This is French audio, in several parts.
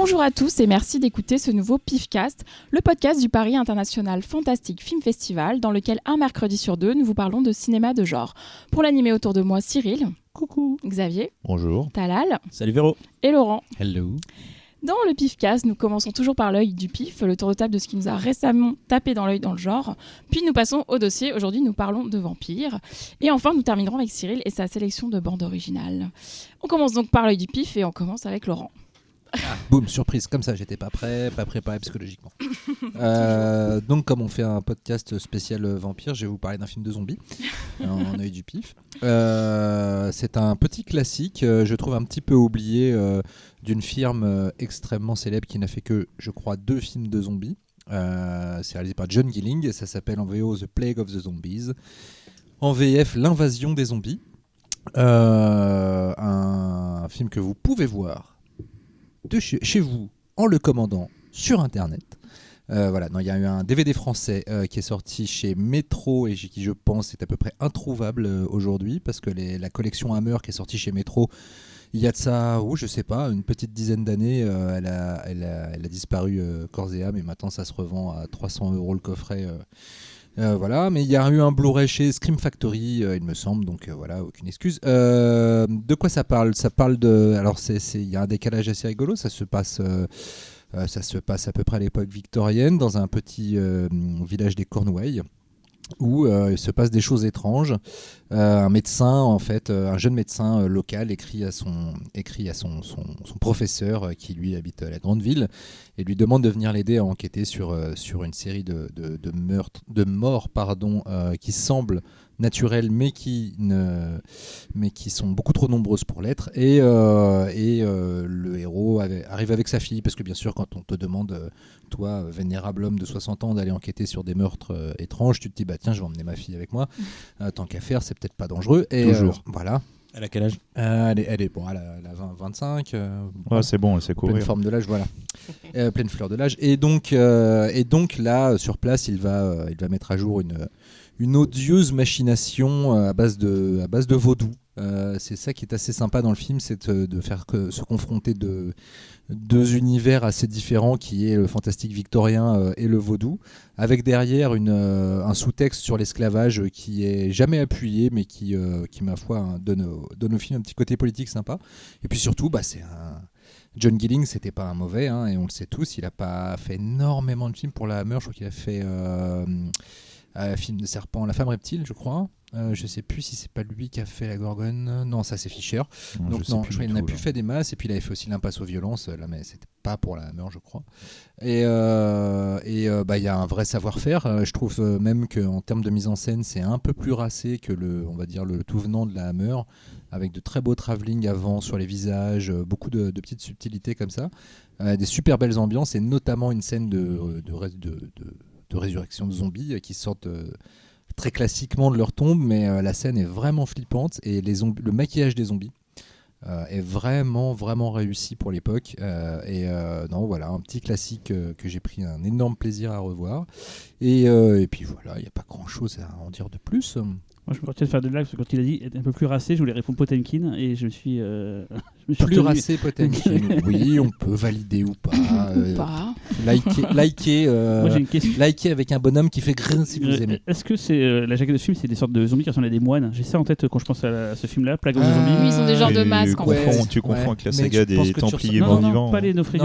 Bonjour à tous et merci d'écouter ce nouveau PIFcast, le podcast du Paris International Fantastic Film Festival, dans lequel un mercredi sur deux, nous vous parlons de cinéma de genre. Pour l'animer autour de moi, Cyril. Coucou. Xavier. Bonjour. Talal. Salut Véro. Et Laurent. Hello. Dans le PIFcast, nous commençons toujours par l'œil du PIF, le tour de table de ce qui nous a récemment tapé dans l'œil dans le genre. Puis nous passons au dossier. Aujourd'hui, nous parlons de vampires. Et enfin, nous terminerons avec Cyril et sa sélection de bandes originales. On commence donc par l'œil du PIF et on commence avec Laurent. Boum, surprise, comme ça, j'étais pas prêt, pas préparé psychologiquement. Donc, comme on fait un podcast spécial vampire, je vais vous parler d'un film de zombies, en œil du pif. C'est un petit classique, je trouve un petit peu oublié, d'une firme extrêmement célèbre qui n'a fait que, je crois, 2 films de zombies. C'est réalisé par John Gilling et ça s'appelle en VO The Plague of the Zombies. En VF, L'Invasion des zombies. Un film que vous pouvez voir de chez vous en le commandant sur internet. Voilà, il y a eu un DVD français qui est sorti chez Métro et qui, je pense, est à peu près introuvable aujourd'hui parce que la collection Hammer qui est sortie chez Métro, il y a de ça, je sais pas, une petite dizaine d'années, elle a disparu corps et âme et maintenant ça se revend à 300 € le coffret. Voilà, mais il y a eu un Blu-ray chez Scream Factory, il me semble, donc voilà, aucune excuse. De quoi ça parle ? Ça parle de... Alors, il y a un décalage assez rigolo, ça se passe à peu près à l'époque victorienne, dans un petit village des Cornouailles, où il se passe des choses étranges. Un médecin, en fait, un jeune médecin local écrit à son professeur qui lui habite la grande ville et lui demande de venir l'aider à enquêter sur une série de morts qui semblent naturelles mais qui sont beaucoup trop nombreuses pour l'être et le héros arrive avec sa fille parce que bien sûr quand on te demande toi vénérable homme de 60 ans d'aller enquêter sur des meurtres étranges, tu te dis bah tiens je vais emmener ma fille avec moi, tant qu'à faire c'est peut-être pas dangereux et toujours. Voilà. Elle a quel âge ? Elle est 25. Ouais, c'est bon, elle sait courir. Pleine forme de l'âge, voilà. Pleine fleur de l'âge. Et donc là, sur place, il va mettre à jour une odieuse machination à base de vaudou. C'est ça qui est assez sympa dans le film, c'est de faire se confronter deux univers assez différents qui est le fantastique victorien et le vaudou, avec derrière un sous-texte sur l'esclavage qui est jamais appuyé mais qui ma foi donne au film un petit côté politique sympa. Et puis surtout c'est John Gilling, c'était pas un mauvais et on le sait tous, il a pas fait énormément de films pour la Hammer, je crois qu'il a fait film de serpent, La femme reptile je crois. Je sais plus si c'est pas lui qui a fait la Gorgone. Non, ça c'est Fischer. Donc je crois qu'il n'a plus fait des masses. Et puis il avait fait aussi l'Impasse aux violences. Là, mais c'était pas pour la Hammer, je crois. Et il y a un vrai savoir-faire. Je trouve même qu'en termes de mise en scène, c'est un peu plus racé que le tout venant de la Hammer, avec de très beaux travelling avant sur les visages, beaucoup de petites subtilités comme ça, des super belles ambiances et notamment une scène de résurrection de zombies qui sortent très classiquement de leur tombe, mais la scène est vraiment flippante et le maquillage des zombies est vraiment vraiment réussi pour l'époque voilà, un petit classique que j'ai pris un énorme plaisir à revoir et puis voilà, il n'y a pas grand chose à en dire de plus. Moi, je me retiens de faire de blagues parce que quand il a dit être un peu plus racé, je voulais répondre Potemkin et je me suis plus racé Potemkin. Oui, on peut valider ou pas. Liker Moi, j'ai une question. Liker avec un bonhomme qui fait grin si vous aimez. Est-ce que c'est la jaquette de ce film, c'est des sortes de zombies qui ressemblent à des moines ? J'ai ça en tête quand je pense à ce film-là, Plague of the Zombies. Oui, ils ont des genres de masques. Tu confonds avec la saga des Templiers morts-vivants. Non, pas les Nofrio.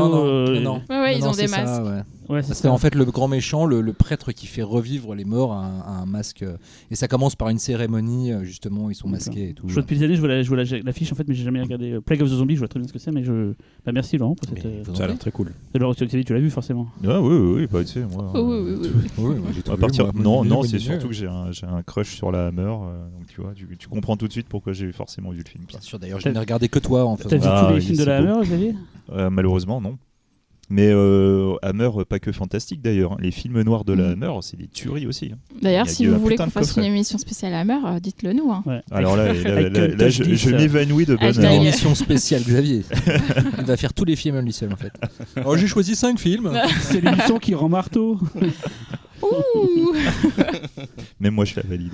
Non. Ouais, ils ont des masques. Ouais, parce qu'en fait, le grand méchant, le prêtre qui fait revivre les morts, a un masque. Et ça commence par une cérémonie, justement, ils sont masqués et tout. Je vois depuis des années, je vois l'affiche en fait, mais j'ai jamais regardé Plague of the Zombies. Je vois très bien ce que c'est, mais merci Laurent pour cette. Ça a l'air très cool. Laurent, tu l'as vu forcément. Oui, tu sais, moi. Oui. À partir. Non, c'est surtout que j'ai un crush sur la Hammer, donc tu vois, tu comprends tout de suite pourquoi j'ai forcément vu le film. Bien sûr, d'ailleurs, je n'ai regardé que toi en fait. T'as vu tous les films de la Hammer, Xavier ? Malheureusement, non. Mais Hammer, pas que fantastique d'ailleurs. Les films noirs de la Hammer, c'est des tueries aussi. D'ailleurs, si vous voulez qu'on fasse une émission spéciale Hammer, dites-le nous. Ouais. Alors là je m'évanouis de bonheur. Une émission spéciale Xavier. Il va faire tous les films à lui seul en fait. Alors j'ai choisi 5 films. C'est l'émission qui rend marteau. Ouh. Même moi, je la valide.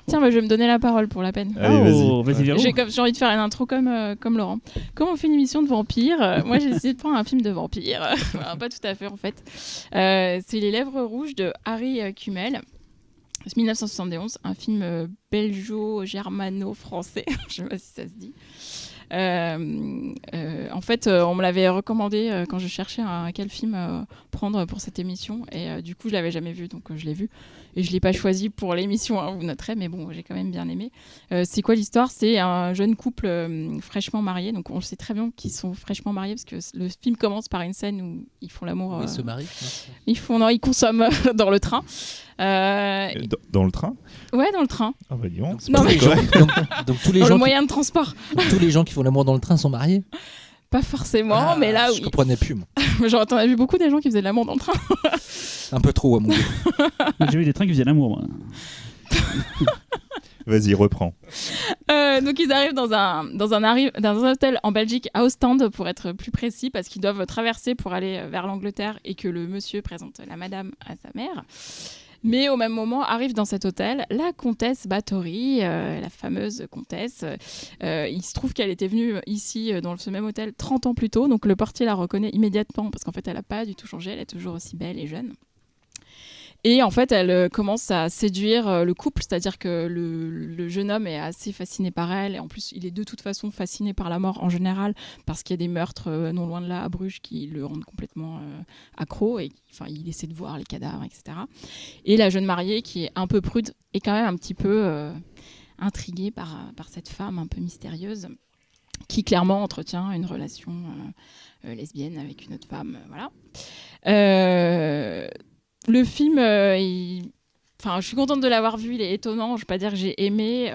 Tiens, je vais me donner la parole pour la peine. Allez, vas-y, Véro. J'ai envie de faire une intro comme Laurent. Comment on fait une émission de vampire Moi, j'ai essayé de prendre un film de vampire. Pas tout à fait, en fait. C'est Les Lèvres Rouges de Harry Kummel. 1971, un film belgeo-germano-français. Je sais pas si ça se dit. En fait, on me l'avait recommandé quand je cherchais quel film prendre pour cette émission. Et du coup, je l'avais jamais vu, donc je l'ai vu. Et je l'ai pas choisi pour l'émission, hein, vous noterez, mais bon, j'ai quand même bien aimé. C'est quoi l'histoire ? C'est un jeune couple fraîchement marié. Donc on sait très bien qu'ils sont fraîchement mariés parce que le film commence par une scène où ils font l'amour. Ils se marient. Ils consomment dans le train. Dans le train ? Ouais, dans le train. Ah bah dis donc. Non, mais- Donc tous les Dans gens le moyen de transport. donc, tous les gens qui font l'amour dans le train sont mariés. Pas forcément, mais là, Je oui. comprenais plus, moi. Genre, t'en as vu beaucoup des gens qui faisaient de l'amour dans le train. Un peu trop à mon goût. J'ai vu des trains qui faisaient l'amour, moi. Vas-y, reprends. Donc ils arrivent dans un hôtel en Belgique, à Ostende pour être plus précis, parce qu'ils doivent traverser pour aller vers l'Angleterre et que le monsieur présente la madame à sa mère. Mais au même moment arrive dans cet hôtel la comtesse Bathory, la fameuse comtesse. Il se trouve qu'elle était venue ici dans ce même hôtel 30 ans plus tôt, donc le portier la reconnaît immédiatement parce qu'en fait elle n'a pas du tout changé, elle est toujours aussi belle et jeune. Et en fait, elle commence à séduire le couple, c'est-à-dire que le jeune homme est assez fasciné par elle, et en plus, il est de toute façon fasciné par la mort en général, parce qu'il y a des meurtres non loin de là, à Bruges, qui le rendent complètement accro, et il essaie de voir les cadavres, etc. Et la jeune mariée, qui est un peu prude, est quand même un petit peu intriguée par cette femme un peu mystérieuse, qui clairement entretient une relation lesbienne avec une autre femme, voilà. Le film, je suis contente de l'avoir vu, il est étonnant, je ne vais pas dire que j'ai aimé,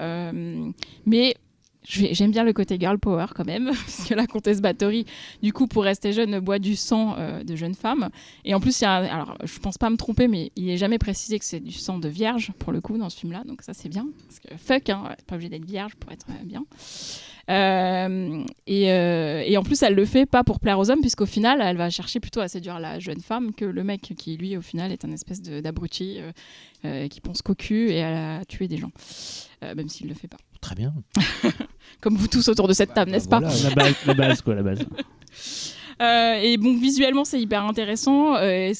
mais j'aime bien le côté girl power quand même, parce que la comtesse Bathory, du coup, pour rester jeune, boit du sang de jeune femme. Et en plus, alors, je ne pense pas me tromper, mais il n'est jamais précisé que c'est du sang de vierge, pour le coup, dans ce film-là, donc ça, c'est bien, parce que fuck, pas obligé d'être vierge pour être bien. Et en plus elle le fait pas pour plaire aux hommes, puisqu'au final elle va chercher plutôt à séduire la jeune femme que le mec qui lui au final est un espèce d'abruti qui pense qu'au cul et à tuer des gens, même s'il le fait pas. Très bien. Comme vous tous autour de cette table, n'est-ce pas ? La base. Et bon, visuellement c'est hyper intéressant. Le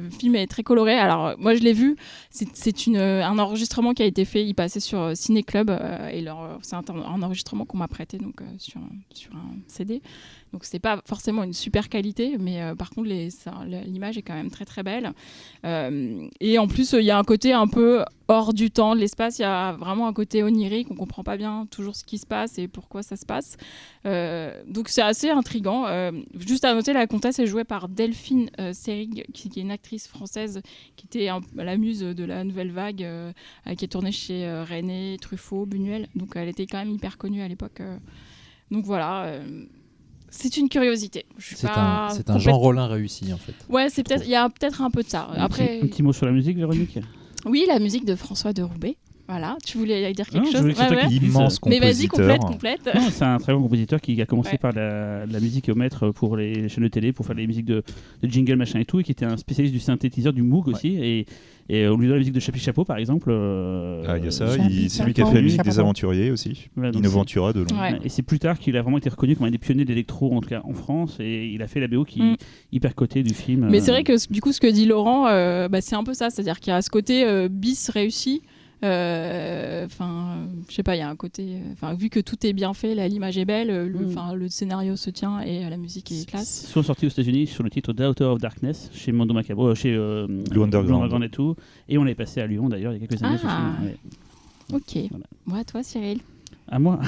film est très coloré. Alors moi je l'ai vu, c'est un enregistrement qui a été fait. Il passait sur Ciné Club et c'est un enregistrement qu'on m'a prêté donc sur un CD. Donc c'est pas forcément une super qualité, mais par contre l'image est quand même très très belle. Et en plus il y a un côté un peu hors du temps, de l'espace. Il y a vraiment un côté onirique. On comprend pas bien toujours ce qui se passe et pourquoi ça se passe. Donc c'est assez intriguant. Juste à noter, la comtesse est jouée par Delphine Seyrig, qui est une actrice française qui était la muse de la nouvelle vague, qui est tournée chez René, Truffaut, Buñuel. Donc elle était quand même hyper connue à l'époque. Donc voilà. C'est une curiosité. C'est un Jean Rollin réussi en fait. Ouais, il y a peut-être un peu de ça. Après, Un petit mot sur la musique, Véronique. oui, la musique de François de Roubaix. Voilà, tu voulais dire quelque chose. Je voulais que c'est toi qui dise. Immense Mais vas-y, compositeur. complète. Non, c'est un très bon compositeur qui a commencé Ouais. par la musique au maître pour les chaînes de télé, pour faire les musiques de jingle, machin et tout, et qui était un spécialiste du synthétiseur, du Moog aussi. Et au lieu de la musique de Chapi Chapeau, par exemple. Il y a ça, Chapi c'est lui qui a fait la musique Chapeau. des Aventuriers aussi. Voilà, donc Innoventura de long. Ouais. Et c'est plus tard qu'il a vraiment été reconnu comme un des pionniers de l'électro, en tout cas en France, et il a fait la BO qui est hyper cotée du film. Mais c'est vrai que du coup, ce que dit Laurent, c'est un peu ça. C'est-à-dire qu'il y a ce côté bis réussi. Je sais pas, il y a un côté. Vu que tout est bien fait, l'image est belle, le scénario se tient et la musique est classe. Ils sont sortis aux États-Unis sur le titre Daughter of Darkness chez Mondo Macabro, chez Blue Underground et tout. Et on l'avait passé à Lyon d'ailleurs il y a quelques années. ce Ah. film, ouais. Ok. Voilà. Moi, toi, Cyril. À moi.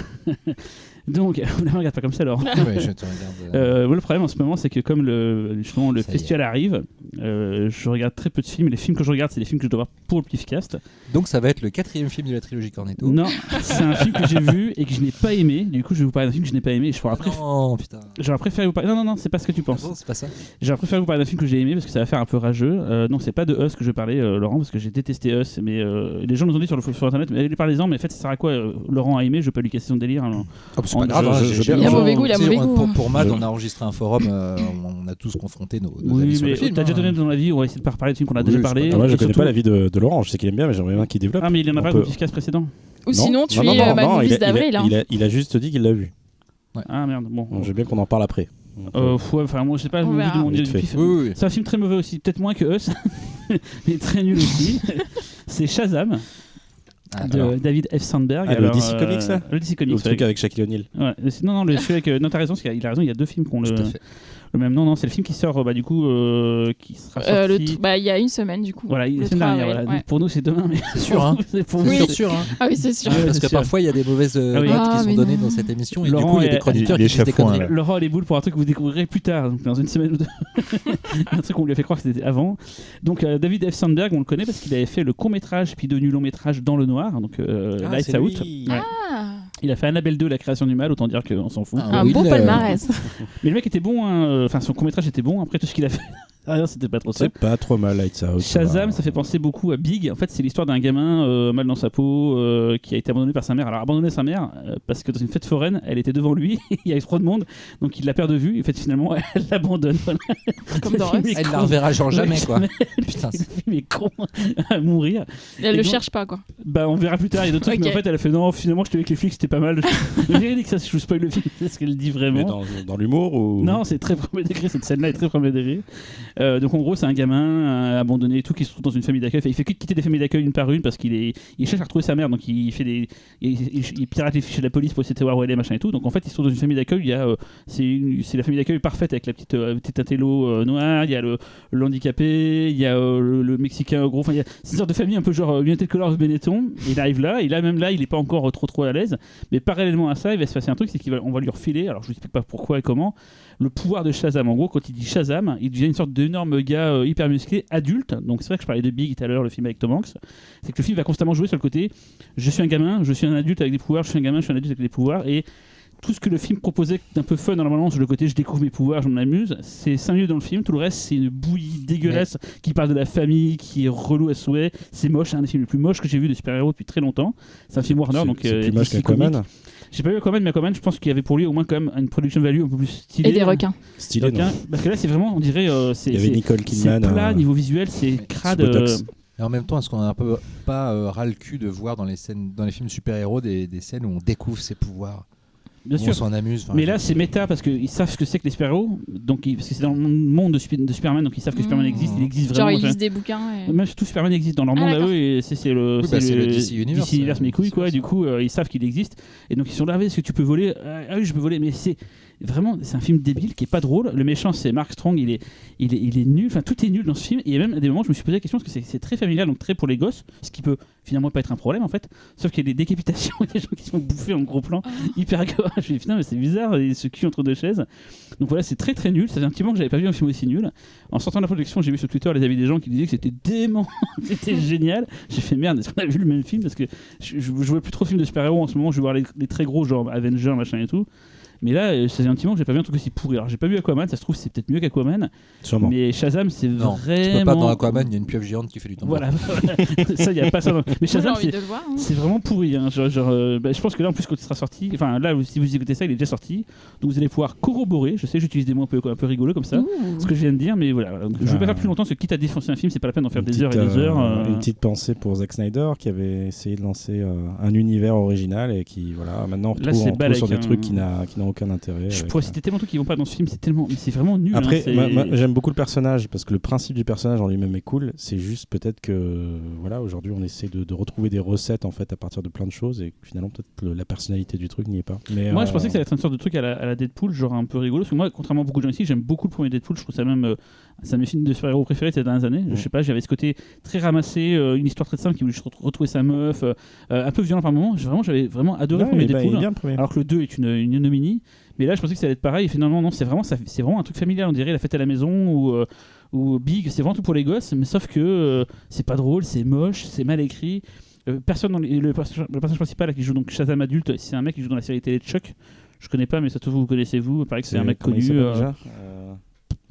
Donc, ne me regarde pas comme ça, Laurent. Ouais, je te regarde. Moi, le problème en ce moment, c'est que comme le Ça y est. festival arrive, je regarde très peu de films. Les films que je regarde, c'est des films que je dois voir pour le Pifcast. Donc ça va être le 4e film de la trilogie Cornetto. Non, c'est un film que j'ai vu et que je n'ai pas aimé. Du coup, je vais vous parler d'un film que je n'ai pas aimé. Et Non, putain. j'aurais préféré vous parler. Non, c'est pas ce que tu penses. Non, c'est pas ça. J'aurais préféré vous parler d'un film que j'ai aimé parce que ça va faire un peu rageux. Non, c'est pas de Us que je vais parler, Laurent, parce que j'ai détesté Us. Mais les gens nous ont dit sur internet, mais parlez-en, mais en fait, ça sert à quoi Laurent a aimé, vais pas lui casser son délire. Alors, C'est pas grave. Il a mauvais goût, il a mauvais goût. Pour Mad, on a enregistré un forum, on a tous confronté nos avis oui, sur mais le film. t'as déjà donné ton avis, on va essayer de pas reparler de film qu'on a déjà Oui, parlé. c'est pas Moi, je Et connais surtout- pas l'avis de Laurent. Je sais qu'il aime bien, mais j'aimerais bien qu'il développe. Ah, mais il en a On pas peut- le podcast précédent. Ou sinon, tu Non, es non, Mad non, Movies d'avril. hein. il a juste dit qu'il l'a vu. Ah merde, bon. Donc, j'aime bien qu'on en parle après. Ouais, enfin, moi je sais pas, On mon verra. but de mon Vite du fait. pif. Oui. C'est un film très mauvais aussi, peut-être moins que Us, mais très nul aussi. C'est Shazam de David F. Sandberg. Ah, le DC Comics, là Le DC Le Comics. truc avec Shaquille O'Neal. Ouais. Non, celui avec. Non, t'as raison, il a raison, il y a deux films qui ont Tout à fait. le même nom. Non, c'est le film qui sort, du coup, qui sera sorti. Il y a une semaine du coup. Voilà, la Le semaine 3 dernière. avril, Voilà. ouais. Donc, pour nous, c'est demain, mais C'est sûr, hein. c'est pour Oui. vous. sûr. Hein. Ah oui, c'est sûr. Ouais, Parce c'est que sûr. parfois il y a des mauvaises oui. notes Ah, qui sont mais données non. dans cette émission et Laurent du coup il y a est- des chroniqueurs il est qui disent des chafouin, conneries. là. Laurent a les boules pour un truc que vous découvrirez plus tard, donc dans une semaine ou deux. Un truc qu'on lui a fait croire que c'était avant. Donc David F. Sandberg, on le connaît parce qu'il avait fait le court-métrage puis devenu long-métrage Dans le Noir, donc Lights Out. Ouais. Ah, Il a fait Annabelle 2, La création du mal, autant dire qu'on s'en fout. Ah, un oui, beau le- palmarès. Mais le mec était bon, hein, enfin son court-métrage était bon, après tout ce qu'il a fait. Ah, c'était pas trop ça. C'est pas trop mal, Lights Out. Shazam, ça fait penser beaucoup à Big. En fait, c'est l'histoire d'un gamin mal dans sa peau qui a été abandonné par sa mère. Alors, abandonné sa mère parce que dans une fête foraine, elle était devant lui, il y avait trop de monde, donc il la perd de vue. Et en fait, finalement, elle l'abandonne. Voilà. Comme dans Le film Us. est Elle con. la reverra genre jamais Ouais, quoi. mais- Putain, Le film est con à mourir. Et elle Et le donc- cherche pas quoi. Bah, on verra plus tard. Il y a d'autres trucs, Ok. mais en fait, elle a fait non, finalement, je te avec les flics, c'était pas mal. Je véridique ça, je vous spoil le film, c'est ce qu'elle dit vraiment. Mais dans l'humour ou. Non, c'est très premier degré, cette scène-là est très premier degré. Donc en gros, c'est un gamin abandonné et tout qui se trouve dans une famille d'accueil. Enfin, il fait que quitter des familles d'accueil une par une parce il cherche à retrouver sa mère, donc il fait il pirate les fichiers de la police pour essayer de savoir où elle est, machin et tout. Donc en fait, il se trouve dans une famille d'accueil. Il y a c'est la famille d'accueil parfaite avec la petite intello noire. Il y a le handicapé, il y a le mexicain gros. Enfin, il y a c'est une sorte de famille un peu genre United Colors Benetton. Il arrive là et là même là, il est pas encore trop à l'aise. Mais parallèlement à ça, il va se passer un truc, c'est qu'on va lui refiler. Alors je vous explique pas pourquoi et comment. Le pouvoir de Shazam. En gros, quand il dit Shazam, il devient une sorte d'énorme gars hyper musclé, adulte. Donc c'est vrai que je parlais de Big tout à l'heure, le film avec Tom Hanks. C'est que le film va constamment jouer sur le côté je suis un gamin, je suis un adulte avec des pouvoirs, je suis un gamin, je suis un adulte avec des pouvoirs. Et tout ce que le film proposait d'un peu fun normalement sur le côté je découvre mes pouvoirs, je m'amuse, c'est 5 minutes dans le film. Tout le reste, c'est une bouillie dégueulasse qui parle de la famille, qui est relou à souhait. C'est moche, c'est un des films les plus moches que j'ai vu de super-héros depuis très longtemps. C'est un film Warner, donc C'est plus moche DC Comics. qu'Aquaman. J'ai pas vu Aquaman, mais Aquaman, je pense qu'il y avait pour lui au moins quand même une production value un peu plus stylée. Et des requins. Stylé, Requins, non. parce que là, c'est vraiment, on dirait, c'est Il y avait Nicole c'est Kidman. plat niveau visuel, c'est crade. sous Botox. Et en même temps, est-ce qu'on a un peu pas ras le cul de voir dans les films super-héros des scènes où on découvre ses pouvoirs, Bien où sûr. on s'en amuse. Enfin, Mais là, c'est méta parce qu'ils savent ce que c'est que les super-héros. Donc, parce que c'est dans le monde de Superman, donc ils savent que Superman existe. Il existe Genre vraiment. ils lisent des bouquins. Et... Même tout Superman existe dans leur monde à d'accord. eux et c'est le, Oui, bah, c'est le DC Universe, mes couilles quoi. c'est Du coup ils savent qu'il existe et donc ils sont là. Est-ce que tu peux voler? Ah oui, je peux voler, mais c'est vraiment c'est un film débile qui est pas drôle. Le méchant c'est Mark Strong, il est nul. Enfin tout est nul dans ce film. Et même à des moments je me suis posé la question parce que c'est très familial, donc très pour les gosses, ce qui peut finalement pas être un problème en fait. Sauf qu'il y a des décapitations, des gens qui sont bouffés en gros plan, hyper gore. Je me suis dit putain mais c'est bizarre, il se cul entre deux chaises. Donc voilà, c'est très très nul. Ça fait un petit moment que j'avais pas vu un film aussi nul. En sortant de la projection, j'ai vu sur Twitter les avis des gens qui disaient que c'était dément, c'était génial. J'ai fait merde, est-ce qu'on a vu le même film? Parce que je vois plus trop de films de super-héros en ce moment. Je vais voir les très gros, genre Avengers, machin et tout. Mais là, ça fait un petit moment que j'ai pas vu un truc aussi pourri. Alors j'ai pas vu Aquaman, ça se trouve c'est peut-être mieux qu'Aquaman. Sûrement. Mais Shazam, c'est non, vraiment. tu peux pas dans Aquaman, il y a une pieuvre géante qui fait du tambour. Voilà, ça y a pas ça. Mais Moi, j'ai Shazam, envie de le voir. hein. c'est vraiment pourri. Hein. Je pense que là, en plus, quand il sera sorti, enfin là, si vous écoutez ça, il est déjà sorti. Donc vous allez pouvoir corroborer. Je sais, j'utilise des mots un peu rigolos comme ça. Ouh. Ce que je viens de dire, mais voilà. Donc, je vais pas faire plus longtemps, parce que quitte à défoncer un film, c'est pas la peine d'en faire des heures et des heures. Une petite pensée pour Zack Snyder qui avait essayé de lancer un univers original et qui, voilà, maintenant on Là, retrouve, c'est on retrouve sur des balèque, trucs qui n'ont aucun intérêt. Je avec, pourrais citer tellement de trucs qui vont pas dans ce film, c'est vraiment nul. Après, hein, c'est- moi, j'aime beaucoup le personnage parce que le principe du personnage en lui-même est cool. C'est juste peut-être que voilà, aujourd'hui on essaie de retrouver des recettes en fait à partir de plein de choses et finalement peut-être la personnalité du truc n'y est pas. Mais, Moi, je pensais que ça allait être une sorte de truc à la Deadpool, genre un peu rigolo. Parce que moi, contrairement à beaucoup de gens ici, j'aime beaucoup le premier Deadpool. Je trouve ça même. C'est un de mes films de super-héros préférés de ces dernières années. Je sais pas, j'avais ce côté très ramassé, une histoire très simple qui voulait juste retrouver sa meuf, un peu violent par moments. J'avais vraiment adoré le premier il est Deadpool. bien le premier. Alors que le 2 est une ignominie. Mais là, je pensais que ça allait être pareil. Et finalement, non, c'est vraiment un truc familial. On dirait La Fête à la Maison ou Big. C'est vraiment tout pour les gosses. Mais sauf que c'est pas drôle, c'est moche, c'est mal écrit. Personne le personnage principal là, qui joue donc Shazam adulte, c'est un mec qui joue dans la série télé de Chuck. Je connais pas, mais ça vous connaissez-vous. Il paraît que c'est un mec Comment il connu. s'appelle déjà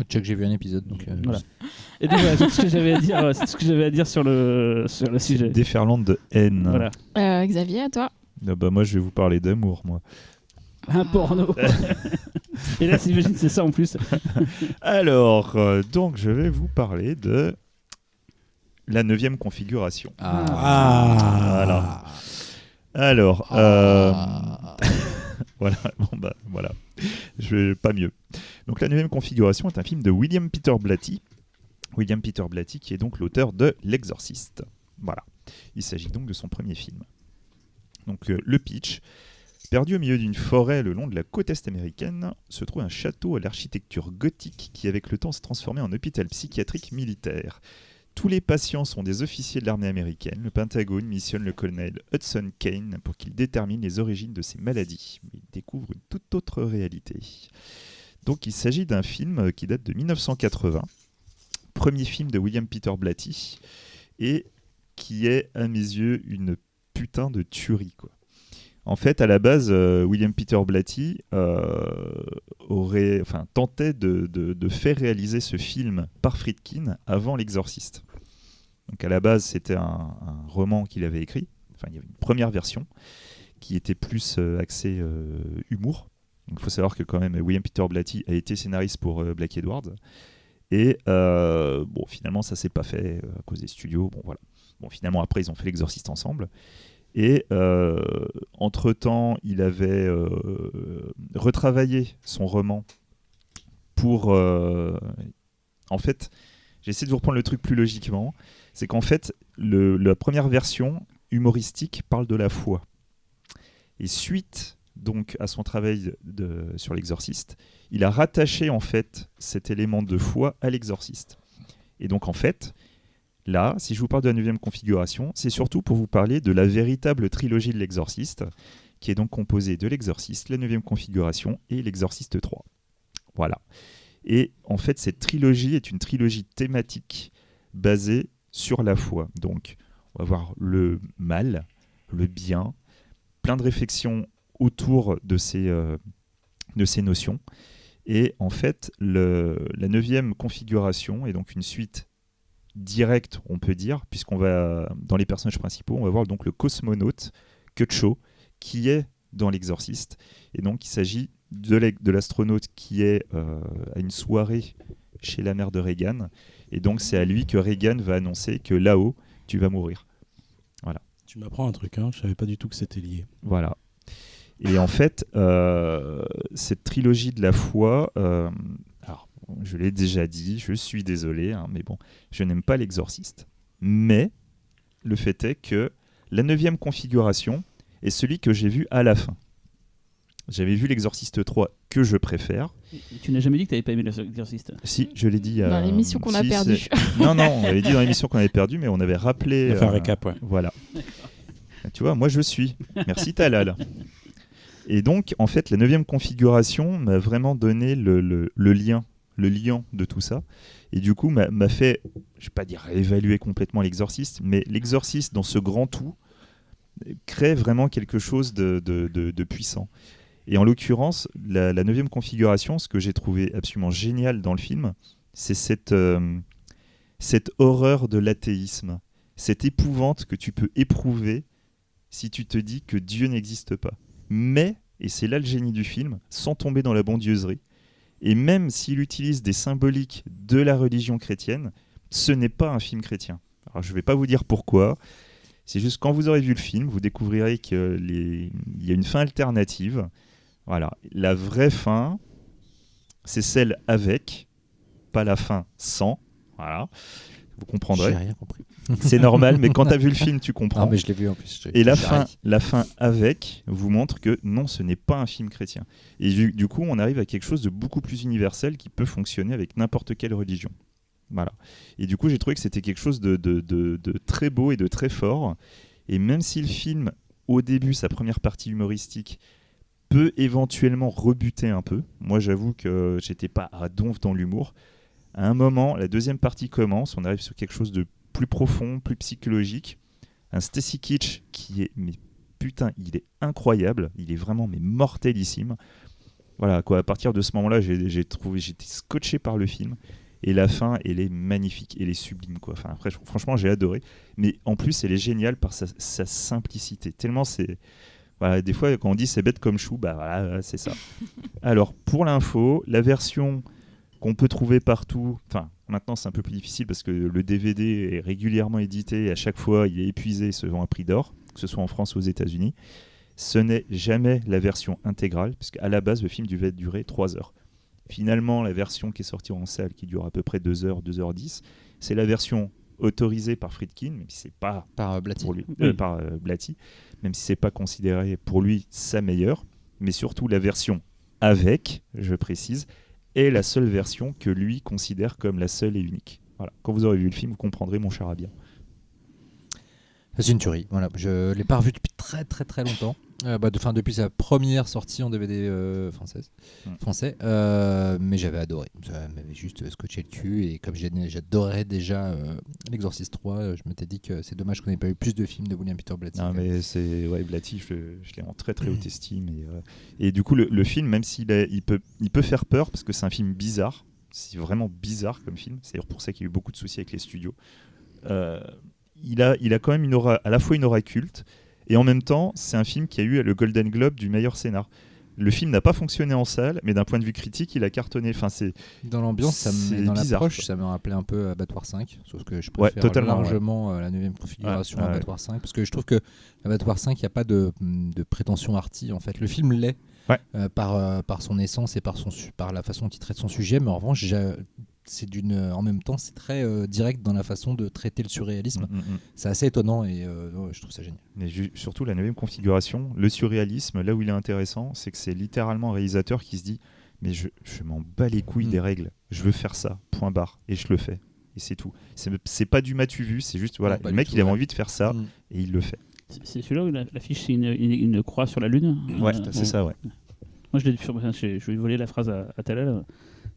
Check, j'ai vu un épisode. Donc, Voilà. Et donc voilà, c'est tout ce que j'avais à dire. C'est tout ce que j'avais à dire sur le sujet. Déferlante de haine. Voilà. Xavier, à toi. Ah bah moi je vais vous parler d'amour moi. Un porno. Et là, j'imagine c'est ça en plus. Alors, donc je vais vous parler de la 9e configuration. Voilà. Alors, voilà, bon bah voilà, je vais pas mieux. Donc la 9e configuration est un film de William Peter Blatty. William Peter Blatty qui est donc l'auteur de L'Exorciste. Voilà, il s'agit donc de son premier film. Donc le pitch. Perdu au milieu d'une forêt le long de la côte est américaine, se trouve un château à l'architecture gothique qui avec le temps s'est transformé en hôpital psychiatrique militaire. Tous les patients sont des officiers de l'armée américaine. Le Pentagone missionne le colonel Hudson Kane pour qu'il détermine les origines de ces maladies. Mais il découvre une toute autre réalité. Donc il s'agit d'un film qui date de 1980, premier film de William Peter Blatty, et qui est à mes yeux une putain de tuerie, quoi. En fait, à la base, William Peter Blatty tentait de faire réaliser ce film par Friedkin avant L'Exorciste. Donc à la base, c'était un roman qu'il avait écrit. Enfin, il y avait une première version qui était plus axée humour. Il faut savoir que quand même, William Peter Blatty a été scénariste pour Black Edwards. Et bon, finalement, ça s'est pas fait à cause des studios. Bon, voilà. Bon, finalement, après, ils ont fait L'Exorciste ensemble. Et entre-temps, il avait retravaillé son roman pour... En fait, j'essaie de vous reprendre le truc plus logiquement. C'est qu'en fait, la première version humoristique parle de la foi. Et suite donc, à son travail sur L'Exorciste, il a rattaché en fait cet élément de foi à L'Exorciste. Et donc en fait... Là, si je vous parle de la 9e configuration, c'est surtout pour vous parler de la véritable trilogie de l'Exorciste, qui est donc composée de l'Exorciste, la 9e configuration et l'Exorciste 3. Voilà. Et en fait, cette trilogie est une trilogie thématique basée sur la foi. Donc, on va voir le mal, le bien, plein de réflexions autour de ces notions. Et en fait, la 9e configuration est donc une suite direct, on peut dire, puisqu'on va, dans les personnages principaux, on va voir donc le cosmonaute Kutcho, qui est dans l'Exorciste. Et donc, il s'agit de l'astronaute qui est à une soirée chez la mère de Regan. Et donc, c'est à lui que Regan va annoncer que là-haut, tu vas mourir. Voilà. Tu m'apprends un truc, hein, je savais pas du tout que c'était lié. Voilà. Et en fait, cette trilogie de la foi... alors, je l'ai déjà dit, je suis désolé, hein, mais bon, je n'aime pas l'Exorciste. Mais le fait est que la 9e configuration est celui que j'ai vu à la fin. J'avais vu l'Exorciste 3 que je préfère. Et tu n'as jamais dit que tu n'avais pas aimé l'Exorciste? Si, je l'ai dit. Dans l'émission qu'on a perdue. Non, on avait dit dans l'émission qu'on avait perdue, mais on avait rappelé. On a fait un récap, ouais. Voilà. Tu vois, moi je suis. Merci Talal. Et donc, en fait, la 9e configuration m'a vraiment donné le lien de tout ça, et du coup m'a fait, je vais pas dire évaluer complètement l'Exorciste, mais l'Exorciste dans ce grand tout crée vraiment quelque chose de puissant. Et en l'occurrence, la 9e configuration, ce que j'ai trouvé absolument génial dans le film, c'est cette horreur de l'athéisme, cette épouvante que tu peux éprouver si tu te dis que Dieu n'existe pas. Mais, et c'est là le génie du film, sans tomber dans la bondieuserie, et même s'il utilise des symboliques de la religion chrétienne, ce n'est pas un film chrétien. Alors je ne vais pas vous dire pourquoi, c'est juste quand vous aurez vu le film, vous découvrirez qu'il y a une fin alternative. Voilà. La vraie fin, c'est celle avec, pas la fin sans. Voilà. Vous comprendrez. J'ai rien compris. C'est normal, mais quand tu as vu le film, tu comprends. Ah, mais je l'ai vu en plus. Et la fin avec vous montre que non, ce n'est pas un film chrétien. Et du coup, on arrive à quelque chose de beaucoup plus universel qui peut fonctionner avec n'importe quelle religion. Voilà. Et du coup, j'ai trouvé que c'était quelque chose de très beau et de très fort. Et même si le film, au début, sa première partie humoristique, peut éventuellement rebuter un peu, moi j'avoue que j'étais pas à donf dans l'humour. À un moment, la deuxième partie commence, on arrive sur quelque chose de plus profond, plus psychologique. Un Stacy Keach qui est, mais putain, il est incroyable, il est vraiment mais mortelissime. Voilà, quoi, à partir de ce moment-là, j'étais scotché par le film. Et la fin, elle est magnifique, elle est sublime, quoi. Enfin, après, franchement, j'ai adoré. Mais en plus, elle est géniale par sa simplicité. Tellement c'est... Voilà, des fois, quand on dit c'est bête comme chou, bah voilà, c'est ça. Alors, pour l'info, la version qu'on peut trouver partout, enfin, maintenant c'est un peu plus difficile parce que le DVD est régulièrement édité et à chaque fois il est épuisé et se vend à prix d'or, que ce soit en France ou aux États-Unis. Ce n'est jamais la version intégrale, parce qu'à la base, le film devait durer 3 heures. Finalement, la version qui est sortie en salle, qui dure à peu près 2 heures, 2h10, c'est la version autorisée par Friedkin, même si c'est pas Par Blatty. pour lui, Oui. par Blatty, même si c'est pas considéré pour lui sa meilleure, mais surtout la version avec, je précise, est la seule version que lui considère comme la seule et unique. Voilà. Quand vous aurez vu le film, vous comprendrez mon charabia. C'est une tuerie. Voilà. Je l'ai pas revu depuis très très très longtemps. Depuis sa première sortie en DVD français. Mais j'avais adoré. Ça m'avait juste scotché le cul. Et comme j'adorais déjà L'Exorciste 3, je m'étais dit que c'est dommage qu'on n'ait pas eu plus de films de William Peter Blatty. Non, mais c'est Blatty, je l'ai en très très haute estime. Et du coup, le film, même s'il il peut faire peur, parce que c'est un film bizarre, c'est vraiment bizarre comme film. C'est d'ailleurs pour ça qu'il y a eu beaucoup de soucis avec les studios. Il a quand même à la fois une aura culte, et en même temps, c'est un film qui a eu le Golden Globe du meilleur scénar. Le film n'a pas fonctionné en salle, mais d'un point de vue critique, il a cartonné. Enfin, dans l'ambiance, dans bizarre, l'approche, quoi. ça me rappelait un peu Abattoir 5, sauf que je préfère totalement, largement la 9e configuration Ouais, Abattoir 5, parce que je trouve que Abattoir 5, il n'y a pas de prétention arty. En fait, le film l'est par son essence et par la façon dont il traite son sujet, mais en revanche, en même temps, c'est très direct dans la façon de traiter le surréalisme. C'est assez étonnant et je trouve ça génial. Mais surtout la 9e configuration, le surréalisme, là où il est intéressant, c'est que c'est littéralement un réalisateur qui se dit « mais je m'en bats les couilles des règles, je veux faire ça, point barre, et je le fais. » Et c'est tout. C'est pas du matu vu, c'est juste, voilà, le mec il avait envie de faire ça, et il le fait. C'est celui-là où l'affiche, c'est une croix sur la lune. Ouais, c'est ça, ouais. Moi, je vais voler la phrase à Talal.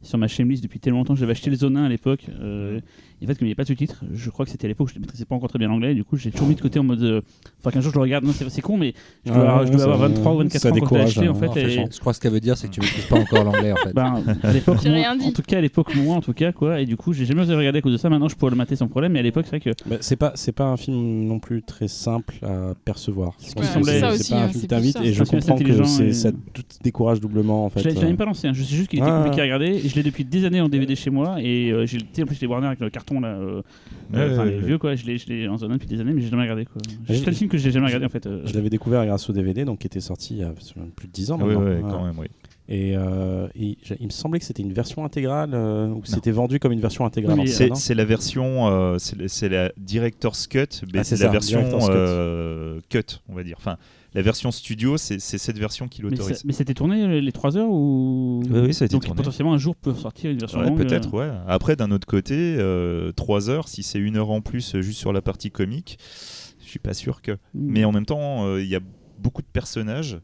Sur ma chaîne depuis tellement longtemps, j'avais acheté le Zonin à l'époque. Et en fait, comme il n'y avait pas de sous-titres, je crois que c'était à l'époque où je ne maîtrisais pas encore très bien l'anglais. Du coup, j'ai toujours mis de côté en mode. Enfin, qu'un jour je le regarde. Non, c'est con, mais je dois avoir 23 ou 24 ans quand je l'ai acheté. En fait, je crois que ce qu'elle veut dire, c'est que tu ne maîtrises pas encore l'anglais. En fait. À l'époque, J'ai rien dit. en tout cas, à l'époque, moi, en tout cas, quoi. Et du coup, j'ai jamais osé regarder à cause de ça. Maintenant, je pourrais le mater sans problème. Mais à l'époque, c'est vrai que. C'est pas un film non plus très simple à percevoir. C'est C'est ça aussi, pas un hein, film c'est qui t'invite plus et ça. je C'est comprends que intelligent ça te décourage doublement. En fait. Je l'avais même pas lancé. Je sais juste qu'il était compliqué à regarder. Et je l'ai depuis des années en DVD chez moi. Et en plus, je l'ai Warner avec le carton là. Les vieux, quoi. Je l'ai en zone depuis des années, mais j'ai jamais regardé, quoi. C'est le film que j'ai jamais regardé, en fait. Je l'avais découvert grâce au DVD, donc qui était sorti il y a plus de 10 ans Oui, maintenant. quand même, oui. Et il me semblait que c'était une version intégrale ou c'était vendu comme une version intégrale. Oui, C'est la version, c'est la Director's Cut, mais c'est c'est la ça, version Director's cut, on va dire. Enfin, la version studio, c'est cette version qui l'autorise. Mais c'était tourné les 3 heures ou. Oui, ça a été Donc tourné. potentiellement un jour peut sortir une version Ouais, longue. peut-être, ouais. Après, d'un autre côté, 3 heures, si c'est 1 heure en plus juste sur la partie comique, je suis pas sûr que. Mais en même temps, il y a beaucoup de personnages.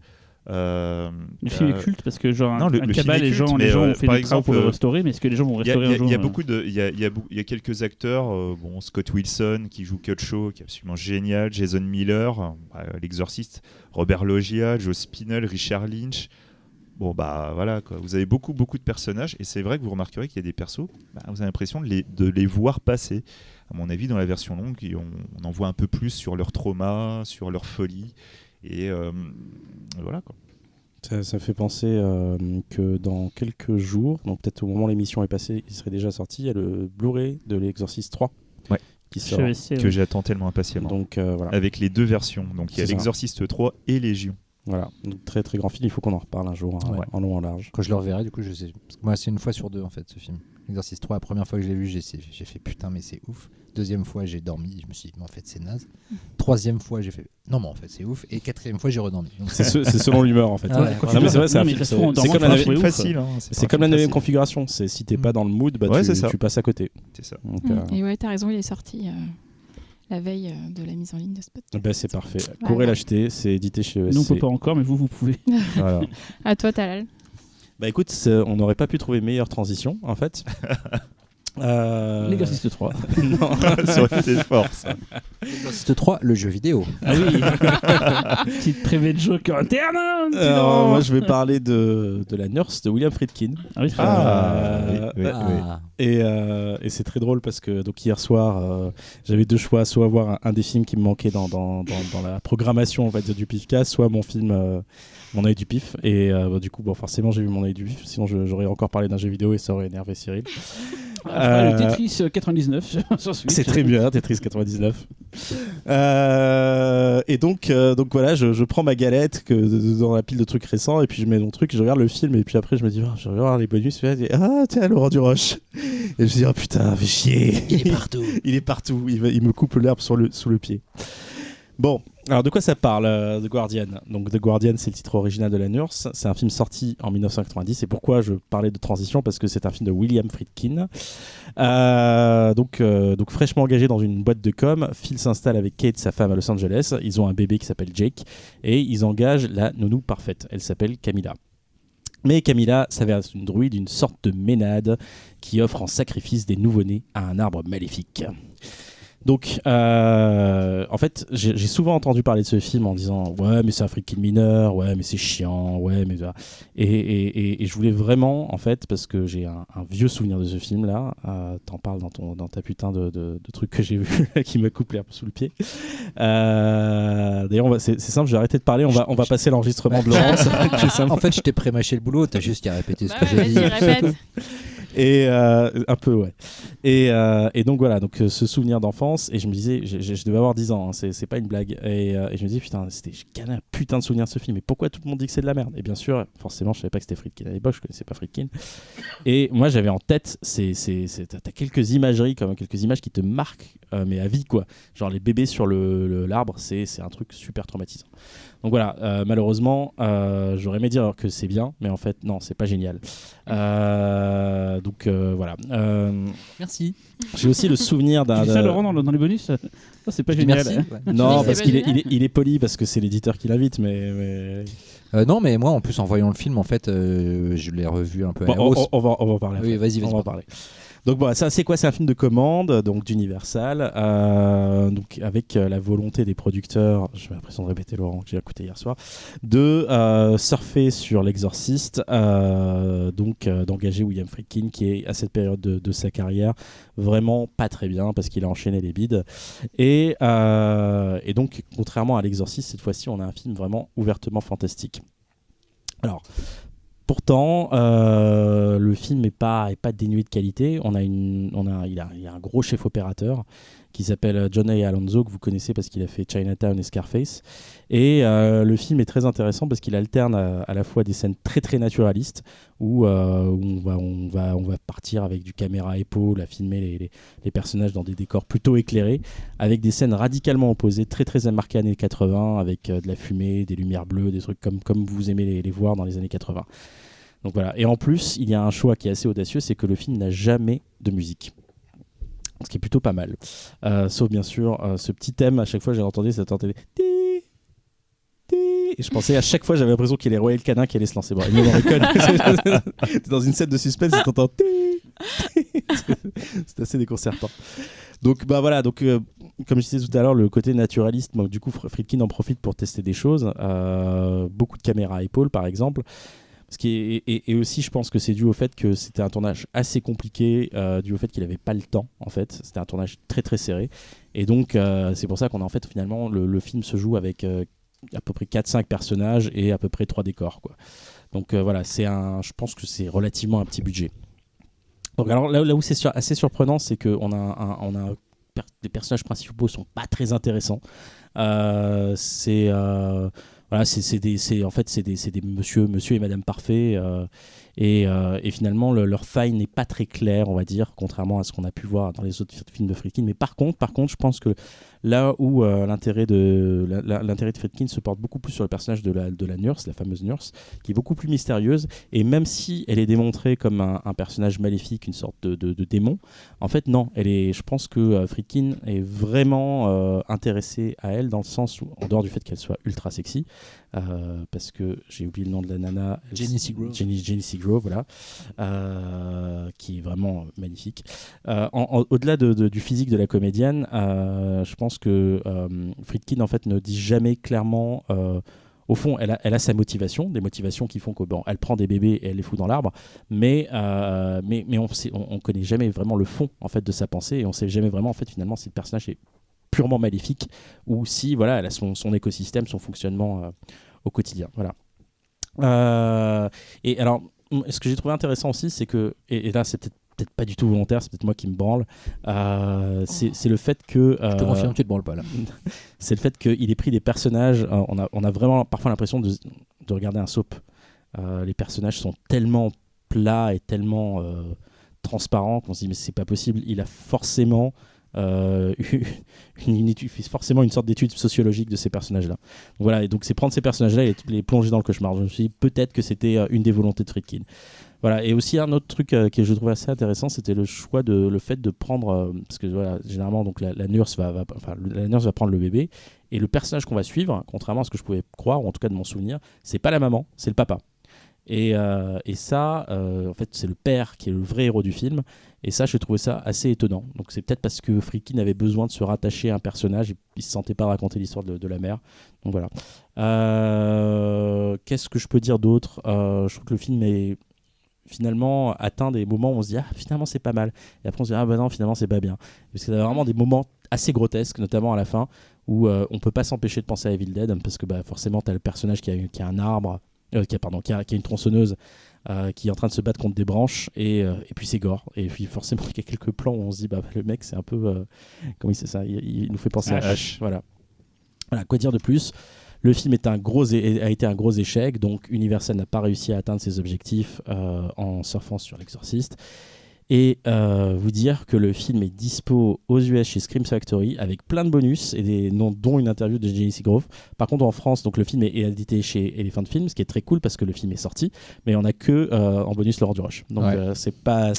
Le film est culte parce que genre non, un cabal, les gens ont fait par des travaux pour le restaurer, mais est-ce que les gens vont restaurer un jour Il y a quelques acteurs, Scott Wilson qui joue Cutshaw, qui est absolument génial, Jason Miller, l'exorciste, Robert Loggia, Joe Spinell, Richard Lynch. Bon bah voilà quoi. Vous avez beaucoup de personnages et c'est vrai que vous remarquerez qu'il y a des persos, vous avez l'impression de les voir passer. À mon avis, dans la version longue, on en voit un peu plus sur leur trauma, sur leur folie. Et voilà quoi. Ça fait penser que dans quelques jours, donc peut-être au moment où l'émission est passée, il serait déjà sorti, il y a le Blu-ray de l'Exorcist 3 qui sort. Que j'attends tellement impatiemment. Donc, voilà. Avec les 2 versions. Donc il y a C'est ça. l'Exorciste 3 et Légion. Voilà, donc très très grand film, il faut qu'on en reparle un jour, en long en large. Quand je le reverrai, du coup, je sais. Parce que moi, c'est 1 fois sur 2 en fait ce film. L'exorciste 3, la première fois que je l'ai vu, j'ai fait putain, mais c'est ouf. 2e fois, j'ai dormi, je me suis dit, mais en fait, c'est naze. 3e fois, j'ai fait non, mais en fait, c'est ouf. Et 4e fois, j'ai redormi. Donc, c'est selon l'humeur en fait. Ah ouais. Non, mais c'est vrai, c'est un mais film. ça se trouve, en C'est dormant, comme tu la vas trouver facile. C'est comme la 9e configuration. Si t'es pas dans le mood, tu passes à côté. C'est ça. Donc, Et ouais, t'as raison, il est sorti la veille de la mise en ligne de ce podcast. c'est parfait. Courez l'acheter, c'est édité chez ESC. Nous on peut pas encore, mais vous pouvez. Voilà. À toi, Talal. Bah écoute, on n'aurait pas pu trouver meilleure transition en fait. L'exorciste 3. Non. Ça aurait été fort, ça. Exorcist 3, le jeu vidéo. Ah oui. Petite prévée de joke interne. Alors, moi, je vais parler de la nurse de William Friedkin. Ah oui, Oui. Et c'est très drôle parce que donc hier soir, j'avais deux choix, soit voir un des films qui me manquait dans la programmation en fait, du Pifcast, soit mon film Mon œil du pif. Et du coup, forcément, j'ai vu Mon œil du pif. Sinon, j'aurais encore parlé d'un jeu vidéo et ça aurait énervé Cyril. Le Tetris 99 sur Switch. C'est très bien, Tetris 99. Et donc voilà, je prends ma galette dans la pile de trucs récents et puis je mets mon truc, je regarde le film et puis après je me dis, je vais voir les bonus. Et tiens, Laurent Duroche. Et je me dis, oh putain, fais chier. Il est partout. Il est partout. Il me coupe l'herbe sous le pied. Bon, alors de quoi ça parle, The Guardian? Donc The Guardian, c'est le titre original de La Nurse. C'est un film sorti en 1990. Et pourquoi je parlais de transition? Parce que c'est un film de William Friedkin. Donc fraîchement engagé dans une boîte de com, Phil s'installe avec Kate, sa femme, à Los Angeles. Ils ont un bébé qui s'appelle Jake. Et ils engagent la nounou parfaite. Elle s'appelle Camilla. Mais Camilla s'avère être une druide, une sorte de ménade qui offre en sacrifice des nouveau-nés à un arbre maléfique. Donc, en fait, j'ai souvent entendu parler de ce film en disant ouais, mais c'est un Friedkin mineur, ouais, mais c'est chiant, ouais, mais et je voulais vraiment, en fait, parce que j'ai un vieux souvenir de ce film-là. T'en parles dans ta putain de truc que j'ai vu qui me coupe l'herbe sous le pied. D'ailleurs, c'est simple, je vais arrêter de parler, on va passer l'enregistrement de Laurence. En fait, je t'ai pré-mâché le boulot, t'as juste qu'à répéter ce que j'ai Vas-y, dit. répète. Et un peu, ouais. Et donc voilà, donc ce souvenir d'enfance, et je me disais, je devais avoir 10 ans, hein, c'est pas une blague. Et je me disais, putain, j'ai gagné un putain de souvenir de ce film, mais pourquoi tout le monde dit que c'est de la merde? Et bien sûr, forcément, je savais pas que c'était Friedkin à l'époque, je connaissais pas Friedkin. Et moi, j'avais en tête, t'as quelques imageries, comme quelques images qui te marquent, mais à vie, quoi. Genre les bébés sur l'arbre, c'est un truc super traumatisant. Donc voilà, malheureusement, j'aurais aimé dire que c'est bien, mais en fait, non, c'est pas génial. Donc voilà. Merci. J'ai aussi le souvenir d'un. Tu dis ça, Laurent, dans les bonus? Ça, c'est pas génial. Merci. Ouais. Non, C'est parce pas qu'il génial. il est poli, parce que c'est l'éditeur qui l'invite, mais... Non, mais moi, en plus, en voyant le film, en fait, je l'ai revu un peu à Bon, la hausse. on va en parler. Oui, après. vas-y. On va en parler. Donc voilà, ça c'est quoi? C'est un film de commande, donc d'Universal, donc avec la volonté des producteurs, j'ai l'impression de répéter Laurent que j'ai écouté hier soir, de surfer sur l'exorciste, donc d'engager William Friedkin qui est à cette période de sa carrière vraiment pas très bien parce qu'il a enchaîné les bides. Et donc contrairement à l'exorciste, cette fois-ci on a un film vraiment ouvertement fantastique. Alors pourtant, le film n'est pas dénué de qualité. Il y a un gros chef opérateur qui s'appelle John A. Alonso, que vous connaissez parce qu'il a fait Chinatown et Scarface. Et le film est très intéressant parce qu'il alterne à la fois des scènes très très naturalistes où on va partir avec du caméra épaule à filmer les personnages dans des décors plutôt éclairés, avec des scènes radicalement opposées, très très marquées années 80, avec de la fumée, des lumières bleues, des trucs comme vous aimez les voir dans les années 80. Donc voilà. Et en plus, il y a un choix qui est assez audacieux, c'est que le film n'a jamais de musique. Ce qui est plutôt pas mal. Sauf bien sûr, ce petit thème, à chaque fois j'ai entendu, ça tentait et je pensais à chaque fois, j'avais l'impression qu'il y avait Royal Canin qui allait se lancer. Bon, il me reconnaît. T'es dans une scène de suspense et t'entends c'est assez déconcertant. Donc voilà, comme je disais tout à l'heure, le côté naturaliste, du coup Friedkin en profite pour tester des choses, beaucoup de caméras à épaule par exemple. Et aussi, je pense que c'est dû au fait que c'était un tournage assez compliqué, dû au fait qu'il n'avait pas le temps, en fait. C'était un tournage très très serré. Et donc, c'est pour ça qu'on a en fait, finalement, le film se joue avec à peu près 4-5 personnages et à peu près 3 décors, quoi. Donc voilà, je pense que c'est relativement un petit budget. Donc alors, là où c'est assez surprenant, c'est qu'on a les personnages principaux sont pas très intéressants. Voilà, c'est des monsieur et madame parfait, et finalement leur faille n'est pas très claire, on va dire, contrairement à ce qu'on a pu voir dans les autres films de Friedkin. Mais par contre, je pense que Là où l'intérêt de Friedkin se porte beaucoup plus sur le personnage de la nurse, la fameuse nurse, qui est beaucoup plus mystérieuse. Et même si elle est démontrée comme un personnage maléfique, une sorte de démon, en fait non. Je pense que Friedkin est vraiment intéressé à elle dans le sens où, en dehors du fait qu'elle soit ultra sexy, parce que j'ai oublié le nom de la nana, Jenny Seagrove. Jenny Seagrove, voilà, qui est vraiment magnifique. Au-delà du physique de la comédienne, je pense que Friedkin en fait ne dit jamais clairement. Au fond, elle a sa motivation, des motivations qui font qu'elle prend des bébés et elle les fout dans l'arbre, mais on connaît jamais vraiment le fond en fait de sa pensée, et on sait jamais vraiment en fait finalement si le personnage est purement maléfique ou si voilà elle a son écosystème, son fonctionnement au quotidien. Voilà. Et alors, ce que j'ai trouvé intéressant aussi, c'est que, et là c'est peut-être pas du tout volontaire, c'est peut-être moi qui me branle, c'est le fait que... Je te confirme, tu te branles pas là. C'est le fait qu'il ait pris des personnages, on a vraiment parfois l'impression de regarder un soap. Les personnages sont tellement plats et tellement transparents qu'on se dit mais c'est pas possible, il a forcément... forcément une sorte d'étude sociologique de ces personnages-là. Donc voilà, et donc c'est prendre ces personnages-là et les plonger dans le cauchemar. Je me suis dit peut-être que c'était une des volontés de Friedkin. Voilà, et aussi un autre truc que je trouvais assez intéressant, c'était le fait de prendre, parce que voilà, généralement donc la nurse va prendre le bébé, et le personnage qu'on va suivre, contrairement à ce que je pouvais croire, ou en tout cas de mon souvenir, c'est pas la maman, c'est le papa. Et ça, en fait, c'est le père qui est le vrai héros du film. Et ça, j'ai trouvé ça assez étonnant. Donc c'est peut-être parce que Friedkin avait besoin de se rattacher à un personnage et il se sentait pas raconter l'histoire de la mère. Donc voilà. Qu'est-ce que je peux dire d'autre ? Je trouve que le film est finalement atteint des moments où on se dit finalement c'est pas mal. Et après on se dit non, finalement c'est pas bien. Parce qu'il y a vraiment des moments assez grotesques, notamment à la fin, où on peut pas s'empêcher de penser à Evil Dead, parce que forcément t'as le personnage qui a un arbre, qui a une tronçonneuse, qui est en train de se battre contre des branches, et puis c'est gore, et puis forcément il y a quelques plans où on se dit le mec c'est un peu comment il sait ça, il nous fait penser à H. Voilà, quoi dire de plus. Le film a été un gros échec, donc Universal n'a pas réussi à atteindre ses objectifs en surfant sur l'Exorciste. Et vous dire que le film est dispo aux US chez Scream Factory avec plein de bonus, et dont une interview de Jenny Seagrove. Par contre en France, donc, le film est édité chez Elephant Films, ce qui est très cool parce que le film est sorti, mais on n'a que en bonus Laurent Duroche. Donc c'est pas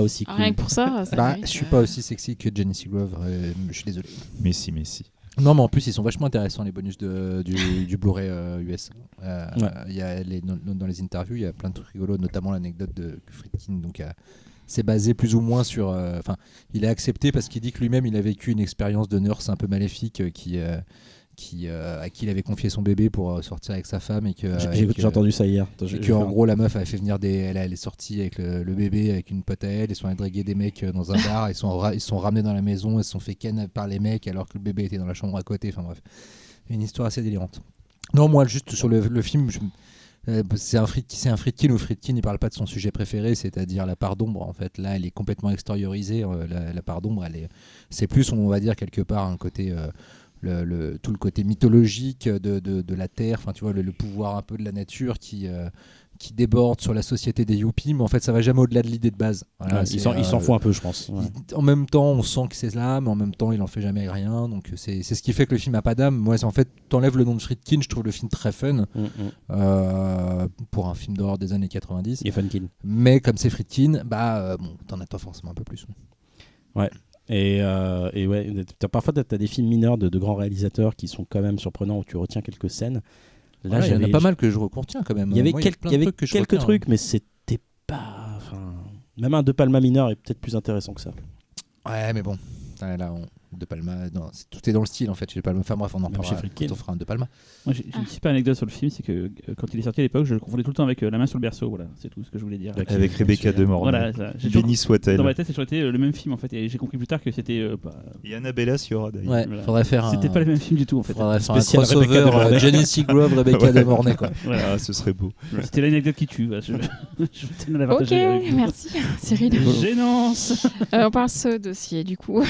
aussi cool. Rien que pour ça, Je suis pas aussi sexy que Jenny Seagrove, je suis désolé. Mais si. Non, mais en plus ils sont vachement intéressants, les bonus du Blu-ray US. Il y a dans les interviews, il y a plein de trucs rigolos, notamment l'anecdote de Friedkin, donc c'est basé plus ou moins sur... il a accepté parce qu'il dit que lui-même il a vécu une expérience de nurse un peu maléfique à qui il avait confié son bébé pour sortir avec sa femme, et que j'ai entendu ça hier. En gros la meuf avait fait venir elle est sortie avec le bébé avec une pote à elle, ils sont allés draguer des mecs dans un bar, ils sont ramenés dans la maison, ils se sont fait ken par les mecs alors que le bébé était dans la chambre à côté. Enfin bref, une histoire assez délirante. Non, moi juste sur le film, c'est un Friedkin où Friedkin il parle pas de son sujet préféré, c'est-à-dire la part d'ombre. En fait là elle est complètement extériorisée, la part d'ombre c'est plus, on va dire quelque part un côté tout le côté mythologique de la terre, enfin tu vois le pouvoir un peu de la nature qui déborde sur la société des yuppies, mais en fait ça va jamais au-delà de l'idée de base. Voilà, il s'en fout un peu, je pense. Ouais. En même temps on sent que c'est là, mais en même temps il en fait jamais rien, donc c'est ce qui fait que le film a pas d'âme. Moi en fait t'enlèves le nom de Friedkin, je trouve le film très fun pour un film d'horreur des années 90. Il est funkin. Mais comme c'est Friedkin, t'en attends forcément un peu plus. Ouais. Et ouais, parfois t'as des films mineurs de grands réalisateurs qui sont quand même surprenants, où tu retiens quelques scènes. Là, il y en a pas mal que je retiens quand même. Il y avait quelques trucs, mais c'était pas. Même un De Palma mineur est peut-être plus intéressant que ça. Ouais, mais bon, là, De Palma, tout est dans le style en fait. Chez De Palma, enfin bref, on en parlera quand on fera un De Palma. Moi, j'ai une petite anecdote sur le film, c'est que quand il est sorti à l'époque, je le confondais tout le temps avec La main sur le berceau. Voilà, c'est tout ce que je voulais dire. Avec Rebecca De Mornay. Voilà, Béni soit-elle. Dans ma tête, c'est toujours été le même film en fait, et j'ai compris plus tard que c'était. Et Annabella Ciora d'ailleurs. Ouais, voilà. Faudrait faire C'était pas le même film du tout en fait. Faudrait faire Spécial un crossover Jenny Seagrove, Rebecca De Mornay quoi. Voilà, ce serait beau. C'était l'anecdote qui tue. Je tenais à la partager avec vous. Merci Cyril. Gênance. On passe au dossier du coup.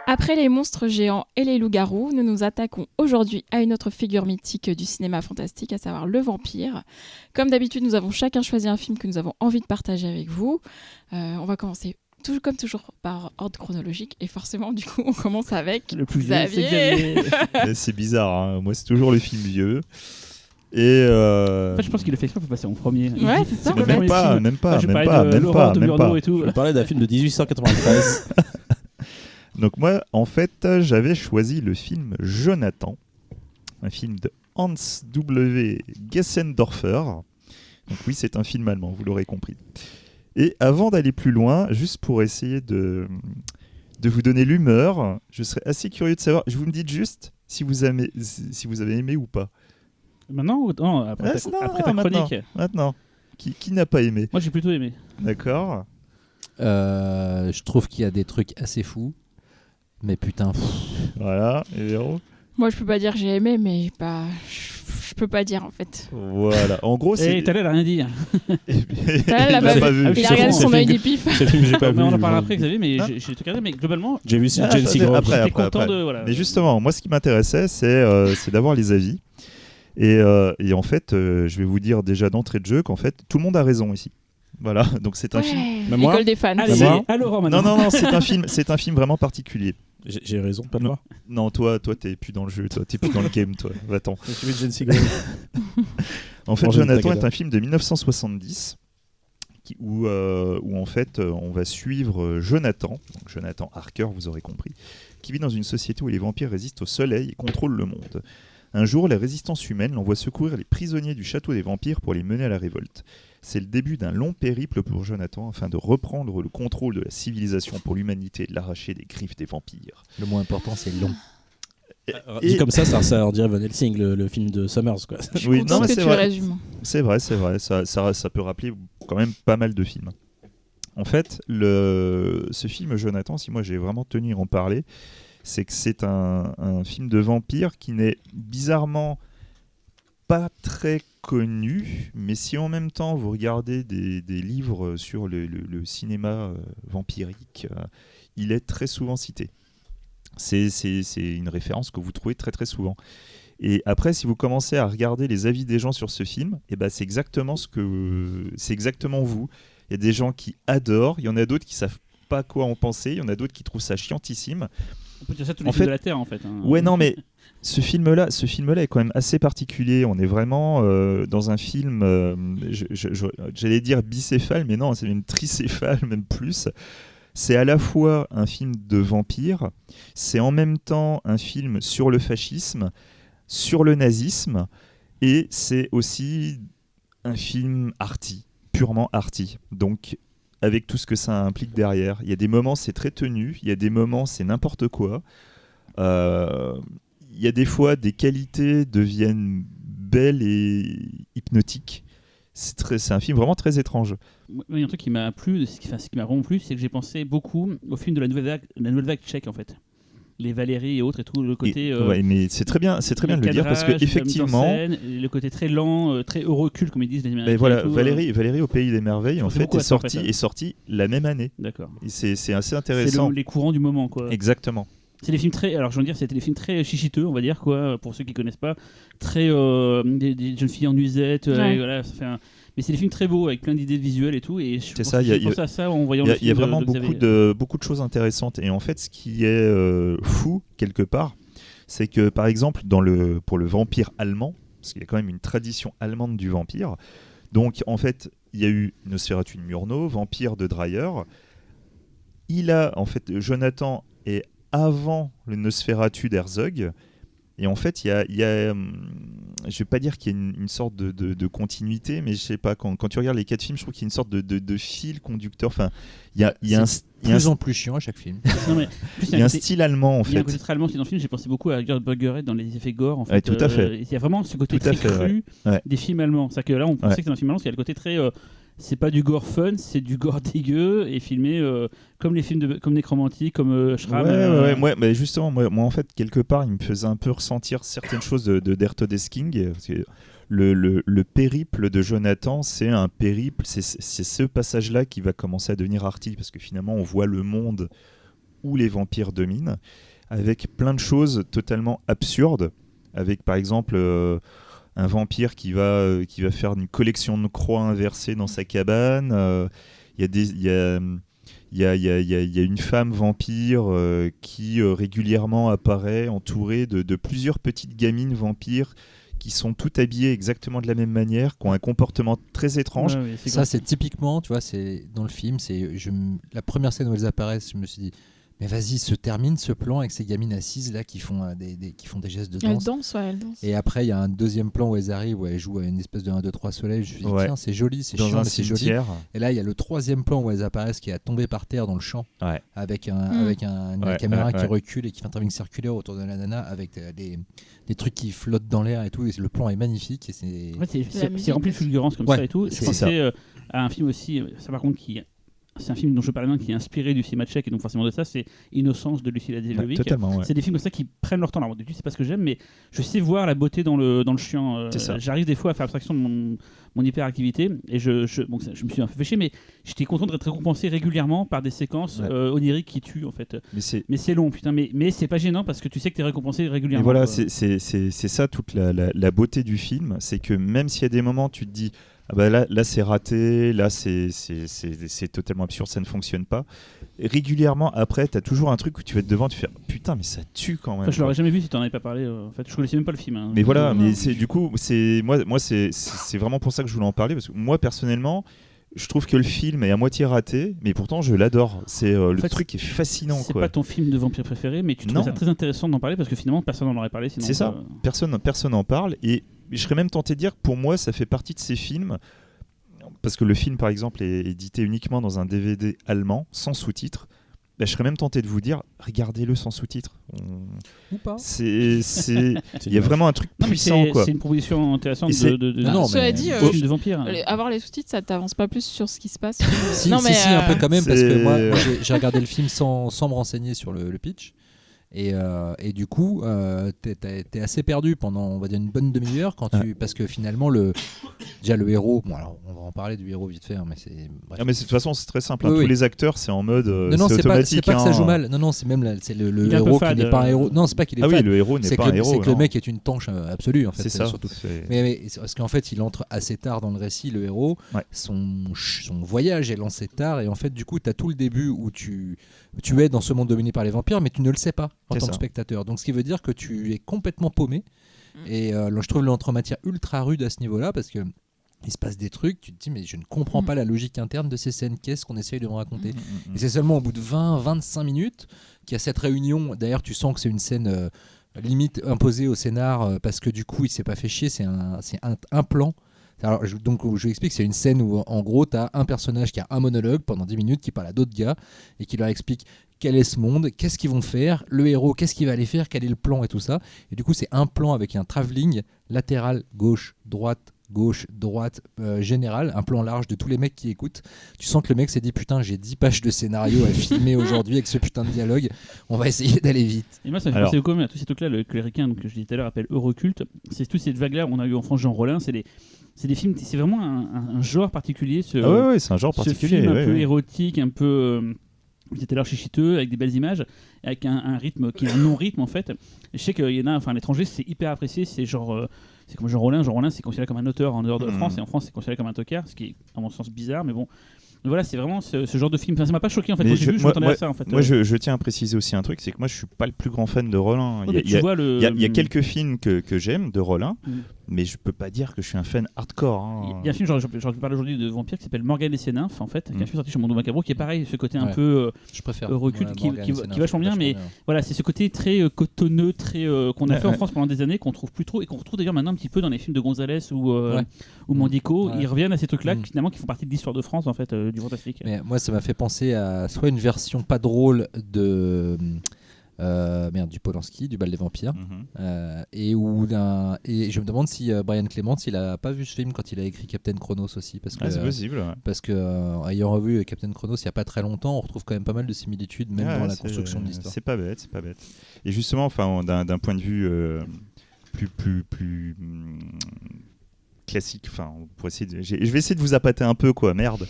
Après les monstres géants et les loups-garous, nous nous attaquons aujourd'hui à une autre figure mythique du cinéma fantastique, à savoir le vampire. Comme d'habitude, nous avons chacun choisi un film que nous avons envie de partager avec vous. On va commencer comme toujours par ordre chronologique. Et forcément, du coup, on commence avec Le plus vieux, c'est Xavier. Xavier. Mais c'est bizarre, hein. Moi c'est toujours le film vieux. Et En fait, je pense qu'il a fait exprès pour passer en premier. Ouais, c'est ça, le en fait. premier même film. pas, Moi, je même parlais pas, de même Laurent pas, de même Murnau pas. et tout. Je parlais d'un film de 1893. Donc moi, en fait, j'avais choisi le film Jonathan, un film de Hans W. Gessendorfer. Donc oui, c'est un film allemand, vous l'aurez compris. Et avant d'aller plus loin, juste pour essayer de vous donner l'humeur, je serais assez curieux de savoir, vous me dites juste si vous avez aimé ou pas. Maintenant ou non, après ta maintenant. chronique. Maintenant, qui n'a pas aimé? Moi, j'ai plutôt aimé. D'accord. Je trouve qu'il y a des trucs assez fous. Mais putain, Voilà, et Véro. Moi, je peux pas dire j'ai aimé, mais je peux pas dire en fait. Voilà. En gros, c'est. Et Talal a rien dit. Talal l'a pas vu. Il a regardé son œil du pif. C'est le film que j'ai pas vu. Mais on en parlera après, Xavier, mais Hein j'ai tout regardé. Mais globalement, J'ai vu Ah, Jane Seagrove. après. j'étais content de. Voilà. Mais justement, moi, ce qui m'intéressait, c'est d'avoir les avis. Et en fait, je vais vous dire déjà d'entrée de jeu qu'en fait, tout le monde a raison ici. Voilà. Donc c'est un film. Même moi L'école des fans. Allez, moi à Laurent maintenant. Non, c'est un film vraiment particulier. J'ai raison, pas de moi. Non, toi, t'es plus dans le jeu, toi, t'es plus dans le game, toi. Va-t'en. J'ai vu Jane Seagrove. En fait, Manger une Jonathan tagada. est un film de 1970 où en fait on va suivre Jonathan, donc Jonathan Harker, vous aurez compris, qui vit dans une société où les vampires résistent au soleil et contrôlent le monde. Un jour, la résistance humaine l'envoie secourir les prisonniers du château des vampires pour les mener à la révolte. C'est le début d'un long périple pour Jonathan afin de reprendre le contrôle de la civilisation pour l'humanité et de l'arracher des griffes des vampires. le moins important, c'est long. Dit comme ça on dirait Van Helsing, le film de Summers, quoi. Je suis Oui, contente non, mais que c'est tu le vrai. résumes. C'est vrai, ça peut rappeler quand même pas mal de films. En fait, ce film Jonathan, si moi j'ai vraiment tenu à en parler, c'est que c'est un film de vampire qui n'est bizarrement pas très connu, mais si en même temps vous regardez des livres sur le cinéma vampirique, il est très souvent cité. C'est une référence que vous trouvez très très souvent. Et après, si vous commencez à regarder les avis des gens sur ce film, eh ben, c'est exactement vous. Il y a des gens qui adorent, il y en a d'autres qui savent pas quoi en penser, il y en a d'autres qui trouvent ça chiantissime. On peut dire ça tous En les films fait- de la Terre, en fait. Hein. Ouais, non, mais ce film-là est quand même assez particulier. On est vraiment dans un film, j'allais dire bicéphale, mais non, c'est une tricéphale, même plus. C'est à la fois un film de vampire, c'est en même temps un film sur le fascisme, sur le nazisme, et c'est aussi un film arty, purement arty. Donc, avec tout ce que ça implique derrière. Il y a des moments, c'est très tenu, il y a des moments, c'est n'importe quoi. Il y a des fois, des qualités deviennent belles et hypnotiques. C'est un film vraiment très étrange. Il y a un truc qui m'a plu, ce qui m'a vraiment plu, c'est que j'ai pensé beaucoup au film de la nouvelle vague tchèque, en fait. Les Valérie et autres et tout, le côté. Ouais, mais c'est très bien de le dire parce que effectivement, le côté très lent, très au recul, comme ils disent les Américains. ben voilà, et tout, Valérie au pays des merveilles, en fait fait, beaucoup à ça, en fait, est sorti la même année. D'accord. Et c'est assez C'est intéressant. les courants du moment, quoi. Exactement. C'est des films très. Alors, je veux dire, c'était des films très chichiteux, on va dire, quoi, pour ceux qui connaissent pas. Très. Des jeunes filles en nuisette. Ouais. Et voilà, ça fait Mais c'est des films très beaux, avec plein d'idées visuelles et tout. Et je pense ça, que il y a- j'ai pensé à ça en voyant Il y le a, film. il y a vraiment de Xavier. beaucoup de choses intéressantes. Et en fait, ce qui est fou, quelque part, c'est que, par exemple, pour le vampire allemand, parce qu'il y a quand même une tradition allemande du vampire, donc, en fait, il y a eu Nosferatu de Murnau, Vampire de Dreyer. Jonathan est avant le Nosferatu d'Herzog. Et en fait, il y a je vais pas dire qu'il y a une sorte de continuité, mais je sais pas, quand tu regardes les 4 films, je trouve qu'il y a une sorte de fil conducteur. Enfin, il y a Plus en plus chiant à chaque film. Non, mais, en plus, il y a un style allemand, en Il y a un fait. côté très allemand qui est dans le film. J'ai pensé beaucoup à Gerd Buggerhead dans les effets gore. En fait, Ouais, tout à fait. Il y a vraiment ce côté Tout à très fait, cru ouais. des films allemands. C'est que là, on pensait Ouais. que c'était un film allemand, parce qu'il y a le côté très. C'est pas du gore fun, c'est du gore dégueu et filmé comme les films comme Nécromantie, comme Schramm. Ouais, mais justement, moi, en fait, quelque part, il me faisait un peu ressentir certaines choses de Der Todesking. Parce que le périple de Jonathan, c'est un périple, c'est ce passage-là qui va commencer à devenir arty, parce que finalement, on voit le monde où les vampires dominent, avec plein de choses totalement absurdes, avec par exemple un vampire qui va faire une collection de croix inversées dans sa cabane. Il y Il y a une femme vampire qui régulièrement apparaît entourée de plusieurs petites gamines vampires qui sont toutes habillées exactement de la même manière, qui ont un comportement très étrange. Ouais, Ça, c'est typiquement, tu vois, c'est dans le film, la première scène où elles apparaissent, je me suis dit, mais vas-y, se termine ce plan avec ces gamines assises là qui font des gestes de Elle danse. danse, ouais, elle danse. Et après, il y a un deuxième plan où elles arrivent, où elles jouent à une espèce de 1, 2, 3 soleil. Je me suis dit, Ouais. tiens, c'est joli, c'est Dans chiant, un mais c'est joli. cimetière. Et là, il y a le troisième plan où elles apparaissent, qui est à tomber par terre dans le champ, Ouais. avec une Ouais, caméra ouais, qui ouais. recule et qui fait un travelling circulaire autour de la nana, avec des trucs qui flottent dans l'air et tout. Et le plan est magnifique. Et c'est... En fait, La c'est musique rempli de aussi. fulgurance comme Ouais, ça et tout. c'est Je ça. pensais à un film aussi, ça par contre, c'est un film dont je parlais bien, qui est inspiré du cinéma tchèque, et donc forcément de ça, c'est Innocence de Lucilla Dejovic. Totalement, ouais. C'est des films comme ça qui prennent leur temps. Alors, d'habitude, c'est pas ce que j'aime, mais je sais voir la beauté dans le chiant. C'est ça. J'arrive des fois à faire abstraction de mon hyperactivité, et je me suis un peu fait chier, mais j'étais content d'être récompensé régulièrement par des séquences Ouais. oniriques qui tuent, en fait. Mais C'est long, putain, mais c'est pas gênant parce que tu sais que t'es récompensé Et régulièrement. voilà, quoi. c'est ça toute la beauté du film, c'est que même s'il y a des moments tu te dis ah bah là c'est raté, là c'est totalement absurde, ça ne fonctionne pas. Et régulièrement après, tu as toujours un truc où tu vas être devant, tu fais putain mais ça tue quand même. Enfin, je l'aurais jamais vu si t'en avais pas parlé. En fait, je connaissais même pas le film. Hein. Mais voilà, Non, mais non. c'est du coup c'est moi c'est vraiment pour ça que je voulais en parler parce que moi personnellement je trouve que le film est à moitié raté, mais pourtant je l'adore. C'est le fait, truc est fascinant C'est quoi. pas ton film de vampire préféré, mais tu trouves Non. ça très intéressant d'en parler parce que finalement personne n'en aurait parlé. Sinon, C'est ça. Personne n'en parle et je serais même tenté de dire que pour moi ça fait partie de ces films parce que le film par exemple est édité uniquement dans un DVD allemand sans sous-titres. Bah, je serais même tenté de vous dire regardez-le sans sous-titres. Ou pas. Il y a vraiment un truc Non, mais puissant quoi. c'est une proposition intéressante Et c'est- de Non, Cela mais- dit, film de vampire. avoir les sous-titres, ça t'avance pas plus sur ce qui se passe. Si, Non, mais, si, un peu quand même, parce que c'est- moi j'ai regardé le film sans me renseigner sur le pitch. Et du coup, t'es assez perdu pendant, on va dire, une bonne demi-heure parce que finalement, déjà le héros, bon alors on va en parler du héros vite fait, hein, mais c'est bref. Ah, mais de toute façon c'est très simple. Hein. Oui, Tous oui. les acteurs c'est en mode non, c'est c'est pas automatique. que ça hein. joue mal. Non, c'est même c'est le Il est un peu héros fade, qui n'est pas un héros. Non, c'est pas qu'il est Ah oui, fade. le héros n'est pas un héros. C'est que le non. mec est une tanche absolue en fait. C'est ça. Surtout. c'est- Mais parce qu'en fait, il entre assez tard dans le récit, le héros. Ouais. Son voyage est lancé tard, et en fait, du coup, tu as tout le début où tu es dans ce monde dominé par les vampires, mais tu ne le sais pas en C'est tant ça. que spectateur. Donc, ce qui veut dire que tu es complètement paumé. Et je trouve l'entre-matière ultra rude à ce niveau-là, parce que il se passe des trucs, tu te dis, mais je ne comprends pas la logique interne de ces scènes, qu'est-ce qu'on essaye de me raconter. Et c'est seulement au bout de 20-25 minutes qu'il y a cette réunion. D'ailleurs, tu sens que c'est une scène limite imposée au scénar parce que du coup, il s'est pas fait chier. C'est un plan. Alors, donc, je vous explique, c'est une scène où en gros, tu as un personnage qui a un monologue pendant 10 minutes qui parle à d'autres gars et qui leur explique quel est ce monde, qu'est-ce qu'ils vont faire, le héros, qu'est-ce qu'il va aller faire, quel est le plan et tout ça. Et du coup, c'est un plan avec un travelling latéral, gauche, droite, général, un plan large de tous les mecs qui écoutent. Tu sens que le mec s'est dit putain, j'ai 10 pages de scénario à filmer aujourd'hui avec ce putain de dialogue, on va essayer d'aller vite. Et moi, ça me fait Alors- penser beaucoup à tous ces trucs-là, que les ricains, que je disais tout à l'heure, appellent Euroculte. C'est tous ces vagues-là, on a eu en France Jean Rollin, c'est des films, c'est vraiment un genre particulier. Ah ouais, c'est un genre ce particulier. film un ouais, peu ouais. érotique, un peu. Vous étiez là chichiteux, avec des belles images, avec un rythme qui est un non-rythme en fait. Je sais qu'il y en a, enfin à l'étranger, c'est hyper apprécié, c'est genre. C'est comme Jean Rollin. Jean Rollin, c'est considéré comme un auteur en dehors de la France, et en France, c'est considéré comme un tocard, ce qui est, à mon sens, bizarre, mais bon. Donc voilà, c'est vraiment ce genre de film. Enfin, ça m'a pas choqué en fait. Mais Quand j'ai vu, je m'attendais à ça en fait. Moi, je tiens à préciser aussi un truc, c'est que moi, je suis pas le plus grand fan de Rollin. Ouais, mais tu vois le. Il y a quelques films que j'aime de Rollin, Mm. mais je peux pas dire que je suis un fan hardcore. hein. Il y a un film, j'aurais pu parler aujourd'hui de vampire qui s'appelle Morgane et ses nymphes en fait, qui est un film sorti chez Mondo Macabro, qui est pareil, ce côté un Ouais. peu Je préfère recul qui Morgane, c'est vachement bien, mais voilà, c'est ce côté très cotonneux, très qu'on a Ouais, fait en ouais. France pendant des années, qu'on trouve plus trop et qu'on retrouve d'ailleurs maintenant un petit peu dans les films de Gonzalez ou Ouais. Mandico. Ouais. Ils reviennent à ces trucs-là Mm. finalement qui font partie de l'histoire de France en fait, du fantastique. Mais moi, ça m'a fait penser à soit une version pas drôle de du Polanski, du Bal des Vampires, Mhm. et je me demande si Brian Clements, il a pas vu ce film quand il a écrit Captain Chronos aussi, parce que Ouais, c'est possible. Ouais. parce que ayant revu Captain Chronos il y a pas très longtemps, on retrouve quand même pas mal de similitudes, même Ouais, dans la c'est- construction de l'histoire. C'est pas bête, c'est pas bête. Et justement, enfin, d'un point de vue plus classique, enfin, pour essayer je vais essayer de vous appâter un peu, quoi, merde.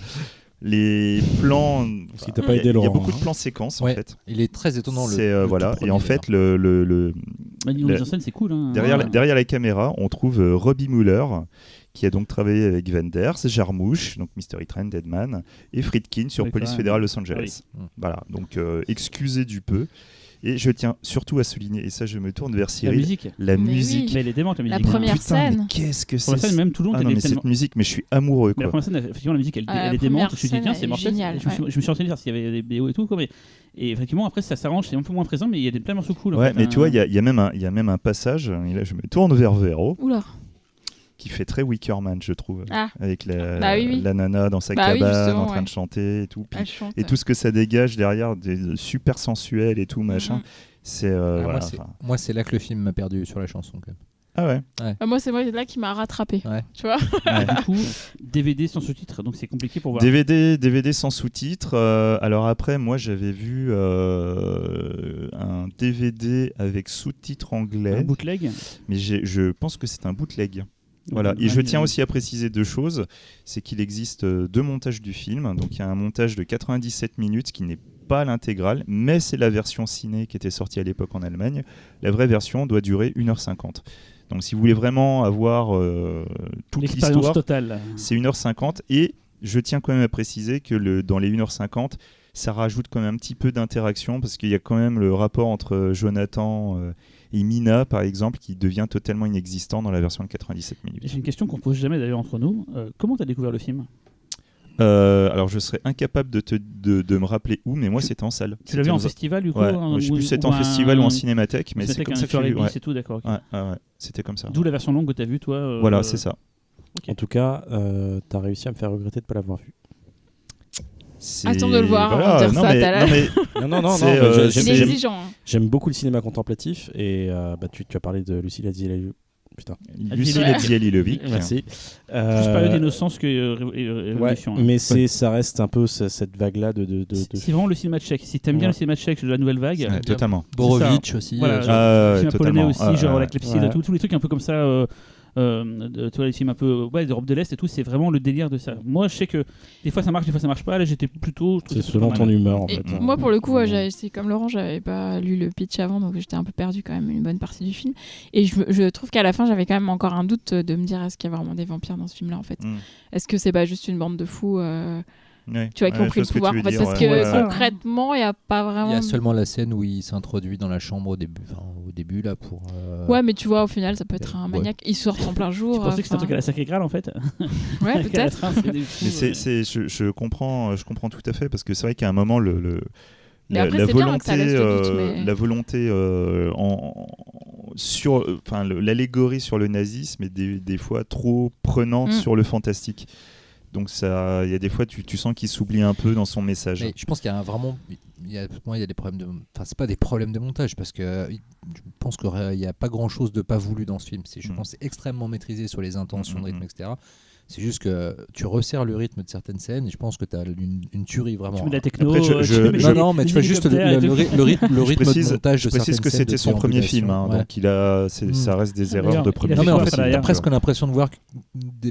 Les plans, Parce qu'il t'a pas il y a- aidé, il y a Laurent, beaucoup de hein. plans séquences en Ouais. fait. Il est très étonnant C'est le voilà, tout et premier, en fait d'ailleurs. le Bah, niveau mise en scène, c'est cool. Hein. derrière Ouais. la caméra, on trouve Robbie Muller qui a donc travaillé avec Wenders, Jarmusch, donc Mystery Train, Deadman, et Friedkin sur D'accord. Police fédérale Los Angeles. oui. Voilà, donc excusez du peu. Et je tiens surtout à souligner, et ça je me tourne vers La Cyril, musique. la Mais musique. oui. Mais elle est démente, la La musique. première Putain, mais scène. qu'est-ce que Pour la c'est scène, même tout le long, Ah non, elle est mais tellement- cette musique, mais je suis amoureux Mais la quoi. première scène, effectivement, la musique, elle La est démente. première Je me suis dit, tiens, scène, c'est elle est mortel. géniale, Je me suis renseigné voir s'il y avait des BO et tout. Quoi, mais... Et effectivement, après, ça s'arrange, c'est un peu moins présent, mais il y a des plein de morceaux cool. en Ouais, fait, mais tu vois, il y a même un passage, et là je me tourne vers Véro, Oula. qui fait très Wickerman, je trouve, Ah. avec la, Bah oui, oui. la nana dans sa Bah oui, cabane justement, en train ouais. de chanter et tout. Puis- Elle chante. et tout ce que ça dégage derrière, des super sensuels et tout, machin. Mhm. C'est. Ah, voilà, moi, c'est là que le film m'a perdu sur la chanson. Quand même. Ah ouais. Moi, c'est moi là qui m'a rattrapé. Ouais. Tu vois. Ouais. Du coup, DVD sans sous-titres, donc c'est compliqué pour voir. DVD sans sous-titres. Alors après, moi j'avais vu un DVD avec sous-titres Un anglais, bootleg. mais je pense que c'est un bootleg. Voilà. Et je tiens aussi à préciser deux choses. C'est qu'il existe deux montages du film. Donc il y a un montage de 97 minutes qui n'est pas l'intégrale, mais c'est la version ciné qui était sortie à l'époque en Allemagne. La vraie version doit durer 1h50. Donc si vous voulez vraiment avoir toute L'expérience l'histoire, totale. c'est 1h50. Et je tiens quand même à préciser que dans les 1h50, ça rajoute quand même un petit peu d'interaction parce qu'il y a quand même le rapport entre Jonathan et Mina, par exemple, qui devient totalement inexistant dans la version de 97 minutes. J'ai une question qu'on pose jamais d'ailleurs entre nous. Comment t'as découvert le film? Alors je serais incapable de me rappeler où, mais moi c'était en salle. Tu l'as vu en C'était festival du coup? Ouais, je sais plus si c'était en festival ou en cinémathèque, mais c'est comme ça que j'ai vu. Ouais. C'est tout, d'accord. ok. Ouais, c'était comme ça. D'où la version longue que t'as vue toi. Voilà, c'est ça. Ok. En tout cas, t'as réussi à me faire regretter de ne pas l'avoir vu. Attends de le voir, on va dire non, ça, mais, t'as l'air- non, mais Non, C'est, mais euh, Il est j'aime- exigeant. hein. j'aime beaucoup le cinéma contemplatif et tu as parlé de Lucille Adziel. Putain, Lucille Adzialilovic. merci. Plus période d'innocence que Révolution. mais ça reste un peu cette vague-là de... C'est vraiment le cinéma tchèque. Si t'aimes bien Ouais. le cinéma tchèque de la nouvelle vague, Ouais, totalement. Borovitch aussi. Voilà, Ah, le cinéma polonais totalement. aussi, genre la Ouais. Clepsydre, Ouais. tous les trucs un peu comme ça. Tu vois, les films un peu d'Europe de l'Est et tout, c'est vraiment le délire de ça. Moi, je sais que des fois ça marche, des fois ça marche pas. Là, j'étais plutôt. je trouvais C'est ça selon pas ton mal. humeur, en Et fait. moi, pour le coup, c'est comme Laurent, j'avais pas lu le pitch avant, donc j'étais un peu perdu quand même une bonne partie du film. Et je trouve qu'à la fin, j'avais quand même encore un doute de me dire est-ce qu'il y a vraiment des vampires dans ce film-là en fait. Mm. Est-ce que c'est pas juste une bande de fous Ouais. tu vois, qui ont Ouais, pris je le vois ce que pouvoir tu en veux fait, dire, parce ouais. que Ouais. concrètement, il n'y a pas vraiment. Il y a seulement la scène où il s'introduit dans la chambre au début là pour. Ouais, mais tu vois, au final, ça peut être un Ouais. maniaque. Il sort en plein jour. Tu pensais que c'était un truc à la Sacré Graal en fait? Ouais, Qu'à la peut-être. fin, c'est des fous, Mais je comprends tout à fait parce que c'est vrai qu'à un moment Mais après, c'est bien que ça laisse le doute, mais- la volonté l'allégorie sur le nazisme est des fois trop prenante sur le fantastique. Donc il y a des fois tu sens qu'il s'oublie un peu dans son message. Mais je pense qu'il y a pour moi, il y a des problèmes enfin, c'est pas des problèmes de montage parce que je pense qu'il n'y a pas grand chose de pas voulu dans ce film. Je pense que c'est extrêmement maîtrisé sur les intentions de rythme, etc. C'est juste que tu resserres le rythme de certaines scènes et je pense que tu as une tuerie vraiment. Tu mets de la techno. Après, tu mets Non, mais tu vois juste le rythme précise- de montage Je de précise certaines que scènes c'était de son premier film, déambulation. donc Ouais. ça reste des erreurs D'ailleurs, de il premier a Non, mais fait en film. quoi, fait, derrière, t'as presque tu vois. l'impression de voir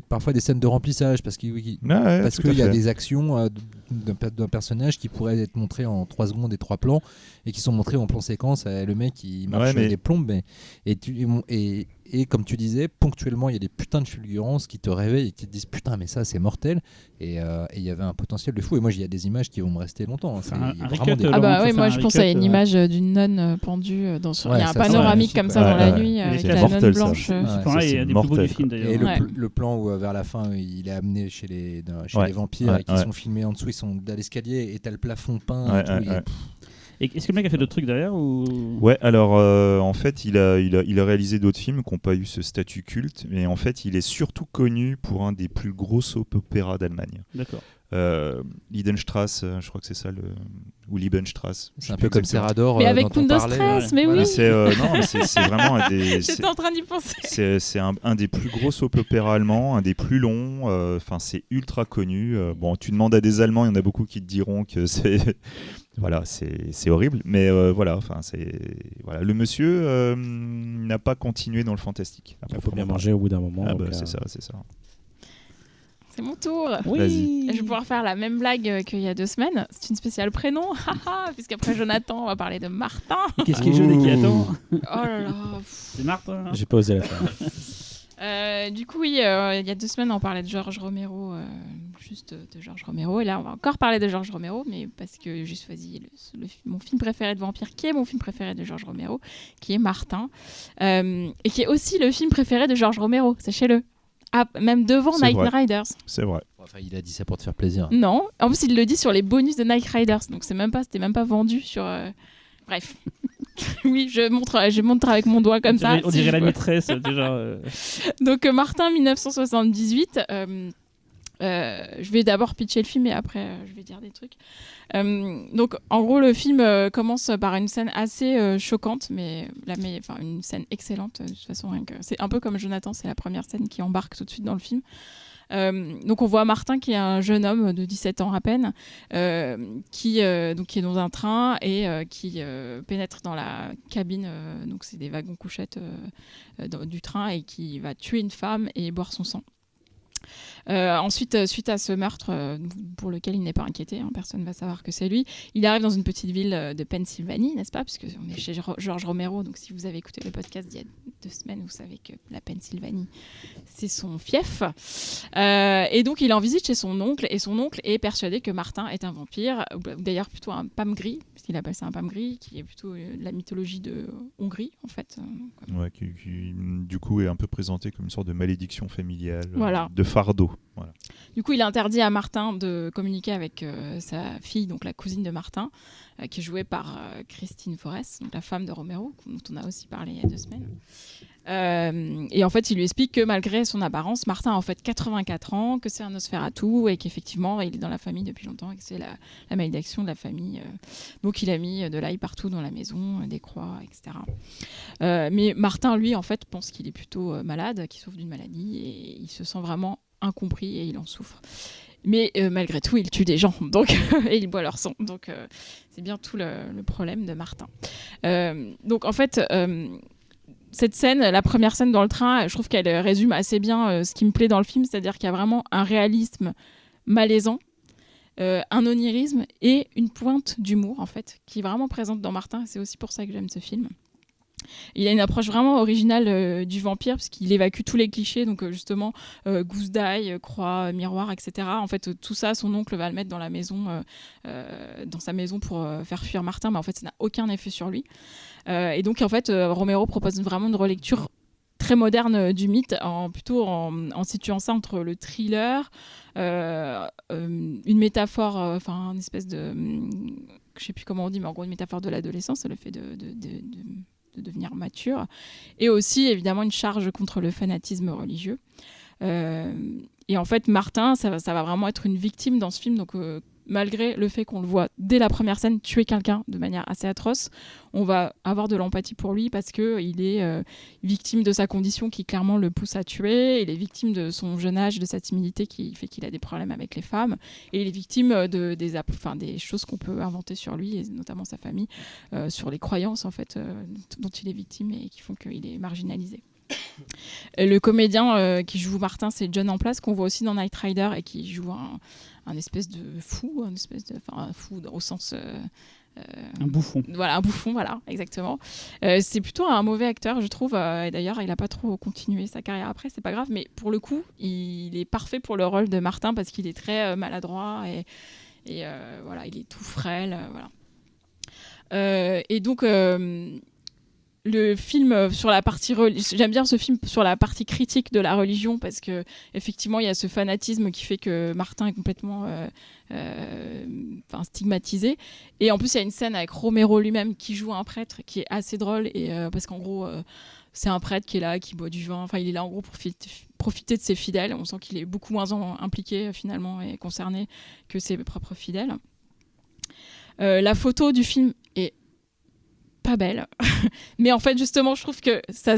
parfois des scènes de remplissage parce qu'il Ouais, parce tout à qu'il y a fait. des actions d'un personnage qui pourrait être montré en 3 secondes et 3 plans et qui sont montrés en plan séquence. Le mec il marche Ouais, mais- des plombes et comme tu disais, ponctuellement il y a des putains de fulgurances qui te réveillent et qui te disent putain mais ça c'est mortel et il y avait un potentiel de fou et moi il y a des images qui vont me rester longtemps. Enfin, un Il y a recut, vraiment des- Ah Laurent, bah faut oui, faire moi un je pense à recut, une image d'une nonne pendue il y a un ça, panoramique c'est comme ça dans ouais, la ouais. nuit avec C'est la mortel, nonne ça. blanche. Ouais. C'est Ça, pareil, c'est un des plus beaux mortel, du film quoi. Et d'ailleurs. Ouais. le plan où vers la fin il est amené chez les Ouais. vampires Ouais, et qui ouais. sont filmés en dessous, ils sont à l'escalier et t'as le plafond peint. Ouais, et tout, ouais, et- ouais. Et est-ce que le mec a fait d'autres trucs derrière ou... Ouais, alors en fait, il a réalisé d'autres films qui n'ont pas eu ce statut culte, mais en fait, il est surtout connu pour un des plus gros soap-opéras d'Allemagne. D'accord. Liebenstrasse, je crois que c'est ça, ou Liebenstrasse. je C'est sais un plus peu comme exactement. Serrador Mais dont avec on Kundostress, parlait. mais Voilà. oui. Mais c'est vraiment un des. J'étais en train d'y penser. C'est un des plus gros soap-opéras allemands, un des plus longs. Enfin, c'est ultra connu. Bon, tu demandes à des Allemands, il y en a beaucoup qui te diront que c'est voilà, c'est horrible. Mais voilà, enfin, voilà. Le monsieur n'a pas continué dans le fantastique. Il faut bien manger au bout d'un moment. Ah donc, bah, c'est ça. C'est mon tour. Vas-y. Je vais pouvoir faire la même blague qu'il y a 2 semaines. C'est une spéciale prénom, puisqu'après Jonathan, on va parler de Martin. Qu'est-ce qui est jaune et qui attend? Oh là là. C'est Martin. J'ai pas osé la faire. Du coup, oui, il y a 2 semaines, on parlait de George Romero, juste de George Romero. Et là, on va encore parler de George Romero, mais parce que j'ai choisi mon film préféré de vampire, qui est mon film préféré de George Romero, qui est Martin, et qui est aussi le film préféré de George Romero, sachez-le. Ah, même devant C'est Night vrai. Riders. C'est vrai. Enfin, il a dit ça pour te faire plaisir. Non, en plus, il le dit sur les bonus de Night Riders, donc c'était même pas vendu sur... Bref. Oui, je montre avec mon doigt comme ça. On si dirait je la veux. maîtresse, déjà. Donc Martin 1978. Je vais d'abord pitcher le film et après je vais dire des trucs. Donc en gros le film commence par une scène assez choquante, mais une scène excellente de toute façon. C'est un peu comme Jonathan, c'est la première scène qui embarque tout de suite dans le film. Donc on voit Martin qui est un jeune homme de 17 ans à peine, qui est dans un train et qui pénètre dans la cabine, donc c'est des wagons couchettes du train, et qui va tuer une femme et boire son sang. Ensuite, suite à ce meurtre pour lequel il n'est pas inquiété, personne ne va savoir que c'est lui, il arrive dans une petite ville de Pennsylvanie, n'est-ce pas, puisque on est chez George Romero, donc si vous avez écouté le podcast d'il y a 2 semaines, vous savez que la Pennsylvanie, c'est son fief. Et donc il est en visite chez son oncle, et son oncle est persuadé que Martin est un vampire, ou d'ailleurs plutôt un pam gris, puisqu'il appelle ça un pam gris, qui est plutôt de la mythologie de Hongrie, en fait. Ouais, qui, du coup, est un peu présenté comme une sorte de malédiction familiale, Voilà. de fardeau. Voilà. Du coup, il interdit à Martin de communiquer avec sa fille, donc la cousine de Martin, qui est jouée par Christine Forrest, donc la femme de Romero, dont on a aussi parlé il y a 2 semaines. Et en fait, il lui explique que malgré son apparence, Martin a en fait 84 ans, que c'est un Nosferatu, et qu'effectivement, il est dans la famille depuis longtemps, et que c'est la malédiction de la famille. Donc, il a mis de l'ail partout dans la maison, des croix, etc. Mais Martin, lui, en fait, pense qu'il est plutôt malade, qu'il souffre d'une maladie, et il se sent vraiment incompris et il en souffre. Mais malgré tout, il tue des gens, donc et il boit leur sang. Donc c'est bien tout le problème de Martin. Donc en fait, cette scène, la première scène dans le train, je trouve qu'elle résume assez bien ce qui me plaît dans le film, c'est-à-dire qu'il y a vraiment un réalisme malaisant, un onirisme et une pointe d'humour en fait, qui est vraiment présente dans Martin. C'est aussi pour ça que j'aime ce film. Il a une approche vraiment originale du vampire, parce qu'il évacue tous les clichés, donc justement gousse d'ail, croix, miroir, etc. En fait, tout ça, son oncle va le mettre dans la maison, dans sa maison pour faire fuir Martin, mais en fait, ça n'a aucun effet sur lui. Et donc, en fait, Romero propose vraiment une relecture très moderne du mythe, en situant ça entre le thriller, une métaphore, une espèce de... je sais plus comment on dit, mais en gros, une métaphore de l'adolescence, le fait de devenir mature, et aussi évidemment une charge contre le fanatisme religieux. Et en fait, Martin, ça va vraiment être une victime dans ce film, donc malgré le fait qu'on le voit dès la première scène tuer quelqu'un de manière assez atroce, on va avoir de l'empathie pour lui parce qu'il est victime de sa condition qui clairement le pousse à tuer, il est victime de son jeune âge, de sa timidité qui fait qu'il a des problèmes avec les femmes, et il est victime des choses qu'on peut inventer sur lui, et notamment sa famille, sur les croyances en fait, dont il est victime et qui font qu'il est marginalisé. Le comédien qui joue Martin, c'est John Amplas, qu'on voit aussi dans Night Rider, et qui joue un espèce de fou, un fou au sens... Un bouffon. Voilà, un bouffon, voilà, exactement. C'est plutôt un mauvais acteur, je trouve. Et d'ailleurs, il n'a pas trop continué sa carrière après, c'est pas grave. Mais pour le coup, il est parfait pour le rôle de Martin, parce qu'il est très maladroit et voilà, il est tout frêle. Voilà. Et donc... le film sur la partie j'aime bien ce film sur la partie critique de la religion, parce que effectivement il y a ce fanatisme qui fait que Martin est complètement stigmatisé, et en plus il y a une scène avec Romero lui-même qui joue un prêtre qui est assez drôle, et parce qu'en gros c'est un prêtre qui est là, qui boit du vin, il est là en gros pour profiter de ses fidèles. On sent qu'il est beaucoup moins impliqué finalement et concerné que ses propres fidèles. La photo du film est pas belle, mais en fait justement je trouve que ça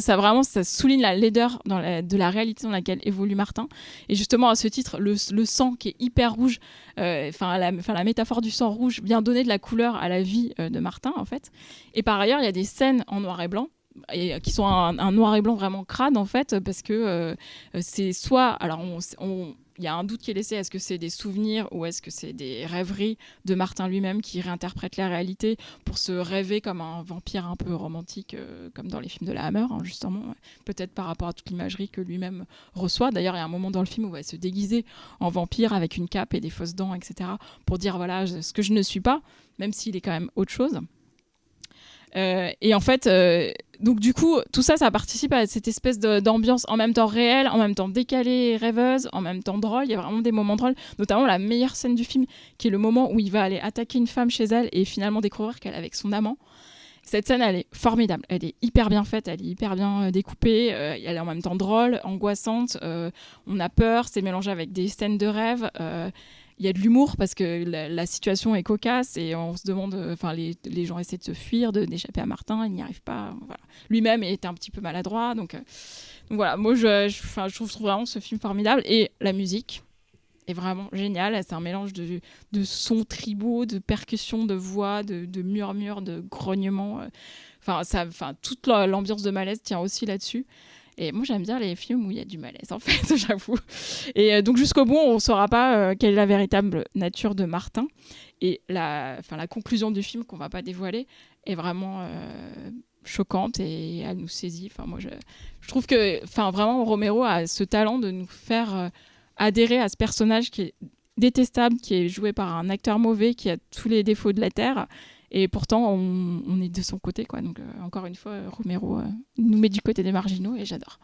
souligne la laideur de la réalité dans laquelle évolue Martin, et justement à ce titre le sang qui est hyper rouge, la métaphore du sang rouge vient donner de la couleur à la vie de Martin en fait. Et par ailleurs il y a des scènes en noir et blanc, et qui sont un noir et blanc vraiment crade en fait, parce que c'est soit, alors y a un doute qui est laissé, est-ce que c'est des souvenirs ou est-ce que c'est des rêveries de Martin lui-même qui réinterprète la réalité pour se rêver comme un vampire un peu romantique, comme dans les films de la Hammer, hein, justement, peut-être par rapport à toute l'imagerie que lui-même reçoit. D'ailleurs, il y a un moment dans le film où il va se déguiser en vampire avec une cape et des fausses dents, etc., pour dire voilà ce que je ne suis pas, même s'il est quand même autre chose. Et en fait, donc du coup, tout ça, ça participe à cette espèce d'ambiance en même temps réelle, en même temps décalée et rêveuse, en même temps drôle. Il y a vraiment des moments drôles, notamment la meilleure scène du film, qui est le moment où il va aller attaquer une femme chez elle et finalement découvrir qu'elle est avec son amant. Cette scène, elle est formidable. Elle est hyper bien faite, elle est hyper bien découpée. Elle est en même temps drôle, angoissante. On a peur, c'est mélangé avec des scènes de rêve. Il y a de l'humour parce que la situation est cocasse et on se demande, les gens essaient de se fuir, d'échapper à Martin, ils n'y arrivent pas. Voilà. Lui-même est un petit peu maladroit, donc voilà. Moi, je trouve vraiment ce film formidable et la musique est vraiment géniale. C'est un mélange de sons tribaux, de percussions, de voix, de murmures, de grognements. Toute l'ambiance de malaise tient aussi là-dessus. Et moi, j'aime bien les films où il y a du malaise, en fait, j'avoue. Et donc, jusqu'au bout, on ne saura pas quelle est la véritable nature de Martin. Et la conclusion du film, qu'on ne va pas dévoiler, est vraiment choquante et elle nous saisit. Enfin, moi, je trouve que vraiment, Romero a ce talent de nous faire adhérer à ce personnage qui est détestable, qui est joué par un acteur mauvais, qui a tous les défauts de la Terre. Et pourtant, on est de son côté, quoi. Donc, encore une fois, Romero nous met du côté des marginaux et j'adore.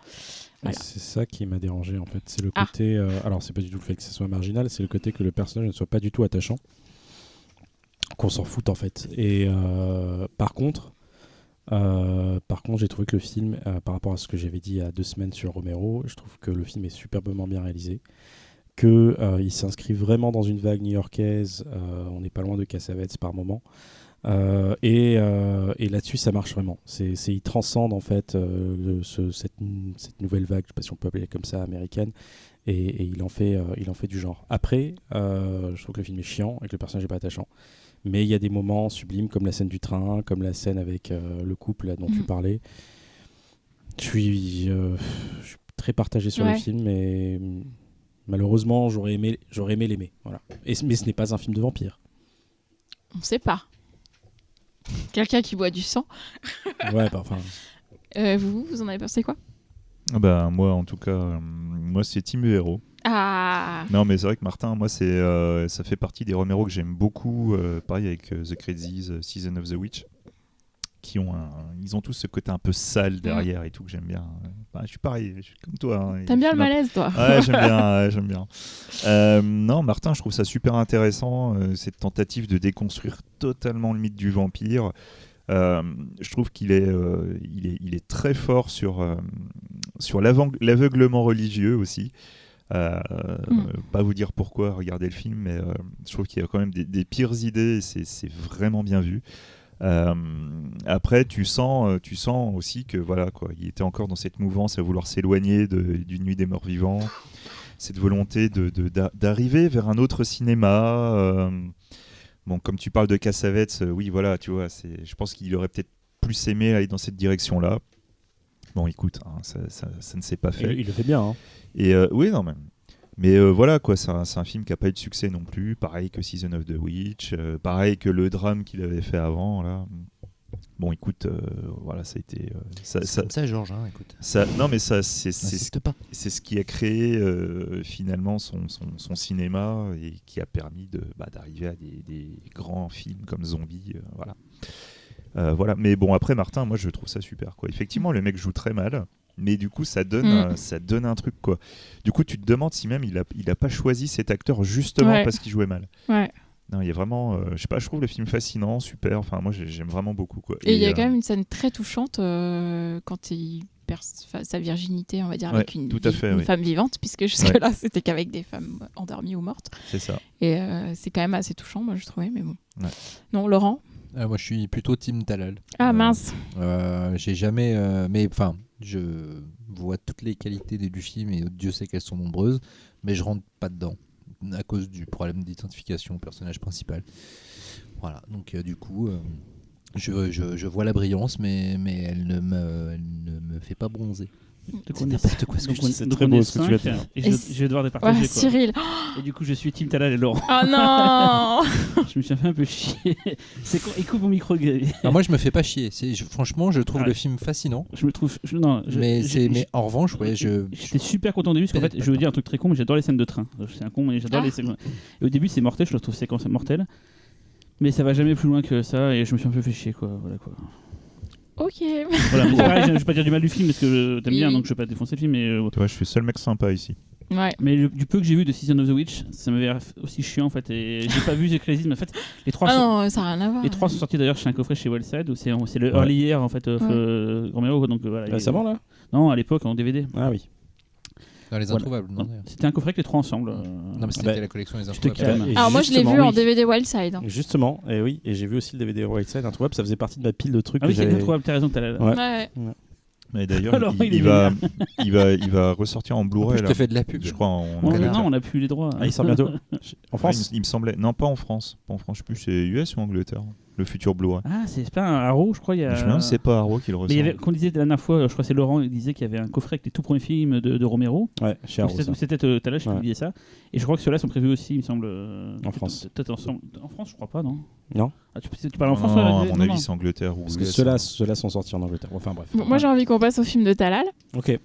Voilà. C'est ça qui m'a dérangé, en fait. C'est le côté... alors, c'est pas du tout le fait que ce soit marginal, c'est le côté que le personnage ne soit pas du tout attachant. Qu'on s'en foute, en fait. Et par contre, j'ai trouvé que le film, par rapport à ce que j'avais dit il y a 2 semaines sur Romero, je trouve que le film est superbement bien réalisé. Qu'il s'inscrit vraiment dans une vague new-yorkaise. On n'est pas loin de Cassavetes par moment. Et là-dessus ça marche vraiment, il transcende en fait cette nouvelle vague, je sais pas si on peut appeler comme ça, américaine, et il en fait du genre. Après je trouve que le film est chiant et que le personnage n'est pas attachant, mais il y a des moments sublimes comme la scène du train, comme la scène avec le couple là, dont tu parlais. Je suis très partagé sur le film, et malheureusement j'aurais aimé l'aimer, voilà. Mais ce n'est pas un film de vampire. On sait pas. Quelqu'un qui boit du sang. Ouais, enfin. Vous en avez pensé quoi? Moi, en tout cas, moi c'est Team Héros. Ah. Non, mais c'est vrai que Martin, moi, ça fait partie des Romero que j'aime beaucoup. Pareil avec The Crazies, Season of the Witch, ils ont tous ce côté un peu sale derrière et tout que j'aime bien. Je suis pareil, je suis comme toi. Hein, T'aimes bien le malaise, toi? Ouais, j'aime bien. Non, Martin, je trouve ça super intéressant, cette tentative de déconstruire totalement le mythe du vampire. Je trouve qu'il est, il est très fort sur l'aveuglement religieux aussi. Pas vous dire pourquoi, regardez le film, mais je trouve qu'il y a quand même des pires idées et c'est vraiment bien vu. Après, tu sens aussi que voilà, quoi, il était encore dans cette mouvance à vouloir s'éloigner d'une nuit des morts vivants, cette volonté d'arriver vers un autre cinéma. Bon, comme tu parles de Cassavetes, oui, voilà, tu vois, je pense qu'il aurait peut-être plus aimé aller dans cette direction-là. Bon, écoute, hein, ça ne s'est pas fait. Il le fait bien. Hein. Et oui, non, mais voilà, quoi, c'est un film qui n'a pas eu de succès non plus. Pareil que Season of the Witch, pareil que le drame qu'il avait fait avant. Là. Bon, écoute, voilà, ça a été. Ça, Georges, hein, écoute. Non, mais ça, c'est ce qui a créé finalement son cinéma et qui a permis d'arriver à des grands films comme Zombie. Voilà. Voilà. Mais bon, après, Martin, moi, je trouve ça super. Quoi. Effectivement, le mec joue très mal. Mais du coup, ça donne un truc, quoi. Du coup, tu te demandes si même il a pas choisi cet acteur justement parce qu'il jouait mal. Ouais. Non, il y a vraiment, je sais pas, je trouve le film fascinant, super. Enfin, moi, j'aime vraiment beaucoup, quoi. Et il y a quand même une scène très touchante quand il perd sa virginité, on va dire, avec une femme vivante, puisque jusque-là, c'était qu'avec des femmes endormies ou mortes. C'est ça. Et c'est quand même assez touchant, moi, je trouvais, mais bon. Ouais. Non, Laurent? Moi, je suis plutôt Team Talal. Ah, mince. J'ai jamais... mais enfin, je vois toutes les qualités du film et Dieu sait qu'elles sont nombreuses, mais je rentre pas dedans à cause du problème d'identification au personnage principal. Voilà, donc du coup, je vois la brillance, mais elle ne me fait pas bronzer. Donc, on est- n'importe quoi ce que donc je on- dis. c'est donc très on beau est ce que tu viens de 5, dire. et Et je vais devoir Ouais, départager. quoi. Cyril. Et du coup, je suis Tim Talal et Laurent. Oh non. Je me suis fait un peu chier. C'est con, écoute mon micro, Xavier. Alors moi, je me fais pas chier. Franchement, je trouve Ah. le film fascinant. Je me trouve. Non, Mais en revanche, ouais, J'étais super content au début parce qu'en fait, Peut-être je veux dire un truc très con, mais j'adore les scènes de train. C'est un con, mais j'adore Ah. les scènes. Et au début, c'est mortel, je le trouve séquence mortelle. Mais ça va jamais plus loin que ça, et je me suis un peu fait chier, quoi. Voilà, quoi. Ok. Voilà, mais c'est pareil, je vais pas dire du mal du film parce que t'aimes bien, Oui. donc je vais pas défoncer le film. Tu vois, je suis le seul mec sympa ici. Ouais. Mais du peu que j'ai vu de Season of the Witch, ça m'avait aussi chiant en fait. Et j'ai pas vu The Crazy, mais en fait, les trois, Ah sont, non, ça n'a rien à voir. les trois sont sortis d'ailleurs chez un coffret chez Wellside, où c'est le Ouais. Early Year en fait, Romero. Quoi, donc, voilà, Récemment là Non, à l'époque en DVD. Ah oui. Dans les Voilà. Introuvables, non d'ailleurs. C'était un coffret avec les trois ensemble. Non, mais c'était bah, la collection Les te Introuvables. calme. Et Alors moi, je l'ai justement, vu en oui. DVD Wildside. Justement, et oui, et j'ai vu aussi le DVD Whiteside Introuvable, ça faisait partie de ma pile de trucs Ah que oui, c'est j'avais. introuvable, t'as raison, t'as la... Ouais. Ouais. Mais d'ailleurs, Alors, il est il va ressortir en En plus, Blu-ray je là. te fais de la pub. Je crois en Non, Angleterre. non, on a plus les droits. Ah, il sort bientôt. En Ouais, France. il me semblait. Non, pas en France. Pas en France, je sais plus. C'est US ou Angleterre. Le futur Blu-ray. Ah, c'est pas un Arrow, je crois. Il y a... Je me demande si c'est pas Arrow qui le Mais ressort. il y avait, qu'on disait la dernière fois, je crois que c'est Laurent, il disait qu'il y avait un coffret avec les tout premiers films de Romero. Ouais, chez Arrow, ça. C'était tout à l'heure, je Ouais. publié ça. Et je crois que ceux-là sont prévus aussi, il me semble. En France. Peut-être ensemble. En France, je crois pas, non Non. Ah, tu parles en France, Non, toi, à là, mon non, avis, non. c'est Angleterre ou Parce que US. ceux-là sont sortis en Angleterre. Enfin bref. Bon, moi, j'ai envie qu'on passe au film de Talal. Ok.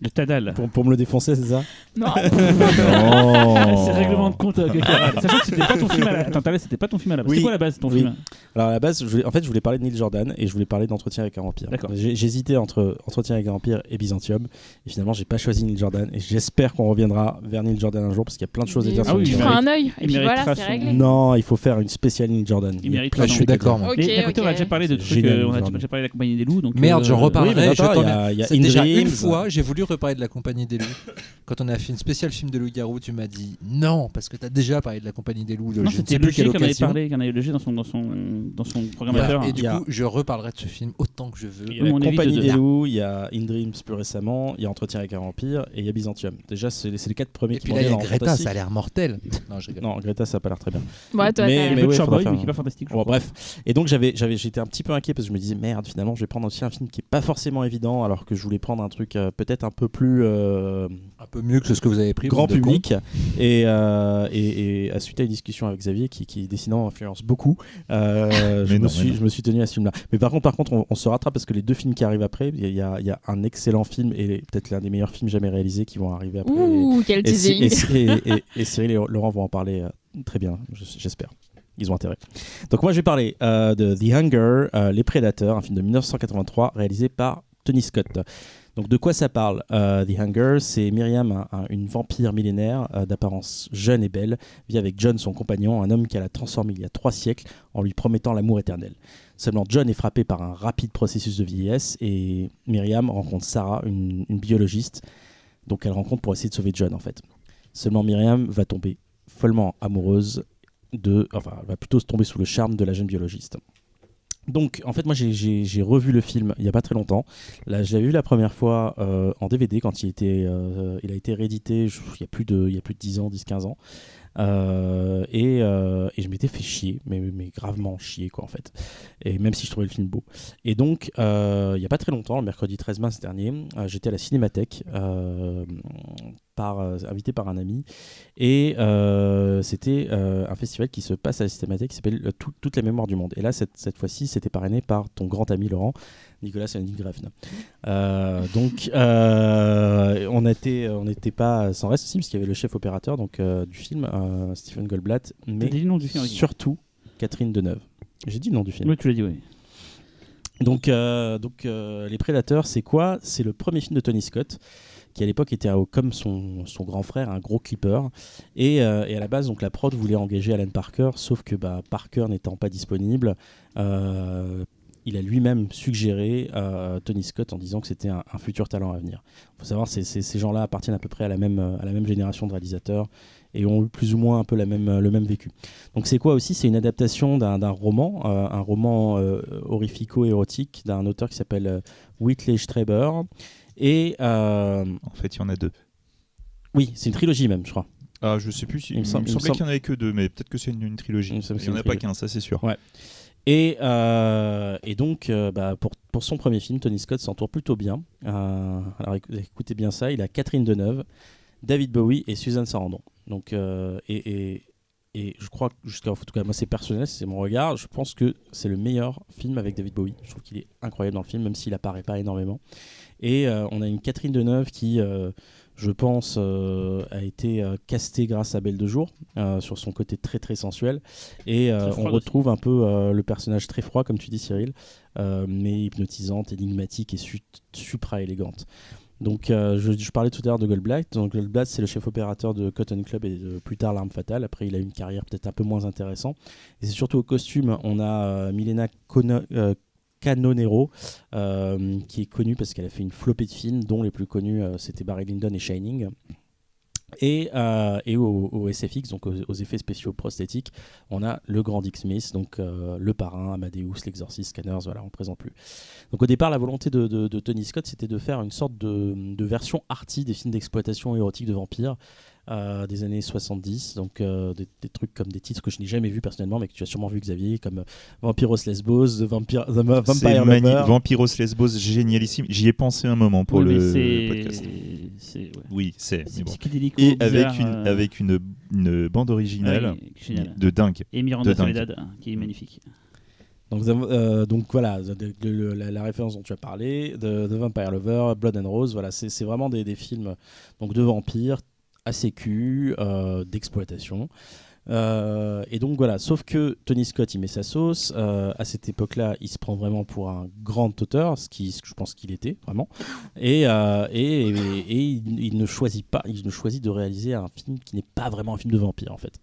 De Tadal. Pour me le défoncer, c'est ça Non. Non. C'est règlement de compte avec Caral. Sachant que c'était pas ton film à la... Attends, Tadal, c'était pas ton film à la base. Oui. C'était quoi à la base ton Oui. film Alors à la base, je voulais parler de Neil Jordan et je voulais parler d'Entretien avec un vampire. D'accord. J'hésitais entre Entretien avec un vampire et Byzantium. Et finalement, j'ai pas choisi Neil Jordan. Et j'espère qu'on reviendra vers Neil Jordan un jour parce qu'il y a plein de choses à dire Ah sur oui, Neil Tu il Jordan. feras un œil. Et il puis voilà, méritera c'est son- réglé. Non, il faut faire une spéciale Neil Jordan. Il y a mérite plein de son- Je suis trucs à d'accord, dire. moi. Ok, Mais d'un côté, on a ok. déjà parlé de C'est trucs. génial, On a Jordan. déjà parlé de la compagnie des loups. Donc, Merde, je Oui, reparlerai. mais je attends, t'en- il y a C'est déjà In une Dreams. fois, j'ai voulu reparler de la compagnie des loups. Quand on a fait une spéciale film de loup-garou, tu m'as dit non, parce que tu as déjà parlé de la compagnie des loups. Non, je ne c'était sais plus le G quelle qui en avait occasion. parlé, qui en avait le G dans son programmateur. Et du Il y a- coup, je reparlerai de ce film autant que je veux. Il y a la On évite Compagnie de- des loups, il y a In Dreams plus récemment, il y a Entretien avec un vampire et il y a Byzantium. Déjà, c'est les 4 premiers Et qui puis m'ont là, il y a dans Greta, fantastique. ça a l'air mortel. Non, je rigole. Non, Greta, ça a pas l'air très bien. Ouais, toi, Mais- t'as- mais Le ouais, Shark faudra Boy, faire mais qui est un- pas fantastique. je Bon, crois. bref. Et donc, j'étais un petit peu inquiet parce que je me disais, merde, finalement, je vais prendre aussi un film qui est pas forcément évident alors que je voulais prendre un truc peut-être un peu plus Un peu mieux que ce que vous avez pris. grand bande de cons. public. Et à suite à une discussion avec Xavier qui décidément influence beaucoup, je me suis tenu à ce film-là. Mais par contre, on se rattrape parce que les deux films qui arrivent après, il y a un excellent film et peut-être l'un des meilleurs films jamais réalisés qui vont arriver après. Ouh, quel Et, Cy- teasing. et Cyril et Laurent vont en parler très bien, j'espère. Ils ont intérêt. Donc moi je vais parler de The Hunger, Les Prédateurs, un film de 1983 réalisé par Tony Scott. Donc de quoi ça parle The Hunger, c'est Myriam, une vampire millénaire d'apparence jeune et belle, vit avec John, son compagnon, un homme qu'elle a transformé il y a 3 siècles en lui promettant l'amour éternel. Seulement John est frappé par un rapide processus de vieillesse et Myriam rencontre Sarah, une biologiste, donc elle rencontre pour essayer de sauver John en fait. Seulement Myriam va tomber follement amoureuse va plutôt se tomber sous le charme de la jeune biologiste. Donc, en fait, moi, j'ai revu le film il n'y a pas très longtemps. Là, je l'avais vu la première fois en DVD quand il a été réédité il y a plus de 10 ans, 10-15 ans. Et je m'étais fait chier, mais gravement chier, quoi, en fait. Et même si je trouvais le film beau. Et donc, il n'y a pas très longtemps, le mercredi 13 mars dernier, j'étais à la Cinémathèque, invité par un ami. Et c'était un festival qui se passe à la Cinémathèque qui s'appelle Toutes les mémoires du monde. Et là, cette fois-ci, c'était parrainé par ton grand ami Laurent, Nicolas Winding-Refn. Donc, on n'était pas sans reste aussi, parce qu'il y avait le chef opérateur du film, Stephen Goldblatt, mais T'as dit le nom du film, Ricky. surtout Catherine Deneuve. J'ai dit le nom du film. Oui, tu l'as dit, oui. Donc, Les Prédateurs, c'est quoi ? C'est le premier film de Tony Scott, qui à l'époque était comme son grand frère, un gros clipper. Et à la base, donc, la prod voulait engager Alan Parker, sauf que Parker n'étant pas disponible, il a lui-même suggéré Tony Scott en disant que c'était un futur talent à venir. Il faut savoir, ces gens-là appartiennent à peu près à la même génération de réalisateurs et ont eu plus ou moins un peu le même vécu. Donc c'est quoi aussi ? C'est une adaptation d'un roman, un roman horrifico-érotique d'un auteur qui s'appelle Whitley Strieber. Et En fait, il y en a 2. oui, c'est une trilogie même, je crois. Ah, je sais plus. Il me semble- semblait qu'il n'y en avait que 2, mais peut-être que c'est une trilogie. Il me semble que Il c'est n'y en a une pas trilogie. qu'un, ça c'est sûr. Ouais. Et donc, pour son premier film, Tony Scott s'entoure plutôt bien. Alors écoutez bien ça, il a Catherine Deneuve, David Bowie et Susan Sarandon. Donc, et je crois, en tout cas moi c'est personnel, c'est mon regard, je pense que c'est le meilleur film avec David Bowie. Je trouve qu'il est incroyable dans le film, même s'il apparaît pas énormément. Et on a une Catherine Deneuve qui, je pense, a été castée grâce à Belle de Jour, sur son côté très très sensuel. Et on retrouve un peu le personnage très froid, comme tu dis Cyril, mais hypnotisante, énigmatique et supra élégante. Donc je parlais tout à l'heure de Goldblatt. Donc Goldblatt, c'est le chef opérateur de Cotton Club et de plus tard L'Arme Fatale. Après, il a eu une carrière peut-être un peu moins intéressante. Et c'est surtout au costume, on a Milena Canonero, qui est connue parce qu'elle a fait une flopée de films, dont les plus connus c'était Barry Lyndon et Shining. Et au SFX, donc aux effets spéciaux prosthétiques, on a le grand Dick Smith, donc le Parrain, Amadeus, L'Exorciste, Scanners, voilà, on ne présente plus. Donc au départ, la volonté de Tony Scott, c'était de faire une sorte de version arty des films d'exploitation érotique de vampires des années 70, donc des trucs comme des titres que je n'ai jamais vus personnellement, mais que tu as sûrement vu, Xavier, comme Vampiros Lesbos, Vampire Lover. Vampiros Lesbos, génialissime. J'y ai pensé un moment pour le podcast. Ouais. Oui, c'est bon. Psychédélico, Et bizarre, avec une bande originale de dingue. Et Miranda Soledad, qui est magnifique. Donc voilà, la référence dont tu as parlé, de Vampire Lover, Blood and Rose, voilà, c'est vraiment des films donc, de vampires assez cul, d'exploitation. Et donc voilà, sauf que Tony Scott il met sa sauce. À cette époque-là, il se prend vraiment pour un grand auteur, ce que je pense qu'il était vraiment. Et il ne choisit de réaliser un film qui n'est pas vraiment un film de vampire en fait.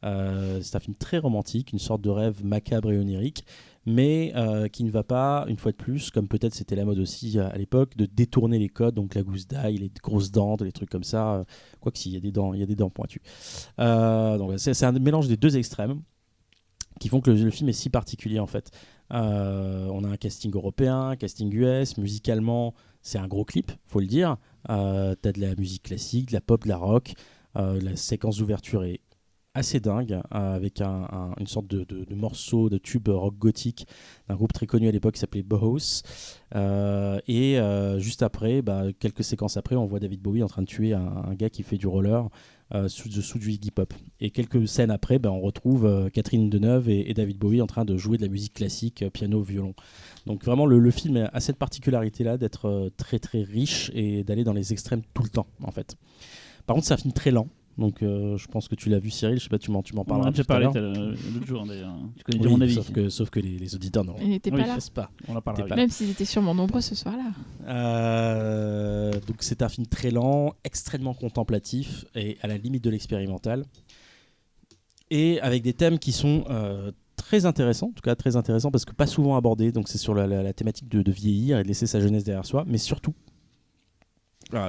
C'est un film très romantique, une sorte de rêve macabre et onirique, mais qui ne va pas, une fois de plus, comme peut-être c'était la mode aussi à l'époque, de détourner les codes, donc la gousse d'ail, les grosses dents, les trucs comme ça. Quoique si, il y a des dents pointues. Donc c'est un mélange des deux extrêmes qui font que le film est si particulier en fait. On a un casting européen, un casting US, musicalement c'est un gros clip, faut le dire. T'as de la musique classique, de la pop, de la rock. La séquence d'ouverture est assez dingue, avec une sorte de morceau de tube rock gothique d'un groupe très connu à l'époque qui s'appelait Bauhaus. Et juste après, quelques séquences après, on voit David Bowie en train de tuer un gars qui fait du roller sous du Iggy Pop. Et quelques scènes après, on retrouve Catherine Deneuve et David Bowie en train de jouer de la musique classique, piano, violon. Donc vraiment, le film a cette particularité-là d'être très très riche et d'aller dans les extrêmes tout le temps, en fait. Par contre, c'est un film très lent. Donc je pense que tu l'as vu Cyril, je sais pas, tu m'en parleras. J'ai parlé l'autre jour d'ailleurs. Tu connais déjà mon avis. Sauf que les auditeurs n'étaient pas là. On en parlera. Même s'ils étaient sûrement nombreux ce soir-là. Donc c'est un film très lent, extrêmement contemplatif et à la limite de l'expérimental. Et avec des thèmes qui sont très intéressants, en tout cas très intéressants parce que pas souvent abordés. Donc c'est sur la thématique de vieillir et de laisser sa jeunesse derrière soi, mais surtout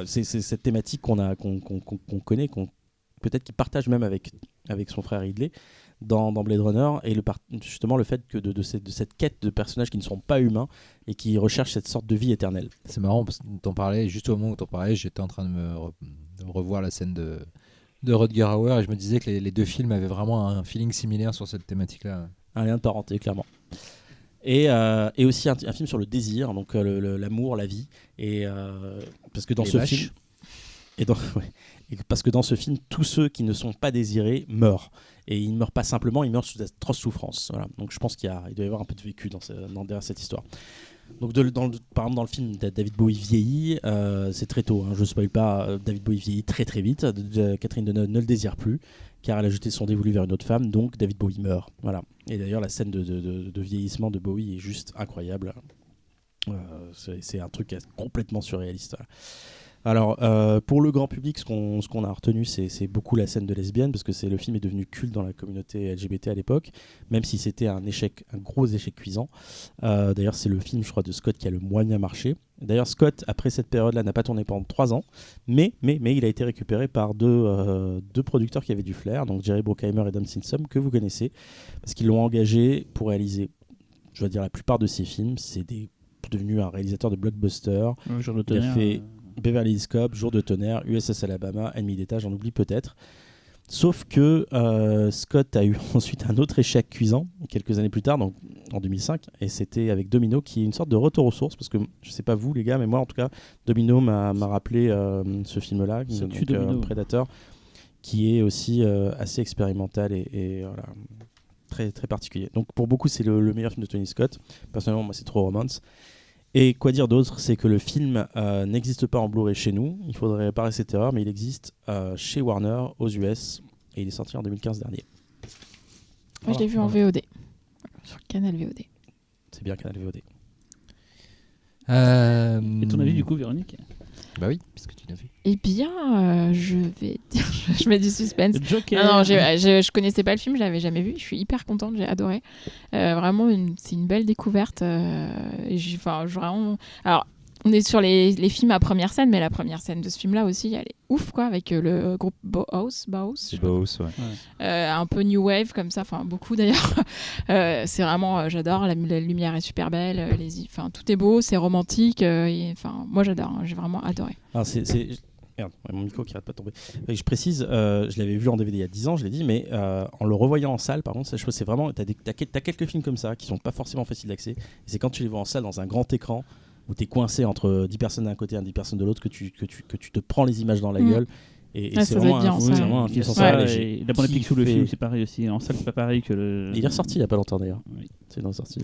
c'est cette thématique qu'on connaît, peut-être qu'il partage même avec son frère Ridley dans Blade Runner, et justement le fait que de cette quête de personnages qui ne sont pas humains et qui recherchent cette sorte de vie éternelle. C'est marrant parce que t'en parlais, juste au moment où t'en parlais, j'étais en train de me revoir la scène de Rutger Hauer et je me disais que les deux films avaient vraiment un feeling similaire sur cette thématique-là. Un lien de parenté, clairement. Et aussi un film sur le désir, donc l'amour, la vie, et parce que dans ce film parce que dans ce film, tous ceux qui ne sont pas désirés meurent. Et ils ne meurent pas simplement, ils meurent sous d'atroces souffrances. Voilà. Donc je pense qu'il doit y avoir un peu de vécu derrière cette histoire. Donc par exemple dans le film, David Bowie vieillit, c'est très tôt, je ne spoil pas, David Bowie vieillit très très vite. Catherine Deneuve ne le désire plus, car elle a jeté son dévolu vers une autre femme, donc David Bowie meurt. Voilà. Et d'ailleurs la scène de vieillissement de Bowie est juste incroyable. C'est un truc complètement surréaliste. Alors, pour le grand public, ce qu'on a retenu, c'est beaucoup la scène de lesbienne, parce que le film est devenu culte dans la communauté LGBT à l'époque, même si c'était un gros échec cuisant. D'ailleurs, c'est le film, je crois, de Scott qui a le moins bien marché. D'ailleurs, Scott, après cette période-là, n'a pas tourné pendant 3 ans, mais il a été récupéré par deux producteurs qui avaient du flair, donc Jerry Bruckheimer et Don Simpson, que vous connaissez, parce qu'ils l'ont engagé pour réaliser, je dois dire, la plupart de ses films. C'est devenu un réalisateur de blockbuster. Il a fait Beverly Hills Cop, Jour de tonnerre, USS Alabama, Ennemi d'État, j'en oublie peut-être. Sauf que Scott a eu ensuite un autre échec cuisant quelques années plus tard, donc en 2005, et c'était avec Domino, qui est une sorte de retour aux sources, parce que je sais pas vous les gars, mais moi en tout cas, Domino m'a rappelé ce film-là, donc, Predator, qui est aussi assez expérimental et voilà, très, très particulier. Donc pour beaucoup, c'est le meilleur film de Tony Scott. Personnellement, moi, c'est True Romance. Et quoi dire d'autre, c'est que le film n'existe pas en Blu-ray chez nous. Il faudrait réparer cette erreur, mais il existe chez Warner aux US et il est sorti en 2015 dernier. Moi, je l'ai vu en VOD, sur Canal VOD. C'est bien Canal VOD. Et ton avis du coup, Véronique? Bah oui, puisque tu l'as vu. Eh bien, je vais dire, je mets du suspense. Joker. Non, je connaissais pas le film, je l'avais jamais vu. Je suis hyper contente, j'ai adoré. Vraiment, c'est une belle découverte. Vraiment. Alors, on est sur les films à première scène, mais la première scène de ce film-là aussi, elle est ouf, quoi, avec le groupe Bauhaus. C'est Bauhaus, ouais. Un peu new wave comme ça, enfin beaucoup d'ailleurs. C'est vraiment, j'adore. La lumière est super belle, tout est beau, c'est romantique. Moi, j'adore. J'ai vraiment adoré. Alors, Merde, mon micro qui arrête pas de tomber. Et je précise, je l'avais vu en DVD il y a 10 ans, je l'ai dit, mais en le revoyant en salle, par contre, ça, je trouve que c'est vraiment. T'as quelques films comme ça qui sont pas forcément faciles d'accès. Et c'est quand tu les vois en salle dans un grand écran où t'es coincé entre 10 personnes d'un côté et 10 personnes de l'autre que tu te prends les images dans la gueule. Et c'est vraiment un film sensoriel. Et la bande sous le film, c'est pareil aussi. En salle, c'est pas pareil que le. Il est ressorti il y a pas longtemps d'ailleurs. Oui. C'est ressorti.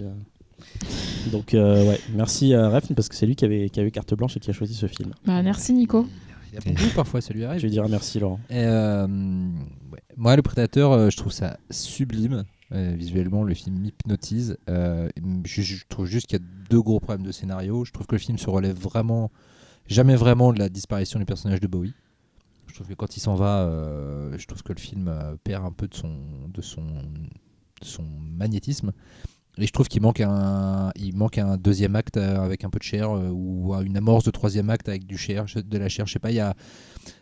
Donc, ouais, merci à Refn parce que c'est lui qui avait carte blanche et qui a choisi ce film. Bah, merci Nico. Il y a beaucoup parfois, ça lui arrive. Je lui dirai merci Laurent. Moi, le Prédateur, je trouve ça sublime. Visuellement, le film m'hypnotise. Je trouve juste qu'il y a 2 gros problèmes de scénario. Je trouve que le film se relève jamais vraiment de la disparition du personnage de Bowie. Je trouve que quand il s'en va, je trouve que le film perd un peu de son magnétisme. Et je trouve qu'il manque un deuxième acte avec un peu de chair ou une amorce de troisième acte avec de la chair. Je sais pas, il y a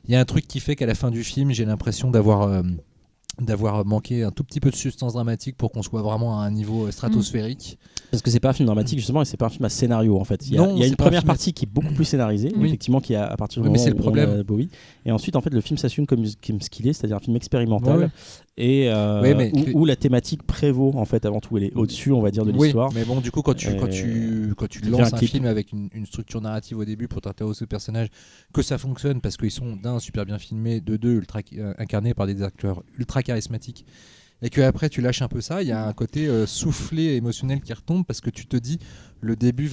un truc qui fait qu'à la fin du film, j'ai l'impression d'avoir manqué un tout petit peu de substance dramatique pour qu'on soit vraiment à un niveau stratosphérique. Parce que c'est pas un film dramatique justement et c'est pas un film à scénario en fait. Il y a une première partie qui est beaucoup plus scénarisée, effectivement, qui est à partir du moment où on a Bowie. Et ensuite en fait le film s'assume comme ce qu'il est, c'est-à-dire un film expérimental et où la thématique prévaut en fait avant tout. Elle est au-dessus, on va dire, de l'histoire. Mais bon, du coup quand tu lances un film avec une structure narrative au début pour t'intéresser au personnage, que ça fonctionne parce qu'ils sont d'un super bien filmés, de deux ultra incarnés par des acteurs ultra charismatique et que après tu lâches un peu ça, il y a un côté soufflé émotionnel qui retombe parce que tu te dis le début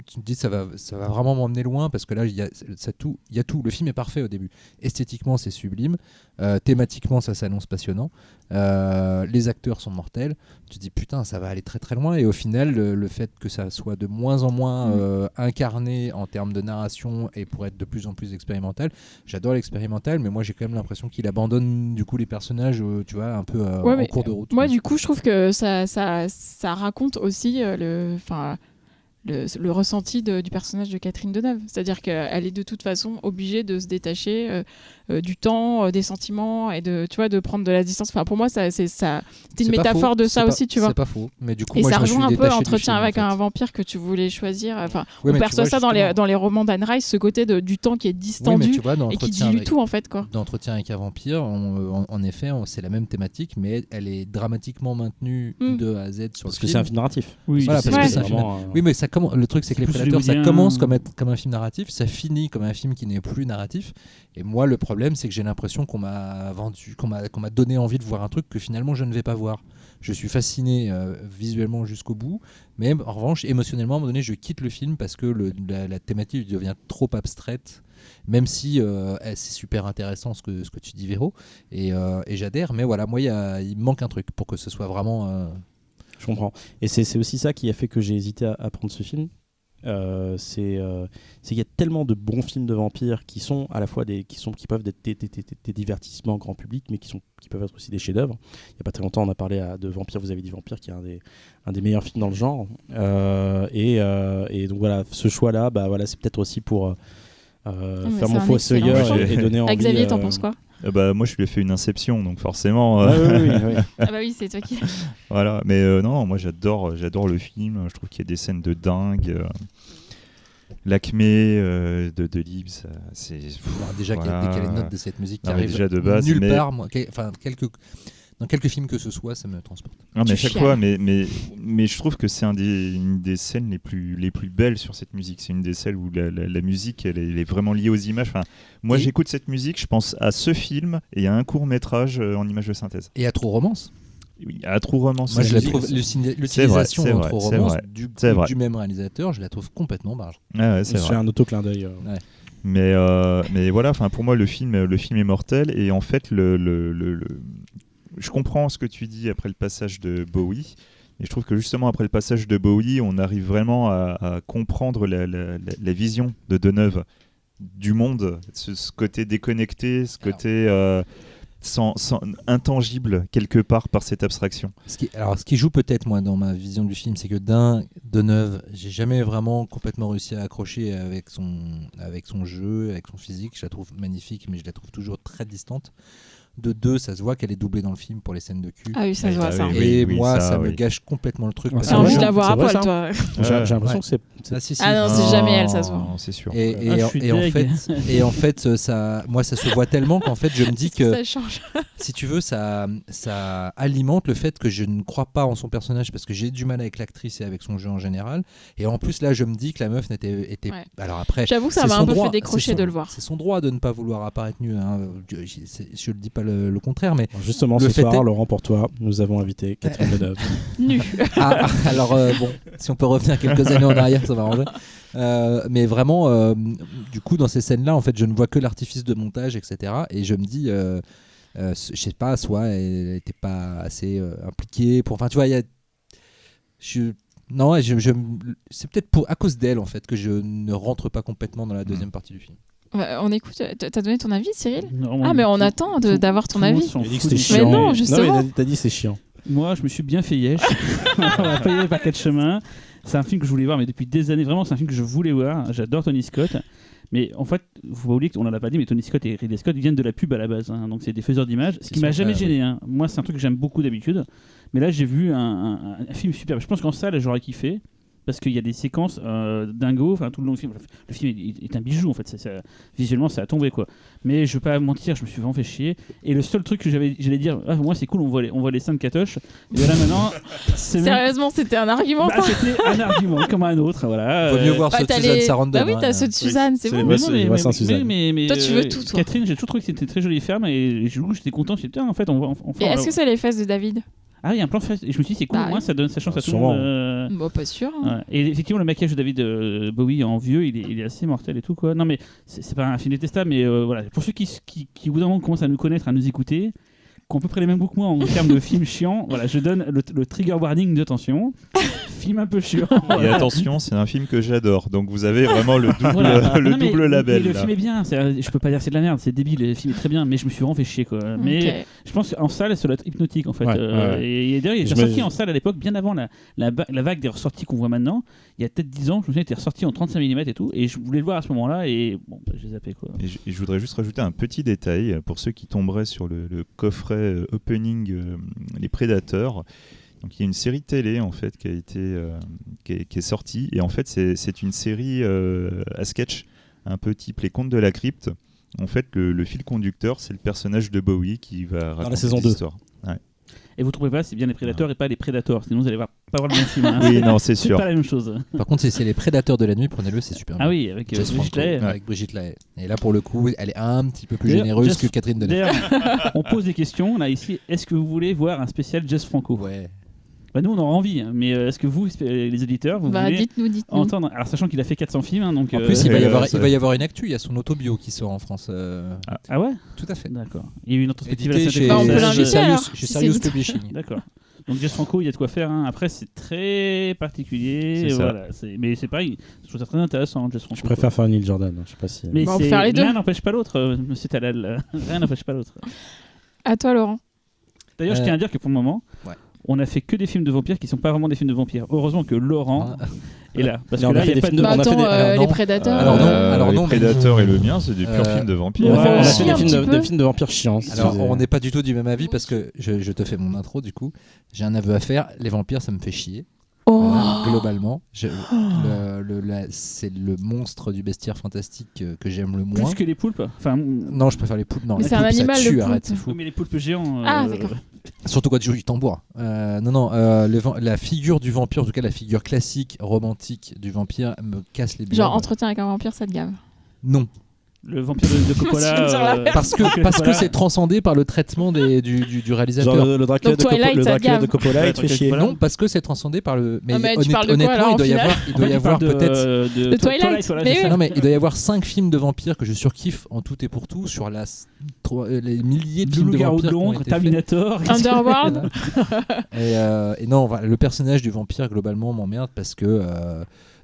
tu te dis ça va vraiment m'emmener loin parce que là il y a tout, le film est parfait au début, esthétiquement c'est sublime, thématiquement ça s'annonce passionnant, les acteurs sont mortels, tu te dis putain ça va aller très très loin et au final le fait que ça soit de moins en moins incarné en termes de narration et pour être de plus en plus expérimental, j'adore l'expérimental mais moi j'ai quand même l'impression qu'il abandonne du coup les personnages tu vois un peu en cours de route. Moi du coup je trouve que ça raconte aussi le ressenti du personnage de Catherine Deneuve, c'est-à-dire qu'elle est de toute façon obligée de se détacher du temps, des sentiments et de prendre de la distance. Enfin, pour moi, c'était une métaphore de ça aussi, tu vois. C'est pas faux, mais du coup, et moi, ça je me suis rejoint un peu détaché l'entretien du film, avec en fait. un vampire que tu voulais choisir. Enfin, Oui, on mais perçoit tu vois, ça dans les romans d'Anne Rice, ce côté du temps qui est distendu oui, mais tu vois, et qui dilue tout en fait, quoi. D'entretien avec un vampire, en effet, c'est la même thématique, mais elle est dramatiquement maintenue de A à Z sur le film. Parce que c'est un film narratif. Oui, voilà, parce que c'est un film. vraiment, Oui, mais le truc, c'est que les plus Prédateurs, ça hollywoodien. commence comme un film narratif, ça finit comme un film qui n'est plus narratif. Et moi, le problème, c'est que j'ai l'impression qu'on m'a donné envie de voir un truc que finalement je ne vais pas voir. Je suis fasciné visuellement jusqu'au bout, mais en revanche, émotionnellement, à un moment donné, je quitte le film parce que la thématique devient trop abstraite. Même si c'est super intéressant ce que tu dis, Véro, et j'adhère, mais voilà, moi, il me manque un truc pour que ce soit vraiment. Je comprends. Et c'est aussi ça qui a fait que j'ai hésité à prendre ce film. C'est qu'il y a tellement de bons films de vampires qui sont à la fois qui peuvent être des divertissements grand public, mais qui peuvent être aussi des chefs-d'œuvre. Il n'y a pas très longtemps, on a parlé de Vampire, vous avez dit Vampire, qui est un des meilleurs films dans le genre. Et donc voilà, ce choix-là, c'est peut-être aussi pour faire mon fossoyeur et donner envie. Xavier, t'en penses quoi? Moi je lui ai fait une Inception, donc forcément Oui. Ah bah oui, c'est toi qui. voilà, mais non, moi j'adore le film, je trouve qu'il y a des scènes de dingue. l'Acmé de Libs, c'est Alors, déjà, voilà. dès qu'il y a les notes de cette musique qui Non, mais arrivent déjà de base, nulle mais- part, moi, dans quelques films que ce soit, ça me transporte. Non, mais Tu à chaque chiales. fois, mais je trouve que c'est une des scènes les plus belles sur cette musique. C'est une des scènes où la musique, elle est vraiment liée aux images. Enfin, moi, Et- j'écoute cette musique, je pense à ce film et à un court-métrage en images de synthèse. Et à True Romance, Oui, à True Romance. moi je la musique- trouve, vrai, l'utilisation c'est en vrai, True c'est Romance vrai, du c'est vrai. même réalisateur, je la trouve complètement barge. Ouais, c'est C'est vrai. un auto-clin d'œil. Mais voilà, enfin pour moi le film est mortel et en fait je comprends ce que tu dis après le passage de Bowie. Et je trouve que justement après le passage de Bowie, on arrive vraiment à comprendre la vision de Deneuve du monde, ce côté déconnecté, ce côté intangible quelque part par cette abstraction. Ce qui joue peut-être moi dans ma vision du film, c'est que Deneuve, j'ai jamais vraiment complètement réussi à accrocher avec son jeu, avec son physique. Je la trouve magnifique, mais je la trouve toujours très distante. De deux, ça se voit qu'elle est doublée dans le film pour les scènes de cul. Ah oui, ça se voit ça. oui. Et moi, ça me oui. gâche complètement le truc. Ah, parce J'ai c'est que- envie vrai, de la voir c'est à vrai, poil, ça. toi. J'ai l'impression Ouais. que c'est. Ah, si, si. Ah non, c'est jamais elle, ça se voit. C'est sûr. Et Ah, je suis en deg. fait, ça se voit tellement qu'en fait, je me dis que Ça change. si tu veux, ça alimente le fait que je ne crois pas en son personnage parce que j'ai du mal avec l'actrice et avec son jeu en général. Et en plus, là, je me dis que la meuf était. Ouais. Alors après, J'avoue que ça c'est m'a son un peu droit, fait décrocher c'est son- de le voir. C'est son droit de ne pas vouloir apparaître nu. Hein. Je ne dis pas le contraire, mais Justement, Le ce fait soir, est- Laurent, pour toi, nous avons invité Catherine Deneuve. Nu. alors bon, si on peut revenir quelques années en arrière, ça va arranger. Mais vraiment, du coup, dans ces scènes-là, en fait, je ne vois que l'artifice de montage, etc. Et je me dis, je sais pas, soit elle n'était pas assez impliquée pour. Enfin, tu vois, il y a. Non, c'est peut-être à cause d'elle en fait que je ne rentre pas complètement dans la deuxième partie du film. On écoute. T'as donné ton avis, Cyril Non, Ah, mais on attend d'avoir ton tout le monde avis. s'en Il a dit que fout c'était du- chiant. Mais non, mais justement. t'as dit c'est chiant. Moi, je me suis bien fait yesh. On va pas y aller par quatre chemins. C'est un film que je voulais voir, mais depuis des années, vraiment, c'est un film que je voulais voir. J'adore Tony Scott. Mais en fait, faut pas oublier qu'on en a pas dit, mais Tony Scott et Ridley Scott viennent de la pub à la base. Hein. Donc, c'est des faiseurs d'images. Ce qui Ils m'a sont jamais très- gêné. Hein. Moi, c'est un truc que j'aime beaucoup d'habitude. Mais là, j'ai vu un film super. Je pense qu'en salle, j'aurais kiffé. Parce qu'il y a des séquences dingo, enfin tout le long du film. Le film est un bijou en fait, visuellement ça a tombé quoi. Mais je vais pas mentir, je me suis vraiment fait chier. Et le seul truc que j'allais dire, moi c'est cool, on voit les seins de Katoche. Et là maintenant, c'est même... Sérieusement, c'était un argument. Bah, ça. c'était un argument comme un autre, voilà. Vaut mieux voir Bah, ceux de t'as Suzanne les- Sarandon. Bah oui, t'as hein. ceux de Suzanne, c'est c'est bon. les Mais voix- non, les voix sans Suzanne. mais, Toi, tu veux tout, toi. Catherine, j'ai toujours trouvé que c'était une très jolie femme et du coup j'étais content. Je me suis dit, putain, en fait, on va. Et est-ce que c'est les fesses de David Ah, il y a un plan fesse. Et je me suis dit, c'est cool, Bah, moi ça donne sa chance à tout le sûrement. monde. Bon, pas sûr. hein. Ouais. Et effectivement, le maquillage de David Bowie en vieux, il est assez mortel et tout quoi. Non mais c'est pas un film détestable, mais voilà. Pour ceux qui au bout d'un moment commencent à nous connaître, à nous écouter, qui ont à peu près les mêmes goûts que moi en termes de films chiants, voilà, je donne le trigger warning d'attention. Film un peu chiant. Et attention, c'est un film que j'adore. Donc vous avez vraiment le double, Voilà. le Non, mais- double label. mais le là. film est bien, je peux pas dire que c'est de la merde, c'est débile, le film est très bien, mais je me suis vraiment fait chier quoi. Mais Ok. je pense qu'en salle, ça doit être hypnotique en fait. Ouais, ouais. Et d'ailleurs, il Je est ressorti me- en salle à l'époque, bien avant la vague des ressorties qu'on voit maintenant. Il y a peut-être 10 ans, je me souviens, il était ressorti en 35 mm et tout, et je voulais le voir à ce moment-là, et bon, bah, j'ai zappé quoi. Et je voudrais juste rajouter un petit détail pour ceux qui tomberaient sur le coffret opening Les Prédateurs. Donc il y a une série télé en fait qui a été qui est sortie et en fait c'est une série à sketch un peu type Les Contes de la Crypte. En fait le fil conducteur c'est le personnage de Bowie qui va raconter saison des 2. histoires. Et vous trouvez pas, c'est bien les prédateurs et pas les prédateurs, sinon vous allez pas voir le même film. Hein. Oui non c'est C'est sûr. pas la même chose. Par contre, si c'est les Prédateurs de la nuit, prenez-le, c'est super. Ah bien. oui, avec Jess Brigitte Franco, Lahaie. avec Brigitte Lahaie. Et là, pour le coup, elle est un petit peu plus D'ailleurs, généreuse Jess- que Catherine Deneuve. D'ailleurs, on pose des questions là ici. Est-ce que vous voulez voir un spécial Jess Franco? Ouais. Bah, nous on aura envie, hein, mais est-ce que vous, les auditeurs, vous Bah, voulez dites-nous. entendre? Alors sachant qu'il a fait 400 films, hein, donc. En plus, il va ça- y avoir une actu. Il y a son autobio qui sort en France. Ah ouais? Tout à fait. D'accord. Il y a eu une perspective à Édité la chez, Bah, on peut Synthèse. l'inviter, Serious, alors, chez si Serious c'est- Publishing. D'accord. Donc Jess Franco, il y a de quoi faire. Hein. Après, c'est très particulier. C'est ça. Voilà. Mais c'est pareil. Je trouve ça très intéressant, Jess Franco. Je préfère faire Neil Jordan. Je sais pas si. Mais Bah, on peut c'est- faire les deux. l'un n'empêche pas l'autre, monsieur Talal. Rien n'empêche pas l'autre. À toi, Laurent. D'ailleurs, je tiens à dire que pour le moment, Ouais. on a fait que des films de vampires qui sont pas vraiment des films de vampires. Heureusement que Laurent est là. Parce Non, que on a là, fait il y des a pas films de. de- Bah, on a fait attends, des- alors les non. prédateurs. Alors non, Les mais- Prédateurs et le mien c'est des purs films de vampires. Ouais, on a aussi, fait un des petit films peu. de films de vampires chiants. Alors, excusez. on n'est pas du tout du même avis parce que je te fais mon intro du coup. J'ai un aveu à faire. Les vampires, ça me fait chier. Oh. Voilà, globalement. C'est le monstre du bestiaire fantastique que j'aime le moins. Plus que les poulpes. Enfin, Non, je préfère les poulpes. Non, Mais les c'est un poulpes, ça animal, tue, le arrête, poulpe. c'est fou. mais les poulpes géants. Ah, d'accord. Surtout quand tu joues du tambour. La figure du vampire, en tout cas la figure classique, romantique du vampire, me casse les bières. Genre, entretien avec un vampire, ça te gave. Non. Le vampire de Coppola. Sur la Parce que c'est transcendé par le traitement du réalisateur. Genre le Dracula, Donc Twilight, le ça Dracula gave. de Coppola, il te fait chier. Voilà. Non, parce que c'est transcendé par le. Ah, mais tu parles de quoi, honnêtement, alors, il doit y au avoir, il doit y avoir peut-être. De Twilight. voilà, Mais c'est oui. ça. Non, mais il doit y avoir 5 films de vampires que je surkiffe en tout et pour tout sur les milliers de Le films de loup-garou de vampires qui ont Londres, été faits. Terminator. Underworld. Et non, voilà, le personnage du vampire globalement m'emmerde parce que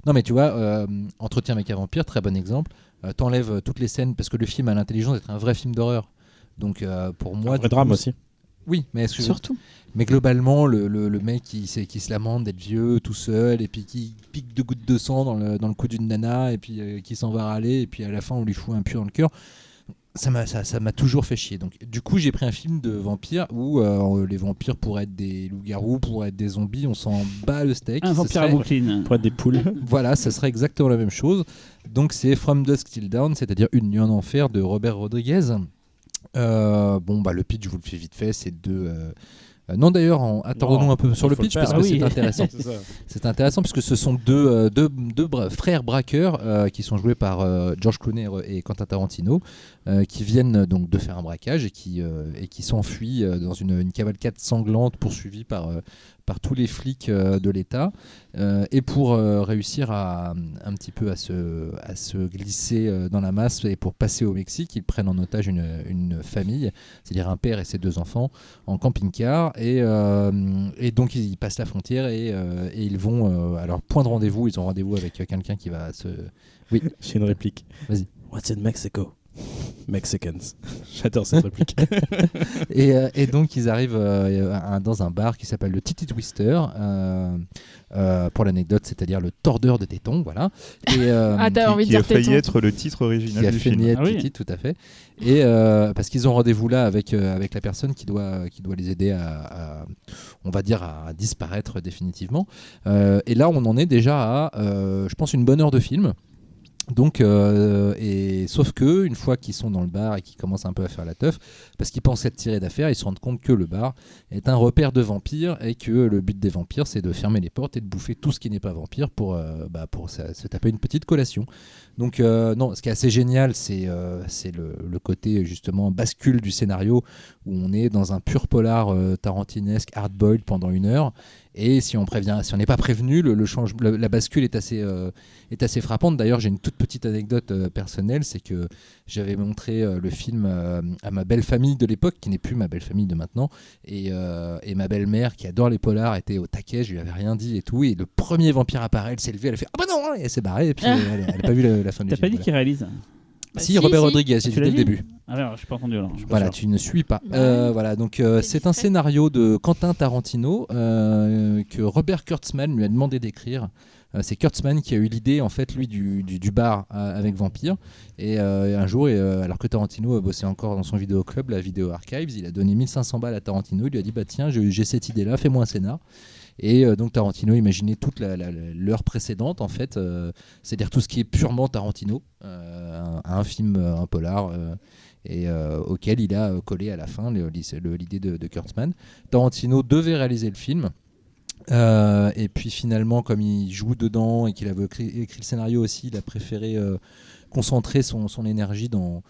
non mais tu vois, Entretien avec un vampire, très bon exemple. T'enlèves toutes les scènes parce que le film a l'intelligence d'être un vrai film d'horreur. Donc pour moi, Un vrai drame aussi. Oui, mais Surtout. mais globalement, le mec qui se lamente d'être vieux, tout seul, et puis qui pique 2 gouttes de sang dans le cou d'une nana, et puis qui s'en va râler, et puis à la fin on lui fout un pieu dans le cœur. Ça m'a toujours fait chier. Donc, du coup, j'ai pris un film de vampires où les vampires pourraient être des loups-garous, pourraient être des zombies, on s'en bat le steak. Un Ce vampire à serait- Brooklyn. Pour être des poules. Voilà, ça serait exactement la même chose. Donc, c'est From Dusk Till Dawn, c'est-à-dire Une nuit en enfer de Robert Rodriguez. Le pitch, je vous le fais vite fait, c'est deux. Non, d'ailleurs, attardons-nous un peu sur il le faut le pitch faire. parce Ah que oui. c'est intéressant. C'est ça. C'est intéressant parce que ce sont deux frères braqueurs qui sont joués par George Clooney et Quentin Tarantino qui viennent donc de faire un braquage et qui s'enfuient dans une cavalcade sanglante poursuivie par tous les flics de l'État et pour réussir un petit peu à se glisser dans la masse et pour passer au Mexique, ils prennent en otage une famille, c'est-à-dire un père et ses 2 enfants en camping-car et donc ils passent la frontière et ils vont à leur point de rendez-vous, ils ont rendez-vous avec quelqu'un qui va se... Oui, J'ai une réplique. Vas-y. What's in Mexico? Mexicans. J'adore cette réplique. et donc ils arrivent dans un bar qui s'appelle le Titty Twister pour l'anecdote, c'est-à-dire le tordeur de tétons, voilà. Et, Ah, t'as envie de qui a dire failli tétons. être le titre original qui a du fait film. niette Ah oui. Titi, tout à fait. Et parce qu'ils ont rendez-vous là avec la personne qui doit les aider on va dire, à disparaître définitivement. Et là, on en est déjà à, je pense, une bonne heure de film. Donc, sauf que une fois qu'ils sont dans le bar et qu'ils commencent un peu à faire la teuf, parce qu'ils pensent être tirés d'affaire, ils se rendent compte que le bar est un repère de vampires et que le but des vampires, c'est de fermer les portes et de bouffer tout ce qui n'est pas vampire pour se taper une petite collation. Donc, non, ce qui est assez génial, c'est le côté justement bascule du scénario où on est dans un pur polar tarantinesque hard-boiled pendant 1 heure. Et si on n'est pas prévenu, la bascule est assez frappante. D'ailleurs, j'ai une toute petite anecdote personnelle, c'est que j'avais montré le film à ma belle famille de l'époque, qui n'est plus ma belle famille de maintenant, et ma belle-mère qui adore les polars était au taquet, je lui avais rien dit et tout, et le premier vampire apparaît, elle s'est levée, elle a fait ah bah non, et elle s'est barrée, et puis elle n'a pas vu la fin du T'as film. pas dit Voilà. qu'il réalise? Si, Robert Rodriguez, j'ai dit Tu dès l'as le dit début. Ah merde, je suis pas entendu alors. je suis pas Voilà, sûr. tu ne suis pas. Bah, Voilà, donc c'est un scénario de Quentin Tarantino que Robert Kurtzman lui a demandé d'écrire. C'est Kurtzman qui a eu l'idée, en fait, lui, du bar avec Vampire. Et un jour, alors que Tarantino bossait encore dans son vidéoclub, la Video Archives, il a donné 1500 balles à Tarantino. Il lui a dit, bah tiens, j'ai cette idée-là, fais-moi un scénar. Et donc Tarantino imaginait toute l'heure précédente, en fait, c'est-à-dire tout ce qui est purement Tarantino, un film, un polar, auquel il a collé à la fin l'idée de Kurtzman. Tarantino devait réaliser le film. Et puis finalement, comme il joue dedans et qu'il avait écrit le scénario aussi, il a préféré concentrer son énergie dans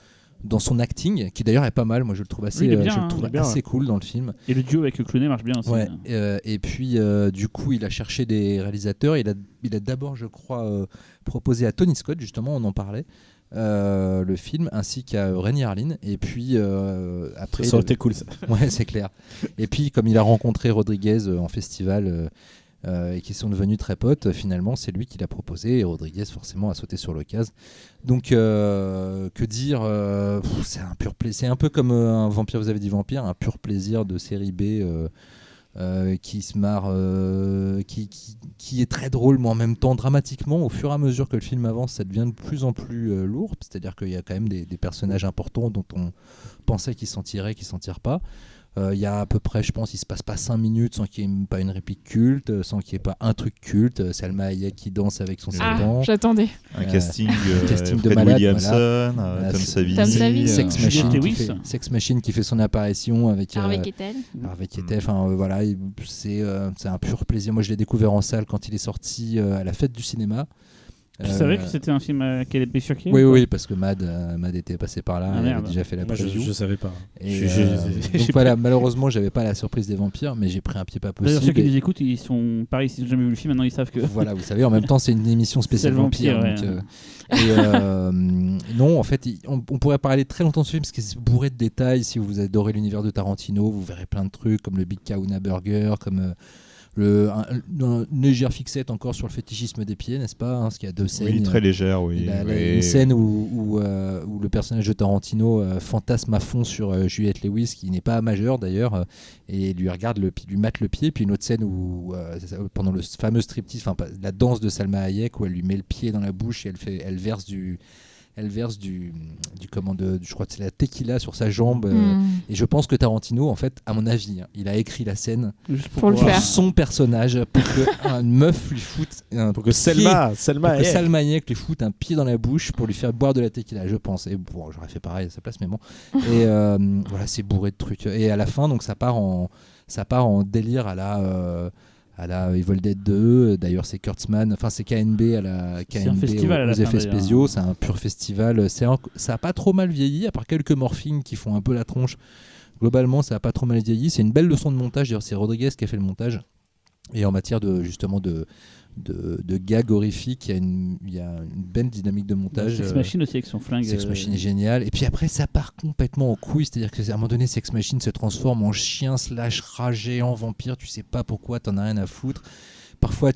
son acting, qui d'ailleurs est pas mal. Moi, je le trouve assez, Oui, il est bien, je le trouve il est bien, assez cool dans le film. Et le duo avec Clooney marche bien aussi. Ouais, et puis du coup, il a cherché des réalisateurs. Il a d'abord, je crois, proposé à Tony Scott, justement, on en parlait, le film, ainsi qu'à Renny Harlin. Et puis après, Ça aurait été cool ça. ouais, c'est clair. Et puis, comme il a rencontré Rodriguez en festival et qu'ils sont devenus très potes, finalement, c'est lui qui l'a proposé. Et Rodriguez, forcément, a sauté sur l'occasion. Donc, que dire c'est un pur plaisir. C'est un peu comme un Vampire, vous avez dit Vampire, un pur plaisir de série B qui se marre, qui est très drôle, mais en même temps dramatiquement. Au fur et à mesure que le film avance, ça devient de plus en plus lourd. C'est-à-dire qu'il y a quand même des personnages importants dont on pensait qu'ils s'en tiraient, qu'ils s'en tirent pas. Il y a à peu près, je pense, il se passe pas 5 minutes sans qu'il n'y ait pas une réplique culte, sans qu'il n'y ait pas un truc culte. Salma Hayek qui danse avec son serpent. J'attendais. Un casting, casting de Fred malade, Williamson, voilà. Tom Savini. Tom Savini. Sex Juliette Machine, Lewis. Sex Machine qui fait son apparition avec Harvey Keitel. Harvey Keitel. Enfin voilà, c'est un pur plaisir. Moi je l'ai découvert en salle quand il est sorti à la fête du cinéma. Tu savais que c'était un film qui allait bifurquer? Oui, parce que Mad était passé par là, Ah, il merde. avait déjà fait la Moi, preview. je savais pas. Et, J'ai donc voilà, malheureusement, j'avais pas la surprise des vampires, mais j'ai pris un pied pas D'ailleurs, ceux qui possible. nous écoutent, ils sont pareils, s'ils n'ont jamais vu le film, maintenant ils savent que. Voilà, vous savez, en même temps, c'est une émission spéciale C'est le vampire. vampire, donc, ouais. non, en fait, on pourrait parler très longtemps de ce film parce que c'est bourré de détails. Si vous adorez l'univers de Tarantino, vous verrez plein de trucs comme le Big Kahuna Burger, comme une légère fixette encore sur le fétichisme des pieds, n'est-ce pas, parce qu'il y a 2 scènes. Oui, très légère, oui. Une scène où le personnage de Tarantino fantasme à fond sur Juliette Lewis, qui n'est pas majeure d'ailleurs, et lui mate le pied. Puis une autre scène où, pendant le fameux striptease, la danse de Salma Hayek, où elle lui met le pied dans la bouche et elle verse du je crois que c'est la tequila sur sa jambe. Et je pense que Tarantino, en fait, à mon avis, il a écrit la scène Juste Pour le voir. faire. son personnage pour que une meuf lui foute Pour que Salma Salma Hayek lui foute un pied dans la bouche pour lui faire boire de la tequila, je pense. Et bon, j'aurais fait pareil à sa place, mais bon. Et voilà, c'est bourré de trucs. Et à la fin, donc ça part en délire à la Evil Dead 2. D'ailleurs, c'est Kurtzman, enfin c'est KNB C'est un festival à la aux fin, effets d'ailleurs. spéciaux. C'est un pur festival. Ça a pas trop mal vieilli, à part quelques morphines qui font un peu la tronche. Globalement, ça a pas trop mal vieilli. C'est une belle leçon de montage. D'ailleurs, c'est Rodriguez qui a fait le montage. Et en matière de gags horrifiques, il y a une belle dynamique de montage. Sex Machine aussi avec son flingue. Sex Machine est génial. Et puis après, ça part complètement en couille. C'est-à-dire qu'à un moment donné, Sex Machine se transforme en chien / rat géant vampire. Tu sais pas pourquoi, t'en as rien à foutre. Parfois,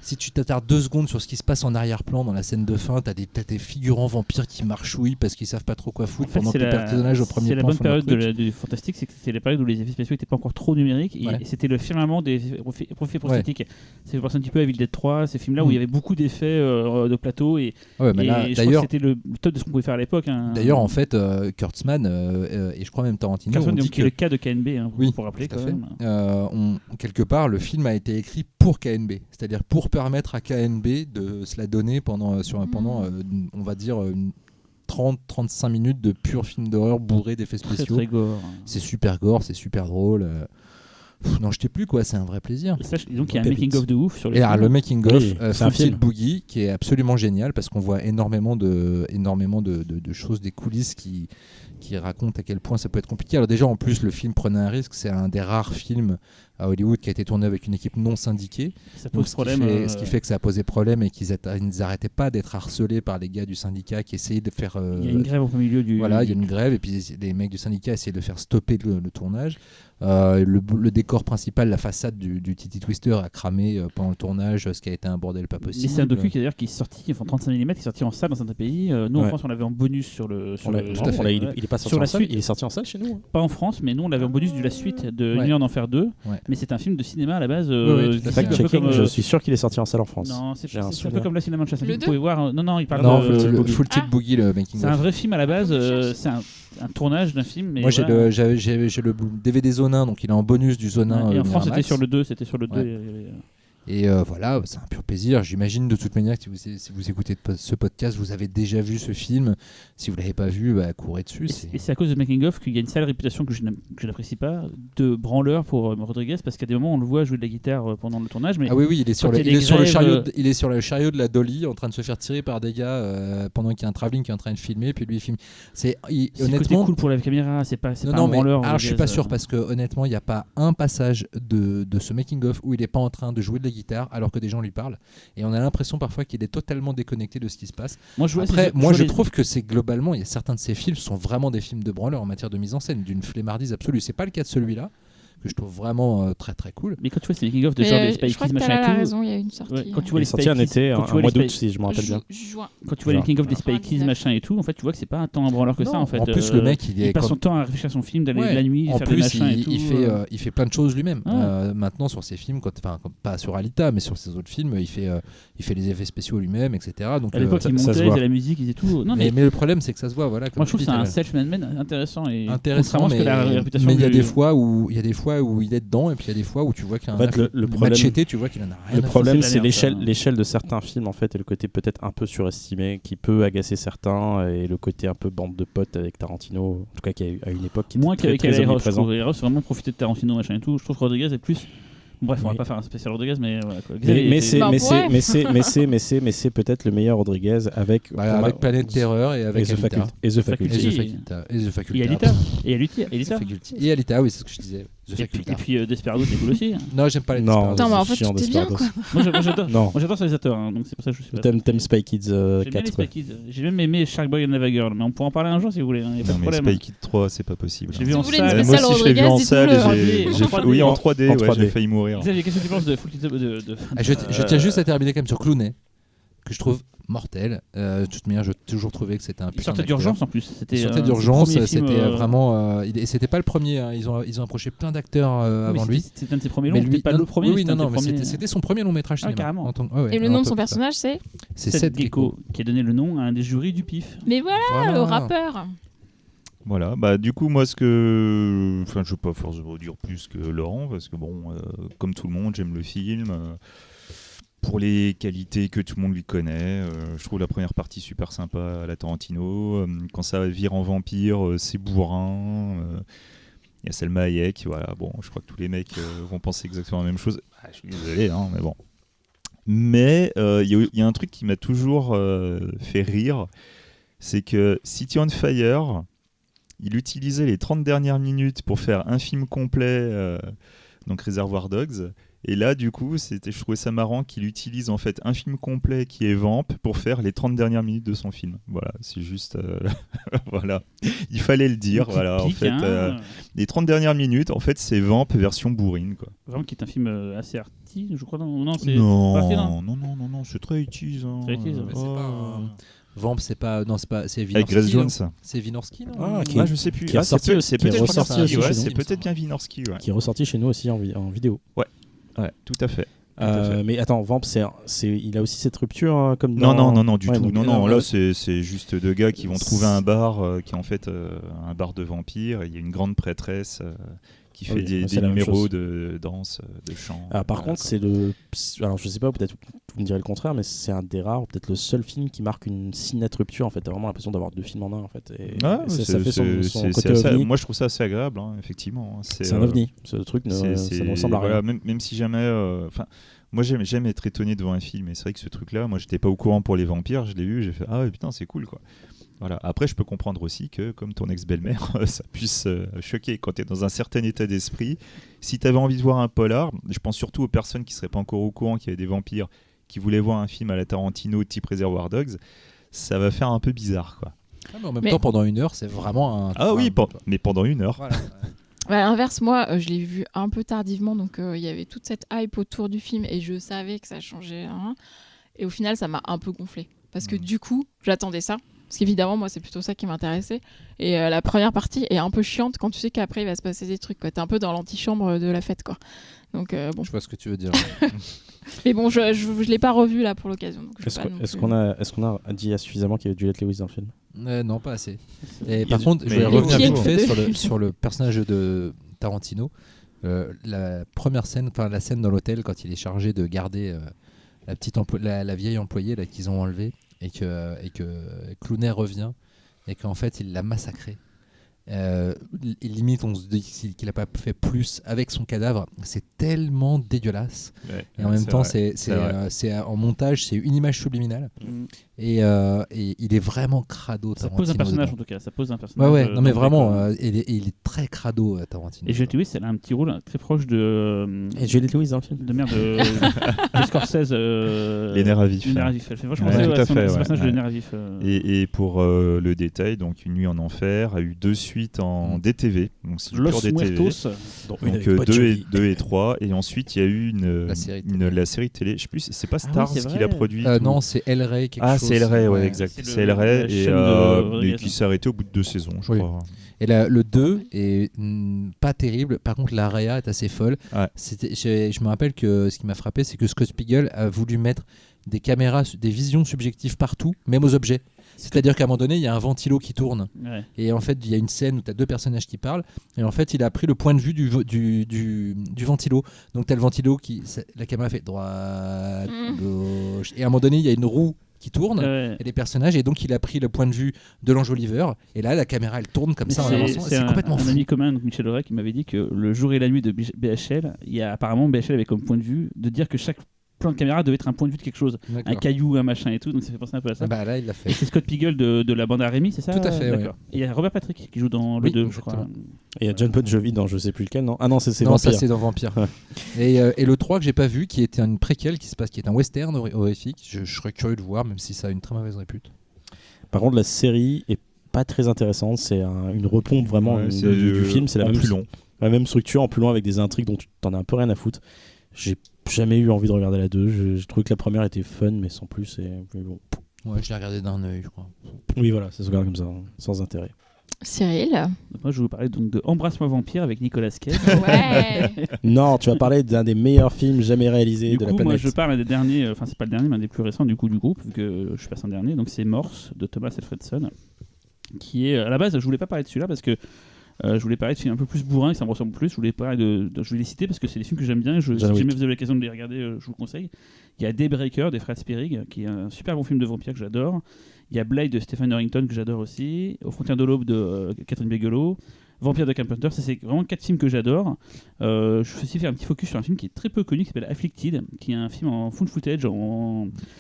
si tu t'attardes 2 secondes sur ce qui se passe en arrière-plan dans la scène de fin, t'as des figurants vampires qui marchouillent parce qu'ils savent pas trop quoi foutre, En fait, pendant que les personnages au premier c'est la plan bonne font leur période truc. du fantastique, c'est que c'était la période où les effets spéciaux n'étaient pas encore trop numériques et Ouais. c'était le firmament des effets prosthétiques. C'est un petit peu à Evil Dead 3, ces films-là où il y avait beaucoup d'effets de plateau et, Ouais, mais là, je crois d'ailleurs, que c'était le top de ce qu'on pouvait faire à l'époque. Hein. D'ailleurs, en fait, Kurtzman et je crois même Tarantino Carson, ont dit qui est le cas de KNB, hein, Oui, pour rappeler tout à quand fait. même. Quelque part, le film a été écrit pour KNB, c'est-à-dire pour permettre à KNB de se la donner pendant on va dire, 30-35 minutes de pur film d'horreur bourré d'effets Très spéciaux. très gore. C'est super gore, c'est super drôle. Non, je t'ai plus quoi, c'est un vrai plaisir. Et donc il y a un Pépite. making of de ouf sur le Et alors, film. le making of, Oui, c'est Full un Tilt film. Boogie, qui est absolument génial parce qu'on voit énormément de choses, des coulisses qui racontent à quel point ça peut être compliqué. Alors déjà, en plus, le film prenait un risque. C'est un des rares films à Hollywood qui a été tourné avec une équipe non syndiquée. Ça Donc, pose problème. ce qui fait que ça a posé problème et qu'ils n'arrêtaient pas d'être harcelés par les gars du syndicat qui essayaient de faire... Il y a une grève au milieu du. Voilà, il y a une grève et puis les mecs du syndicat essayaient de faire stopper le tournage. Le décor principal, la façade du Titty Twister a cramé pendant le tournage, ce qui a été un bordel pas possible. Mais c'est un docu qui est sorti, enfin 35 mm, qui est sorti en salle dans certains pays. Nous en Ouais. France, on l'avait en bonus sur le. tout à fait. Il est pas sorti Sur en la salle. suite. Il est sorti en salle chez nous. Pas en France, mais nous on l'avait en bonus de la suite de Ouais. Nuit en Enfer 2. Ouais. Mais c'est un film de cinéma à la base. Oui, tout à fait. un peu Fact-checking, comme, je suis sûr qu'il est sorti en salle en France. Non, c'est J'ai un un peu souvenir. comme la cinéma de chasse. Le Vous 2? pouvez voir. Non, il parle Non, de. Full Tilt Boogie, le making C'est un of. vrai film à la base. je C'est un tournage d'un film. Mais Moi, j'ai voilà. le DVD Zonin, donc il est en bonus du Zonin. Et en France, Miramax. c'était sur le 2. Ouais. Et voilà, c'est un pur plaisir. J'imagine de toute manière que si vous écoutez ce podcast, vous avez déjà vu ce film. Si vous l'avez pas vu, courez dessus. Et c'est à cause de Making of qu'il y a une sale réputation que je n'apprécie pas de branleur pour Rodriguez parce qu'à des moments on le voit jouer de la guitare pendant le tournage. Mais Ah oui, il est sur quand le, il y a il est des sur le grèves, chariot, il est sur le chariot de la Dolly en train de se faire tirer par des gars pendant qu'il y a un travelling qui est en train de filmer, puis lui il filme. c'est Honnêtement, côté cool pour la caméra, c'est pas non, un non, mais branleur. alors, je suis pas Rodriguez, sûr parce que honnêtement, il n'y a pas un passage de ce making of où il est pas en train de jouer de la guitare alors que des gens lui parlent, et on a l'impression parfois qu'il est totalement déconnecté de ce qui se passe. Moi, je vois Après, moi je trouve que c'est globalement, il y a certains de ces films sont vraiment des films de branleurs en matière de mise en scène, d'une flemmardise absolue. C'est pas le cas de celui-là, que je trouve vraiment très très cool. Mais quand tu vois c'est les making-of de genre des Spy je crois Kids que machin t'as et tout. raison, il y a une sortie. Ouais, quand tu vois Il est les sorti Spy en Kids, été, quand tu un vois mois les d'août, Spy- si je me rappelle bien. Juin. Quand tu vois les making-of des Spy 99. Kids machin et tout, en fait, tu vois que c'est pas tant un branleur que ça Non, en fait. en plus, le mec, il est passe comme- son temps à réfléchir à son film, d'aller Ouais. la nuit, En faire des plus, machins et tout. il fait plein de choses lui-même. Ouais. Maintenant, sur ses films, pas sur Alita, mais sur ses autres films, il fait les effets spéciaux lui-même, etc. Donc, À l'époque, ça- il ça se montait, il voit. faisait la musique, il faisait tout. Non, mais le problème, c'est que ça se voit. Voilà, moi, je trouve que c'est un ça self-made man intéressant et intéressant, contrairement à ce que la réputation mais il y a du- des fois où il est dedans, et puis il y a des fois où tu vois qu'il a En fait, le problème- Machete, tu vois qu'il en a rien Le à problème, c'est c'est de la merde, ça. l'échelle de certains films, en fait, et le côté peut-être un peu surestimé, qui peut agacer certains, et le côté un peu bande de potes avec Tarantino, en tout cas, qui à une époque, qui moins était qu'avec très, très Eros. Je omniprésent. trouve Eros vraiment profité de Tarantino machin et tout. Je trouve que Rodriguez est plus. Bref, on va Oui. pas faire un spécial Rodriguez, mais voilà. Quoi. Mais Xavier c'est était- Bah, on pourrait. mais c'est peut-être le meilleur Rodriguez avec faire. Avec Planète Terreur et avec et The Alita. Faculty. Et The Faculty. Et The Faculty. Et Alita. Et Alita. The Faculty. Et Alita, oui, c'est ce que je disais. The Faculty. Et puis Desperado, c'est cool aussi. Non, j'aime pas les Non. Desperados. Putain, mais en c'est fait, chiant, tout est bien, Desperados. quoi. Moi, j'adore. Non. Moi, j'adore Réalisateur, hein, donc c'est pour ça que je suis pas. T'aimes Spy Kids J'aime bien 4 les quoi. Spy Kids. J'ai même aimé Shark Boy and Lava Girl, mais on pourra en parler un jour si vous voulez. Y a pas Non, de mais problème. Spy Kids 3, c'est pas possible. J'ai vu Si en vous voulez une salle. Moi spéciale aussi, je l'ai vu en Rodriguez, salle. dites-nous-le. Oui, en 3D, En ouais, 3D. j'ai failli mourir. Xavier, qu'est-ce que tu penses de Full Kids Je tiens juste à terminer quand même sur Clooney, que je trouve mortel. De toute manière, j'ai toujours trouvé que c'était un Il putain sortait d'acteur. d'urgence en plus. C'était Il sortait le d'urgence, premier film, c'était vraiment. Et c'était pas le premier. Ils ont approché plein d'acteurs avant lui. C'était un de ses premiers Mais longs. C'était pas non, le premier. oui, c'était un non, de mais ses premiers. c'était son premier long métrage Ah, cinéma. carrément. Et le nom de son personnage, c'est C'est Seth Seth Gecko. qui a donné le nom à un des jurys du PIF. Mais voilà, Voilà. le rappeur. Voilà, bah du coup moi je veux pas forcément dire plus que Laurent parce que bon, comme tout le monde, j'aime le film pour les qualités que tout le monde lui connaît. Je trouve la première partie super sympa à la Tarantino. Quand ça vire en vampire, c'est bourrin. Il y a Selma Hayek, voilà. Bon, je crois que tous les mecs vont penser exactement la même chose. Ah, je suis désolé, hein, mais bon. Mais il y a un truc qui m'a toujours fait rire, c'est que City on Fire, il utilisait les 30 dernières minutes pour faire un film complet, donc Reservoir Dogs. Et là, du coup, je trouvais ça marrant qu'il utilise en fait un film complet qui est Vamp pour faire les 30 dernières minutes de son film. Voilà, c'est juste... voilà, il fallait le dire. Voilà, en fait, les 30 dernières minutes, en fait, c'est Vamp version bourrine, quoi. Vraiment qui est un film assez arty, je crois. Non, c'est Non, pas arty, non, c'est très utile. Hein. Très utile, Mais c'est pas Vamp, c'est pas. Non, c'est pas. C'est Avec Wynorski. Grace non Jones. C'est Wynorski, non Ah, Ah, je sais plus. qui est ressorti- c'est qui est peut-être ressorti Wynorski, aussi ouais, chez c'est nous. peut-être bien Wynorski, ouais. qui est ressorti chez nous aussi en vidéo. Ouais, tout à fait. à fait. Mais attends, Vamp, il a aussi cette rupture comme Non, dans... non, du Ouais, tout. donc, Non, là, là, c'est juste deux gars qui vont trouver un bar qui est en fait un bar de vampires. Il y a une grande prêtresse qui fait Oui, des c'est la même numéros chose. de danse, de chant. Par Voilà, contre, quoi. alors je sais pas, peut-être vous me direz le contraire, mais c'est un des rares, peut-être le seul film qui marque une si nette rupture. En fait, t'as vraiment l'impression d'avoir deux films en un. En fait, et Ouais, ça fait son côté assez- ovni. moi, je trouve ça assez agréable, hein, effectivement. C'est un ovni. Ce truc, ça ne ressemble à rien. voilà, même si jamais. Moi, j'aime être étonné devant un film. Et c'est vrai que ce truc-là, moi, j'étais pas au courant pour les vampires. Je l'ai vu, j'ai fait ah ouais, putain, c'est cool, quoi. Voilà. Après, je peux comprendre aussi que, comme ton ex-belle-mère, ça puisse choquer quand tu es dans un certain état d'esprit. Si tu avais envie de voir un polar, je pense surtout aux personnes qui seraient pas encore au courant qu'il y avait des vampires, qui voulaient voir un film à la Tarantino type Reservoir Dogs, ça va faire un peu bizarre, quoi. Ah, mais en même temps, pendant 1 heure, c'est vraiment un. Ah oui, un- mais pendant 1 heure. Voilà. À l'inverse, moi, je l'ai vu un peu tardivement, donc il y avait toute cette hype autour du film et je savais que ça changeait. Hein, et au final, ça m'a un peu gonflé. Parce que du coup, j'attendais ça. Parce qu'évidemment, moi, c'est plutôt ça qui m'intéressait. Et la première partie est un peu chiante quand tu sais qu'après, il va se passer des trucs. T'es un peu dans l'antichambre de la fête, quoi. Donc, bon. Je vois ce que tu veux dire. Mais bon, je l'ai pas revu là pour l'occasion. donc je vais pas non Est-ce plus- qu'on a dit suffisamment qu'il y avait Juliette Lewis dans le film? Non, pas assez. Et Il y a par du- contre, je mais- vais Les revenir pieds vite fait de- sur le personnage de Tarantino. La première scène, enfin la scène dans l'hôtel quand il est chargé de garder la vieille employée là qu'ils ont enlevée et que Clooney revient et qu'en fait il l'a massacrée. Et limite on se dit qu'il a pas fait plus avec son cadavre. C'est tellement dégueulasse. Ouais, Et en même temps, vrai. c'est en montage, c'est une image subliminale. Et il est vraiment crado. Ça pose un Tarantino, personnage en dedans. tout cas. Ça pose un personnage. Ouais, non mais dans le vraiment, décor. il est très crado, Tarantino. Et Juliette Lewis, elle a un petit rôle très proche de. Et Juliette Lewis dans le film? De merde de Scorsese. Les nerfs à vif. Les nerfs à vif. Elle fait vachement Ouais, penser tout à son fait, ce ouais. personnage de Ouais. nerfs à vif. Et pour le détail, donc Une nuit en enfer a eu 2 suites ensuite en DTV, donc c'est du Los pur DTV. Muertos. Donc, Donc 2 et 3, et ensuite il y a eu la série télé, je sais plus, c'est pas Stars oui, c'est qui l'a vrai. produit. Non, c'est El Rey quelque chose. c'est El Rey, ouais, Ouais. exact. C'est C'est le- El Rey, la et chaîne de mais Rodriguez. qui s'est arrêté au bout de 2 saisons, je Oui. crois. Et le 2 est pas terrible. Par contre, la réa est assez folle. Ouais. Je me rappelle que ce qui m'a frappé, c'est que Scott Spiegel a voulu mettre des caméras, des visions subjectives partout, même aux objets. C'est-à-dire qu'à un moment donné, il y a un ventilo qui tourne. Ouais. Et en fait, il y a une scène où tu as 2 personnages qui parlent. Et en fait, il a pris le point de vue du ventilo. Donc, tu as le ventilo la caméra fait droite, gauche. Et à un moment donné, il y a une roue qui tourne. Ouais. Et les personnages, et donc il a pris le point de vue de l'enjoliveur, et là la caméra elle tourne comme Mais ça en c'est avançant, c'est un complètement fou. ami commun, donc Michel Auray, qui m'avait dit que le jour et la nuit de BHL, il y a apparemment BHL avait comme point de vue de dire que chaque plan de caméra devait être un point de vue de quelque chose, D'accord. un caillou, un machin et tout, donc ça fait penser un peu à ça. Ah bah là il l'a fait. Et c'est Scott Piegel de la bande à Rémi, c'est ça? Tout à fait, D'accord. Et il y a Robert Patrick qui joue dans le Oui, 2, je exactement. crois. Et il y a John Bon Jovi dans je sais plus lequel, non? Ah non, c'est Non, Vampire. ça c'est dans Vampire. Et le 3 que j'ai pas vu, qui était une préquelle qui est un western horrifique, je serais curieux de voir, même si ça a une très mauvaise répute. Par contre, la série est pas très intéressante. C'est une repompe vraiment Ouais, du film. C'est la en même, plus long. la même structure, en plus loin, avec des intrigues dont tu t'en as un peu rien à foutre. J'ai jamais eu envie de regarder la 2. Je trouve que la première était fun, mais sans plus. Mais bon. Ouais, je l'ai regardé d'un œil, je crois. Oui, voilà, ça se regarde comme ça, hein, sans intérêt. Cyril. Donc moi, je vais vous parler donc de Embrasse-moi Vampire avec Nicolas Cage. Ouais. Non, tu vas parler d'un des meilleurs films jamais réalisés Du de coup, la moi, planète. je parle des derniers, enfin, c'est pas le dernier, mais un des plus récents du coup du groupe, vu que je passe un dernier. Donc, c'est Morse de Thomas Alfredson, qui est à la base, je voulais pas parler de celui-là parce que je voulais parler de films un peu plus bourrins, que ça me ressemble plus. Je voulais parler je vais les citer parce que c'est des films que j'aime bien. Si John jamais Wick. vous avez l'occasion de les regarder, je vous le conseille. Il y a Daybreaker des frères Sperig, qui est un super bon film de vampire que j'adore. Il y a Blade de Stephen Harrington que j'adore aussi. Aux frontières de l'aube de Catherine Bigelow. Vampire de Carpenter, ça c'est vraiment 4 films que j'adore. Je vais aussi faire un petit focus sur un film qui est très peu connu qui s'appelle Afflicted, qui est un film en found footage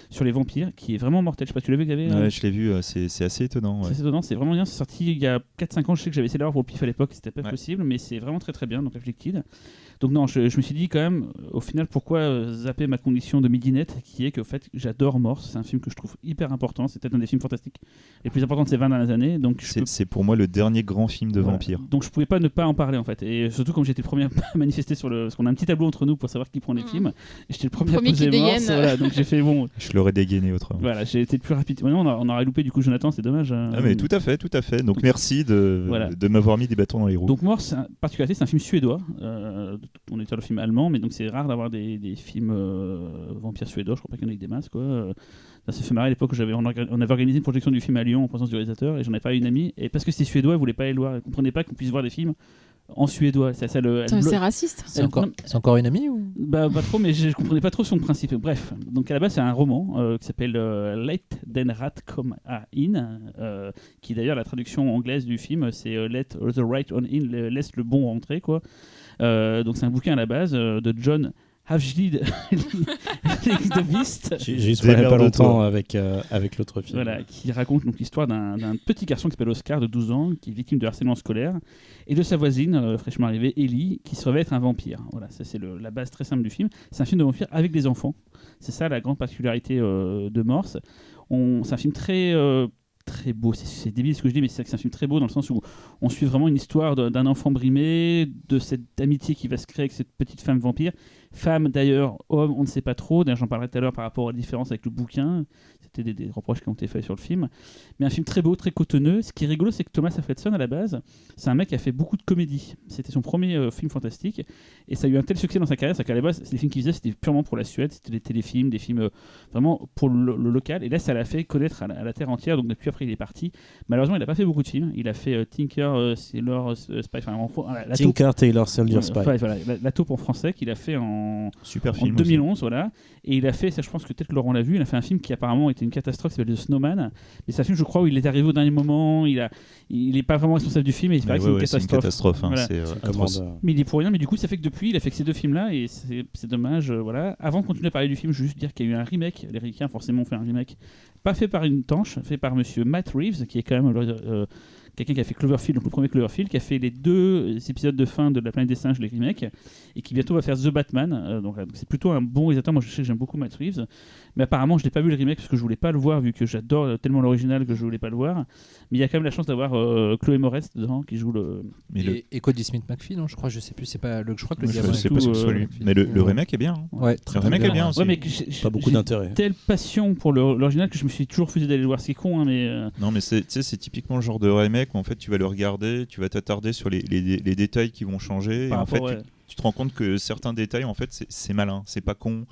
sur les vampires, qui est vraiment mortel. Je sais pas si tu l'as vu, Xavier? Ouais, je l'ai vu, c'est assez étonnant. Ouais. C'est étonnant, c'est vraiment bien. C'est sorti il y a 4-5 ans. Je sais que j'avais essayé d'avoir pour le pif à l'époque, c'était pas Ouais. possible, mais c'est vraiment très très bien. Donc Afflicted. Donc non, je me suis dit quand même, au final, pourquoi zapper ma condition de midinette, qui est que, au fait, j'adore Morse. C'est un film que je trouve hyper important. C'est peut-être un des films fantastiques les plus importants de ces 20 dernières années. Donc C'est pour moi le dernier grand film de Voilà. vampire. Donc je pouvais pas ne pas en parler en fait. Et surtout comme j'étais le premier à manifester parce qu'on a un petit tableau entre nous pour savoir qui prend les films. Et j'étais le premier Premier à poser qui Morse. dégaine. Voilà, donc j'ai fait bon. Je l'aurais dégainé autrement. Voilà, j'ai été le plus rapide. Maintenant, on aurait loupé du coup Jonathan, c'est dommage. Ah mais tout à fait. Donc Donc, merci voilà. de m'avoir mis des bâtons dans les roues. Donc Morse, particularité, c'est un film suédois. On était dans le film allemand, mais donc c'est rare d'avoir des films vampires suédois. Je crois pas qu'il y en ait des masses quoi. Ça s'est fait marrer à l'époque où on avait organisé une projection du film à Lyon en présence du réalisateur et j'en ai pas une amie. Et parce que c'était suédois, elle voulait pas aller le voir. Elle comprenait pas qu'on puisse voir des films en suédois. C'est ça le. Putain, c'est raciste. C'est encore une amie ou Bah, pas trop, mais je comprenais pas trop son principe. Bref, donc à la base, c'est un roman qui s'appelle Let Den Rat Come In, qui d'ailleurs, la traduction anglaise du film, c'est Let the Right On In, laisse le bon rentrer, quoi. Donc c'est un bouquin à la base de John Havjid de Beast. J'ai eu ce problème il y a pas longtemps avec l'autre film. Voilà, qui raconte donc l'histoire d'un petit garçon qui s'appelle Oscar de 12 ans, qui est victime de harcèlement scolaire, et de sa voisine, fraîchement arrivée, Ellie, qui se révèle être un vampire. Voilà, ça c'est la base très simple du film. C'est un film de vampire avec des enfants. C'est ça la grande particularité de Morse. C'est un film très beau, c'est débile ce que je dis, mais c'est un film très beau dans le sens où on suit vraiment une histoire d'un enfant brimé, de cette amitié qui va se créer avec cette petite femme vampire. Femme d'ailleurs, homme, on ne sait pas trop. D'ailleurs, j'en parlerai tout à l'heure par rapport à la différence avec le bouquin. C'était des reproches qui ont été faits sur le film. Mais un film très beau, très cotonneux. Ce qui est rigolo, c'est que Thomas Alfredson, à la base, c'est un mec qui a fait beaucoup de comédie. C'était son premier film fantastique. Et ça a eu un tel succès dans sa carrière, c'est qu'à la base, les films qu'il faisait, c'était purement pour la Suède. C'était des téléfilms, des films vraiment pour le local. Et là, ça l'a fait connaître à la terre entière. Donc depuis, après, il est parti. Malheureusement, il n'a pas fait beaucoup de films. Il a fait Tinker, Sailor, Spy. La Tinker, Tailor, Soldier, Spy. Voilà, la taupe en français qu'il a fait en Super en film 2011, voilà. Et il a fait, ça je pense que peut-être Laurent l'a vu, il a fait un film qui apparemment était une catastrophe, qui s'appelle The Snowman. Mais c'est un film, je crois, où il est arrivé au dernier moment, il est pas vraiment responsable du film et il paraît que c'est une catastrophe. Hein, Voilà. c'est Commande, atroce. Mais il est pour rien, mais du coup, ça fait que depuis, il a fait que ces deux films-là et c'est dommage, voilà. Avant de continuer à parler du film, je veux juste dire qu'il y a eu un remake. Les Ricains, forcément, ont fait un remake, pas fait par une tanche, fait par monsieur Matt Reeves, qui est quand même quelqu'un qui a fait Cloverfield, donc le premier Cloverfield, qui a fait les 2 épisodes de fin de La Planète des Singes, les remakes, et qui bientôt va faire The Batman. Donc c'est plutôt un bon réalisateur. Moi je sais que j'aime beaucoup Matt Reeves, mais apparemment je n'ai pas vu le remake parce que je voulais pas le voir, vu que j'adore tellement l'original que je voulais pas le voir. Mais il y a quand même la chance d'avoir Chloé Moretz dedans qui joue le. Et Cody Smith-McPhee, non, je crois, je sais plus, c'est pas le, je crois que le Je gamin. sais pas ce que ce soit lui. Mais le remake est bien. Hein. Ouais, Le remake est bien aussi. Ouais, mais Pas beaucoup d'intérêt. telle passion pour l'original que je me suis toujours refusé d'aller le voir. C'est con, hein, mais. Non, mais c'est typiquement le genre de remake où en fait tu vas le regarder, tu vas t'attarder sur les détails qui vont changer. Et en fait, tu te rends compte que certains détails, en fait, c'est malin, c'est pas con.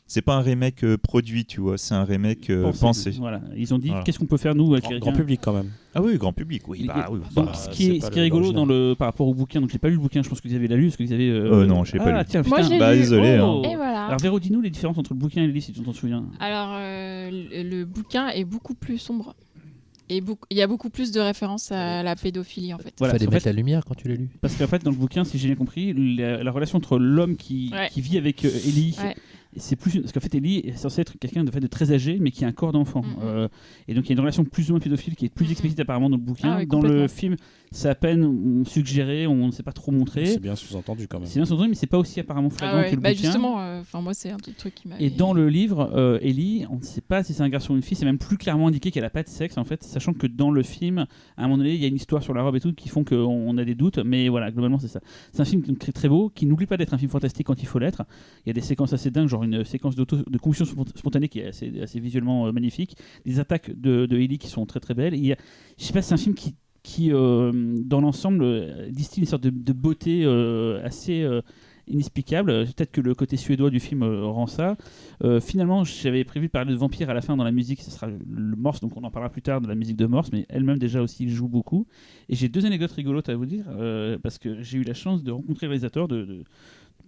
C'est pas un remake produit, tu vois, c'est un remake pensé. Voilà. Ils ont dit qu'est-ce qu'on peut faire nous avec Grand public quand même. Ah oui, grand public, oui. Donc, ce qui est rigolo par rapport au bouquin, donc j'ai pas lu le bouquin, je pense que vous avez lu, parce que vous avez. Non, je l'ai pas lu. Tiens, Moi, je l'ai lu. Désolé. Oh. Et voilà. Alors Véro, dis-nous les différences entre le bouquin et le livre, si tu t'en souviens. Alors, le bouquin est beaucoup plus sombre. Et il y a beaucoup plus de références à la pédophilie, en fait. Il fallait mettre la lumière quand tu l'as lu. Parce qu'en fait, dans le bouquin, si j'ai bien compris, la relation entre l'homme qui vit avec Ellie, c'est plus parce qu'en fait Ellie est censée être quelqu'un de très âgé, mais qui a un corps d'enfant. Et donc il y a une relation plus ou moins pédophile qui est plus explicite apparemment dans le bouquin. Dans le film, c'est à peine suggéré, on ne sait pas trop montrer. C'est bien sous-entendu quand même. C'est bien sous-entendu, mais c'est pas aussi apparemment flagrant que le bouquin. Justement, moi c'est un truc qui m'a. Et dans le livre, Ellie, on ne sait pas si c'est un garçon ou une fille, c'est même plus clairement indiqué qu'elle n'a pas de sexe en fait, sachant que dans le film, à un moment donné, il y a une histoire sur la robe et tout qui font qu'on a des doutes, mais voilà, globalement c'est ça. C'est un film très, très beau, qui n'oublie pas d'être un film fantastique quand il faut l'être. Il y a des séquences assez dingues, genre une séquence de combustion spontanée qui est assez visuellement magnifique, des attaques de Ellie qui sont très très belles. Et je sais pas, c'est un film qui dans l'ensemble distille une sorte de beauté assez inexplicable. Peut-être que le côté suédois du film rend ça. Finalement, j'avais prévu de parler de vampires à la fin dans la musique, ce sera le Morse, donc on en parlera plus tard de la musique de Morse, mais elle-même déjà aussi joue beaucoup. Et j'ai 2 anecdotes rigolotes à vous dire, parce que j'ai eu la chance de rencontrer le réalisateur, de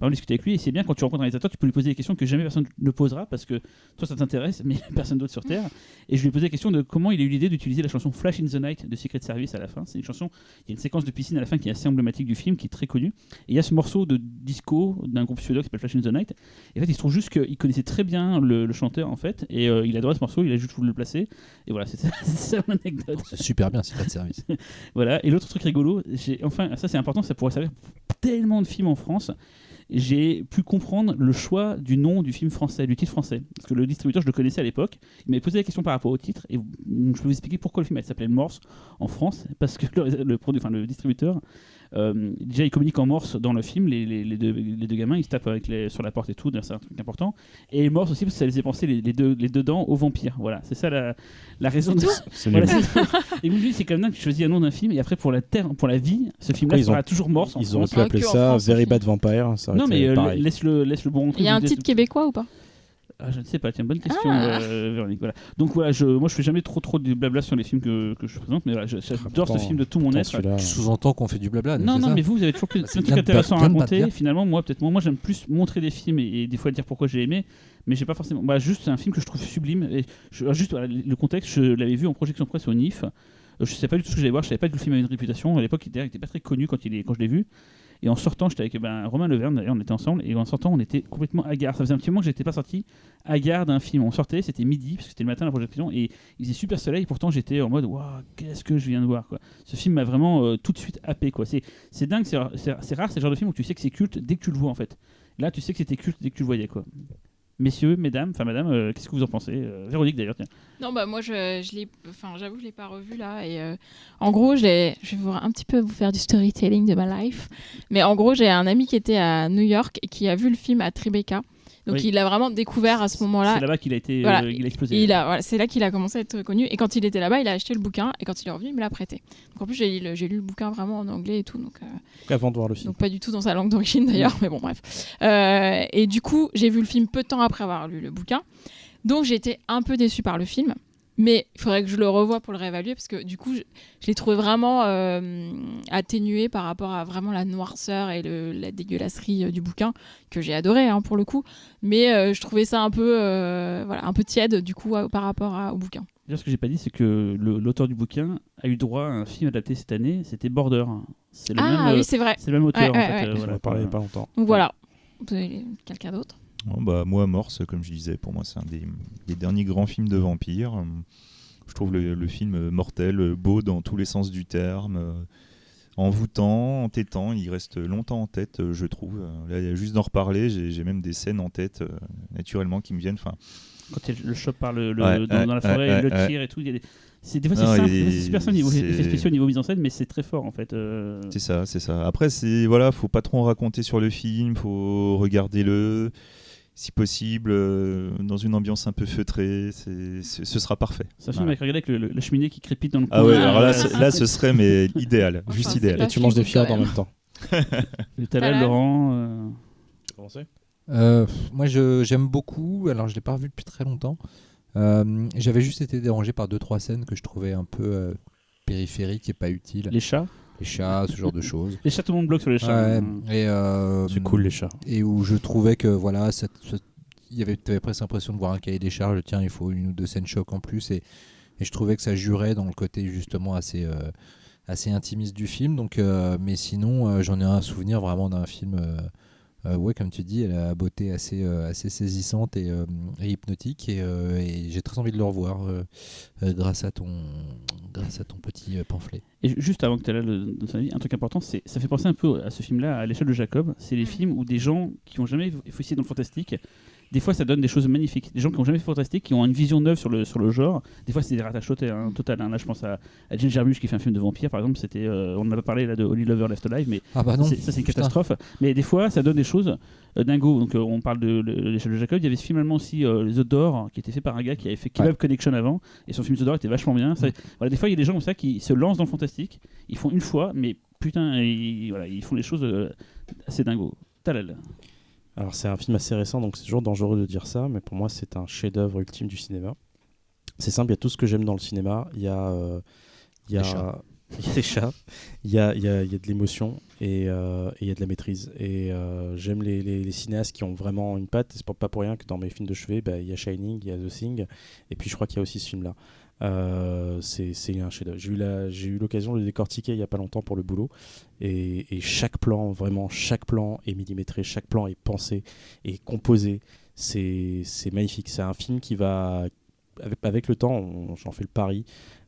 pas discuter avec lui, et c'est bien quand tu rencontres un réalisateur, tu peux lui poser des questions que jamais personne ne posera parce que toi ça t'intéresse, mais personne d'autre sur Terre. Et je lui ai posé la question de comment il a eu l'idée d'utiliser la chanson Flash in the Night de Secret Service à la fin. C'est une chanson, il y a une séquence de piscine à la fin qui est assez emblématique du film, qui est très connue. Et il y a ce morceau de disco d'un groupe suédois qui s'appelle Flash in the Night. Et en fait, il se trouve juste qu'il connaissait très bien le chanteur en fait, et il adorait ce morceau, il a juste voulu le placer. Et voilà, c'est ça mon anecdote. C'est super bien, Secret Service. Voilà. Et l'autre truc rigolo, enfin ça c'est important, ça pourrait servir pour tellement de films en France. J'ai pu comprendre le choix du nom du film français, du titre français. Parce que le distributeur, je le connaissais à l'époque. Il m'avait posé la question par rapport au titre. Et je peux vous expliquer pourquoi le film s'appelait Morse en France. Parce que le distributeur, déjà, il communique en Morse dans le film. Les deux gamins, ils se tapent sur la porte et tout. C'est un truc important. Et Morse aussi, parce que ça les faisait penser les deux dents aux vampires. Voilà, c'est ça la raison de ça. Voilà, et lui, c'est comme ça que tu choisis un nom d'un film. Et après, pour la vie, ce film-là sera toujours Morse. Ils auraient pu appeler ça Very Bad Vampire. Non, mais laisse le bon rentrer. Il y a un titre québécois ou pas? Je ne sais pas, tiens, bonne question, Véronique. Voilà. Donc voilà, moi je fais jamais trop de blabla sur les films que je présente, mais voilà, j'adore ce film de tout mon être. Tu sous-entends qu'on fait du blabla. Non, mais vous avez toujours plein de trucs intéressants à raconter. Finalement, moi j'aime plus montrer des films et des fois dire pourquoi j'ai aimé, mais j'ai pas forcément. Juste, c'est un film que je trouve sublime. Et le contexte, je l'avais vu en projection presse au NIF. Je sais pas du tout ce que j'allais voir, je savais pas que le film avait une réputation. À l'époque, il était pas très connu quand je l'ai vu. Et en sortant, j'étais avec Romain Leverne, d'ailleurs, on était ensemble, et en sortant, on était complètement hagards. Ça faisait un petit moment que j'étais pas sorti hagard d'un film. On sortait, c'était midi, parce que c'était le matin la projection, et il faisait super soleil, et pourtant j'étais en mode, waouh, qu'est-ce que je viens de voir, quoi. Ce film m'a vraiment tout de suite happé, quoi. C'est dingue, c'est rare, c'est le genre de film où tu sais que c'est culte dès que tu le vois, en fait. Là, tu sais que c'était culte dès que tu le voyais, quoi. Messieurs, mesdames, enfin madame, qu'est-ce que vous en pensez? Véronique d'ailleurs, tiens. Non, moi j'avoue, je l'ai pas revu là. Et en gros, je vais un petit peu vous faire du storytelling de ma life. Mais en gros, j'ai un ami qui était à New York et qui a vu le film à Tribeca. Donc il l'a vraiment découvert à ce moment-là. C'est là-bas qu'il a été, voilà. Il a explosé. C'est là qu'il a commencé à être connu. Et quand il était là-bas, il a acheté le bouquin. Et quand il est revenu, il me l'a prêté. Donc en plus, j'ai lu le bouquin vraiment en anglais et tout. Donc, avant de voir le film. Donc pas du tout dans sa langue d'origine d'ailleurs. Mais bon, bref. Et du coup, j'ai vu le film peu de temps après avoir lu le bouquin. Donc j'ai été un peu déçue par le film. Mais il faudrait que je le revoie pour le réévaluer parce que du coup, je l'ai trouvé vraiment atténué par rapport à vraiment la noirceur et la dégueulasserie du bouquin, que j'ai adoré pour le coup. Mais je trouvais ça un peu tiède du coup par rapport au bouquin. D'ailleurs, ce que j'ai pas dit, c'est que l'auteur du bouquin a eu droit à un film adapté cette année, c'était Border. C'est le même, oui, c'est vrai. C'est le même auteur, Ouais, en fait. On en a parlé il y a pas longtemps. Donc voilà. Vous avez quelqu'un d'autre? Moi, Morse, comme je disais, pour moi, c'est un des derniers grands films de vampires. Je trouve le film mortel, beau dans tous les sens du terme, envoûtant, entêtant. Il reste longtemps en tête, je trouve. Là, juste d'en reparler, j'ai même des scènes en tête naturellement qui me viennent. Enfin, Quand il y a le shot par dans la ouais, forêt, le tir et tout. Des fois, c'est Non, simple, il y a c'est super simple niveau c'est- effets spéciaux, niveau mise en scène, mais c'est très fort en fait. c'est ça. Après, faut pas trop en raconter sur le film, faut regarder-le, si possible, dans une ambiance un peu feutrée. Ce sera parfait. C'est un film Voilà. avec, regardez, avec la cheminée qui crépite dans le Ah ouais, coin. alors là, ce serait mais idéal, Enfin, juste c'est idéal. pas- Et tu manges des feel good fiordes quand en même. même temps. Le talent, Talal. Laurent. Moi, j'aime beaucoup. Alors, je l'ai pas revu depuis très longtemps. J'avais juste été dérangé par 2-3 scènes que je trouvais un peu périphériques et pas utiles. Les chats. Les chats, ce genre de choses. Les chats, tout le monde bloque sur les chats. Ouais, et, C'est cool les chats. Et où je trouvais que voilà, t'avais presque l'impression de voir un cahier des charges. Tiens, il faut 1 ou 2 scènes choc en plus. Et je trouvais que ça jurait dans le côté justement assez intimiste du film. Donc, mais sinon, j'en ai un souvenir vraiment d'un film. Ouais, comme tu dis, elle a la beauté assez saisissante et hypnotique. Et j'ai très envie de le revoir grâce à ton petit pamphlet. Et juste avant que tu aies là dans ton avis, un truc important, ça fait penser un peu à ce film-là, à l'échelle de Jacob. C'est les films où des gens qui n'ont jamais fouillé dans le fantastique, des fois ça donne des choses magnifiques. Des gens qui n'ont jamais fait fantastique, qui ont une vision neuve sur le genre. Des fois c'est des ratages total. Hein. Là je pense à Jane Jarmusch qui fait un film de vampire par exemple. C'était, on n'a pas parlé là de Only Lover Left Alive, mais Ah bah non. ça c'est une Putain. catastrophe. Mais des fois ça donne des choses dingo. Donc on parle de l'échelle de Jacob. Il y avait ce film allemand aussi, The Door, qui était fait par un gars qui avait fait Kebab Connection avant. Et son film The Door était vachement bien. Voilà, des fois il y a des gens comme ça qui se lancent dans le fantastique. Ils font une fois, mais putain, ils font des choses assez dingo. Talal. Alors c'est un film assez récent, donc c'est toujours dangereux de dire ça, mais pour moi c'est un chef-d'œuvre ultime du cinéma. C'est simple, il y a tout ce que j'aime dans le cinéma. Il y a Les chats. Il y a des chats, il y a de l'émotion et il y a de la maîtrise. Et j'aime les cinéastes qui ont vraiment une patte. C'est pas pour rien que dans mes films de chevet, il y a Shining, il y a The Thing, et puis je crois qu'il y a aussi ce film-là. C'est un chef-d'œuvre. J'ai eu l'occasion de le décortiquer il y a pas longtemps pour le boulot, et chaque plan, vraiment chaque plan est millimétré, chaque plan est pensé et composé. C'est magnifique. C'est un film qui va, avec le temps, j'en fais le pari,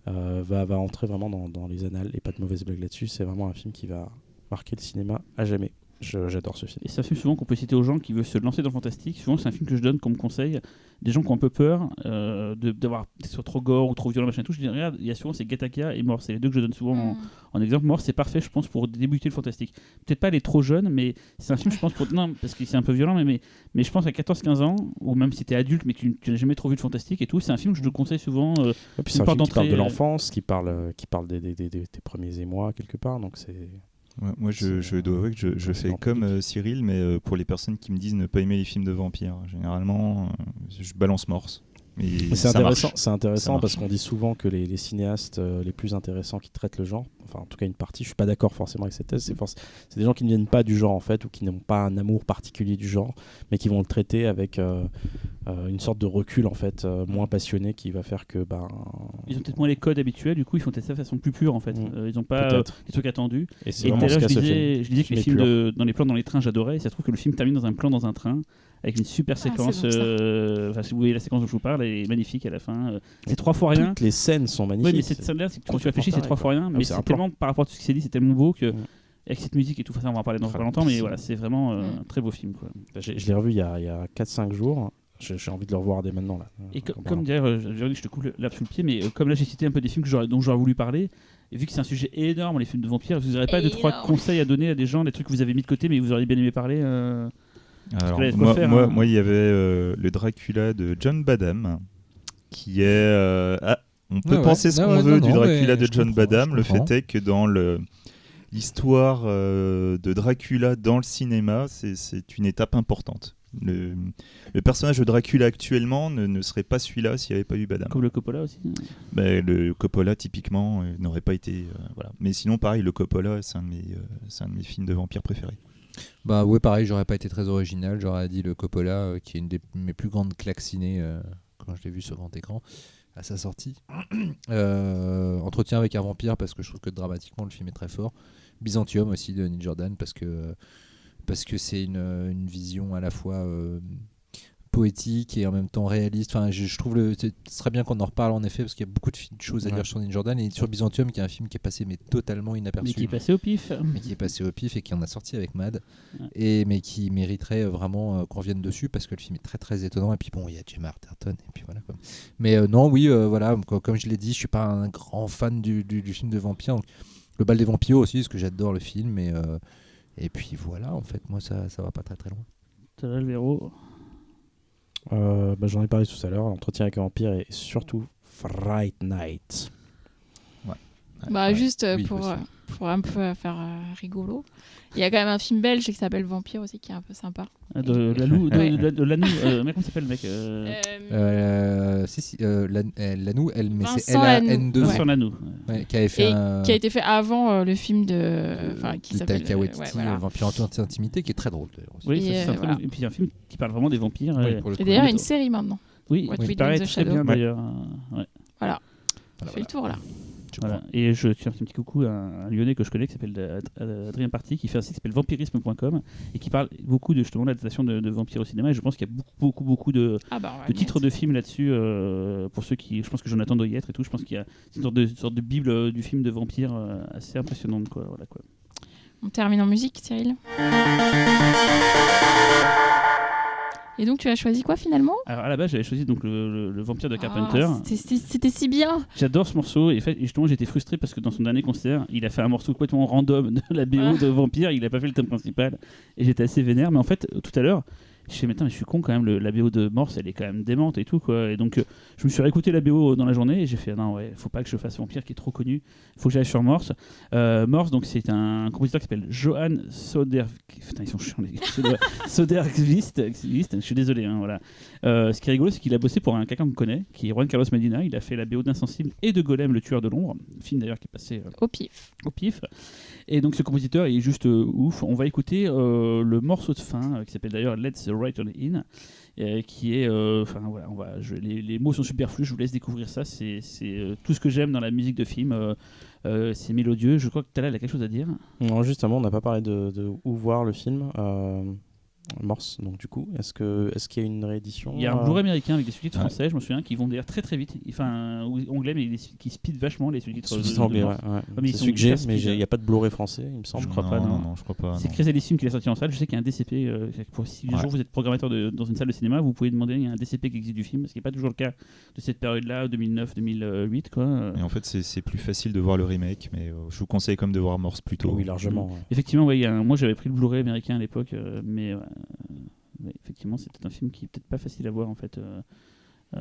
va entrer vraiment dans les annales, et pas de mauvaise blague là-dessus. C'est vraiment un film qui va marquer le cinéma à jamais. J'adore ce film. Et c'est un film souvent qu'on peut citer aux gens qui veulent se lancer dans le fantastique. Souvent, c'est un film que je donne comme conseil. Des gens qui ont un peu peur d'avoir des soit trop gore ou trop violent, machin et tout. Je dis, regarde, il y a souvent c'est Gattaca et Mort. C'est les deux que je donne souvent en exemple. Mort, c'est parfait, je pense, pour débuter le fantastique. Peut-être pas aller trop jeune, mais c'est un film, je pense, non, parce que c'est un peu violent, mais je pense à 14-15 ans, ou même si t'es adulte, mais que tu n'as jamais trop vu de fantastique et tout, c'est un film que je te conseille souvent. Et puis c'est un porte film qui parle de d'entrée, l'enfance, qui parle tes premiers émois quelque part. Donc c'est. Ouais, moi, je dois avouer que je fais comme Cyril, mais pour les personnes qui me disent ne pas aimer les films de vampires, généralement, je balance morse. C'est ça intéressant, marche. c'est intéressant marche. parce qu'on dit souvent que les cinéastes les plus intéressants qui traitent le genre, enfin en tout cas une partie, je suis pas d'accord forcément avec cette thèse, c'est des gens qui ne viennent pas du genre en fait, ou qui n'ont pas un amour particulier du genre, mais qui vont le traiter avec une sorte de recul en fait, moins passionné, qui va faire que ils ont peut-être moins les codes habituels, du coup ils font peut-être ça de façon plus pure en fait. Ils ont pas Peut-être. des trucs attendus. Et c'est Et tout vraiment à ce l'heure, qu'a je ce disais film. que les films dans les plans dans les trains, j'adorais. Et ça se trouve que le film termine dans un plan dans un train avec une super séquence. c'est bon, Si vous voyez la séquence dont je vous parle, elle est magnifique à la fin. C'est 3 fois rien. Toutes les scènes sont magnifiques. Oui, mais cette scène-là, quand tu réfléchis, c'est 3 fois rien. Mais c'est un c'est plan. tellement, par rapport à tout ce qui s'est dit, c'est tellement beau que. Avec cette musique et tout, ça on va en parler dans pas longtemps, mais c'est- voilà, c'est vraiment un très beau film. Quoi. Je l'ai revu il y a 4-5 jours. J'ai envie de le revoir dès maintenant là. Et comme d'ailleurs, je te coupe l'herbe sous le pied, mais comme là j'ai cité un peu des films dont j'aurais voulu parler, et vu que c'est un sujet énorme, les films de vampires, vous n'aurez pas 2-3 conseils à donner à des gens, des trucs que vous avez mis de côté, mais vous auriez bien aimé parler Alors, que là, il y a de quoi faire, hein. moi, il y avait le Dracula de John Badham, qui est... on peut Ouais, penser ouais. ce Ah qu'on ouais, veut non, du non, Dracula mais de je John comprends, Badham. je Le comprends. fait est que dans l'histoire de Dracula dans le cinéma, c'est une étape importante. Le personnage de Dracula actuellement ne serait pas celui-là s'il n'y avait pas eu Badham. comme le Coppola aussi. Ben, le Coppola, typiquement, n'aurait pas été... voilà. Mais sinon, pareil, le Coppola, c'est un de mes films de vampires préférés. Bah ouais, pareil, j'aurais pas été très original. J'aurais dit le Coppola, qui est une des mes plus grandes claques ciné quand je l'ai vu sur grand écran à sa sortie. Entretien avec un vampire, parce que je trouve que dramatiquement le film est très fort. Byzantium aussi de Neil Jordan, parce que c'est une vision à la fois poétique et en même temps réaliste. Enfin, je trouve ce serait bien qu'on en reparle en effet parce qu'il y a beaucoup de choses à dire sur Neil Jordan et sur Byzantium, qui est un film qui est passé mais totalement inaperçu. Mais qui est passé au pif. Et qui en a sorti avec Mad, mais qui mériterait vraiment qu'on revienne dessus parce que le film est très très étonnant. Et puis bon, il y a Gemma Arterton et puis voilà quoi. Mais non, oui, voilà, comme je l'ai dit, je suis pas un grand fan du film de vampire. Donc, le bal des vampires aussi, parce que j'adore le film, et puis voilà, en fait, moi ça va pas très très loin. T'as le Véro. J'en ai parlé tout à l'heure, l'entretien avec un vampire et surtout Fright Night. Juste oui, pour un peu faire rigolo. Il y a quand même un film belge qui s'appelle Vampire aussi, qui est un peu sympa. De Lanou, mais comment s'appelle le mec Lanou, mais c'est Vincent L-A-N-2. Sur Lanou. Qui avait fait qui a été fait avant le film qui s'appelle Taika Waititi, Vampire en toute intimité, qui est très drôle d'ailleurs aussi. Oui, Et, c'est voilà. Et puis il y a un film qui parle vraiment des vampires. Pour le coup. Et d'ailleurs, il y a une série maintenant. Oui, What qui We Do paraît in the très bien Shadow. d'ailleurs. Ouais. Voilà. On fait le tour là. Voilà. Et je tiens un petit coucou à un Lyonnais que je connais qui s'appelle Adrien Party, qui fait un site qui s'appelle vampirisme.com et qui parle beaucoup de justement l'adaptation de vampires au cinéma. Et je pense qu'il y a beaucoup de titres de films là-dessus pour ceux qui. Je pense que Jonathan doit y être et tout. Je pense qu'il y a une sorte de bible du film de vampire assez impressionnante quoi. Voilà quoi. On termine en musique, Cyril. Et donc tu as choisi quoi finalement ? Alors à la base j'avais choisi donc le Vampire de Carpenter. C'était si bien. J'adore ce morceau et justement j'étais frustré parce que dans son dernier concert il a fait un morceau complètement random de la BO de Vampire, il a pas fait le thème principal et j'étais assez vénère, mais en fait tout à l'heure je fais mais je suis con quand même, la BO de Morse elle est quand même démente et tout quoi, et donc je me suis réécouté la BO dans la journée et j'ai fait non ouais faut pas que je fasse Vampire qui est trop connu, faut que j'aille sur Morse. Morse donc c'est un compositeur qui s'appelle Johann Putain ils sont chiants les gars. Soderquist, je suis désolé hein, voilà. Ce qui est rigolo c'est qu'il a bossé pour quelqu'un qu'on connaît qui est Juan Carlos Medina, il a fait la BO d'Insensible et de Golem le tueur de l'ombre, film d'ailleurs qui est passé au pif. Et donc ce compositeur est juste ouf. On va écouter le morceau de fin qui s'appelle d'ailleurs Let's Right On In, qui est voilà, les mots sont superflus, je vous laisse découvrir ça. C'est tout ce que j'aime dans la musique de film. C'est mélodieux. Je crois que Talal a quelque chose à dire. Non, justement, on n'a pas parlé de où voir le film. Morse, donc du coup, est-ce qu'il y a une réédition ? Il y a un Blu-ray américain avec des sous-titres français, je me souviens, qui vont d'ailleurs très très vite. Enfin, anglais, mais qui speed vachement les sous-titres. Anglais, ouais. C'est celui que j'ai, mais il n'y a pas de Blu-ray français, il me semble. Je crois pas, non. Je crois pas. C'est Chrysalissime qui l'a sorti en salle. Je sais qu'il y a un DCP. Si un jour vous êtes programmateur dans une salle de cinéma, vous pouvez demander, il y a un DCP qui existe du film, ce qui n'est pas toujours le cas de cette période-là, 2009-2008. Quoi. Et en fait, c'est plus facile de voir le remake, mais je vous conseille quand même de voir Morse plus tôt. Oui, largement. Ouais. Effectivement, moi j'avais pris le Blu-ray américain à l'époque, mais effectivement, c'était un film qui est peut-être pas facile à voir en fait.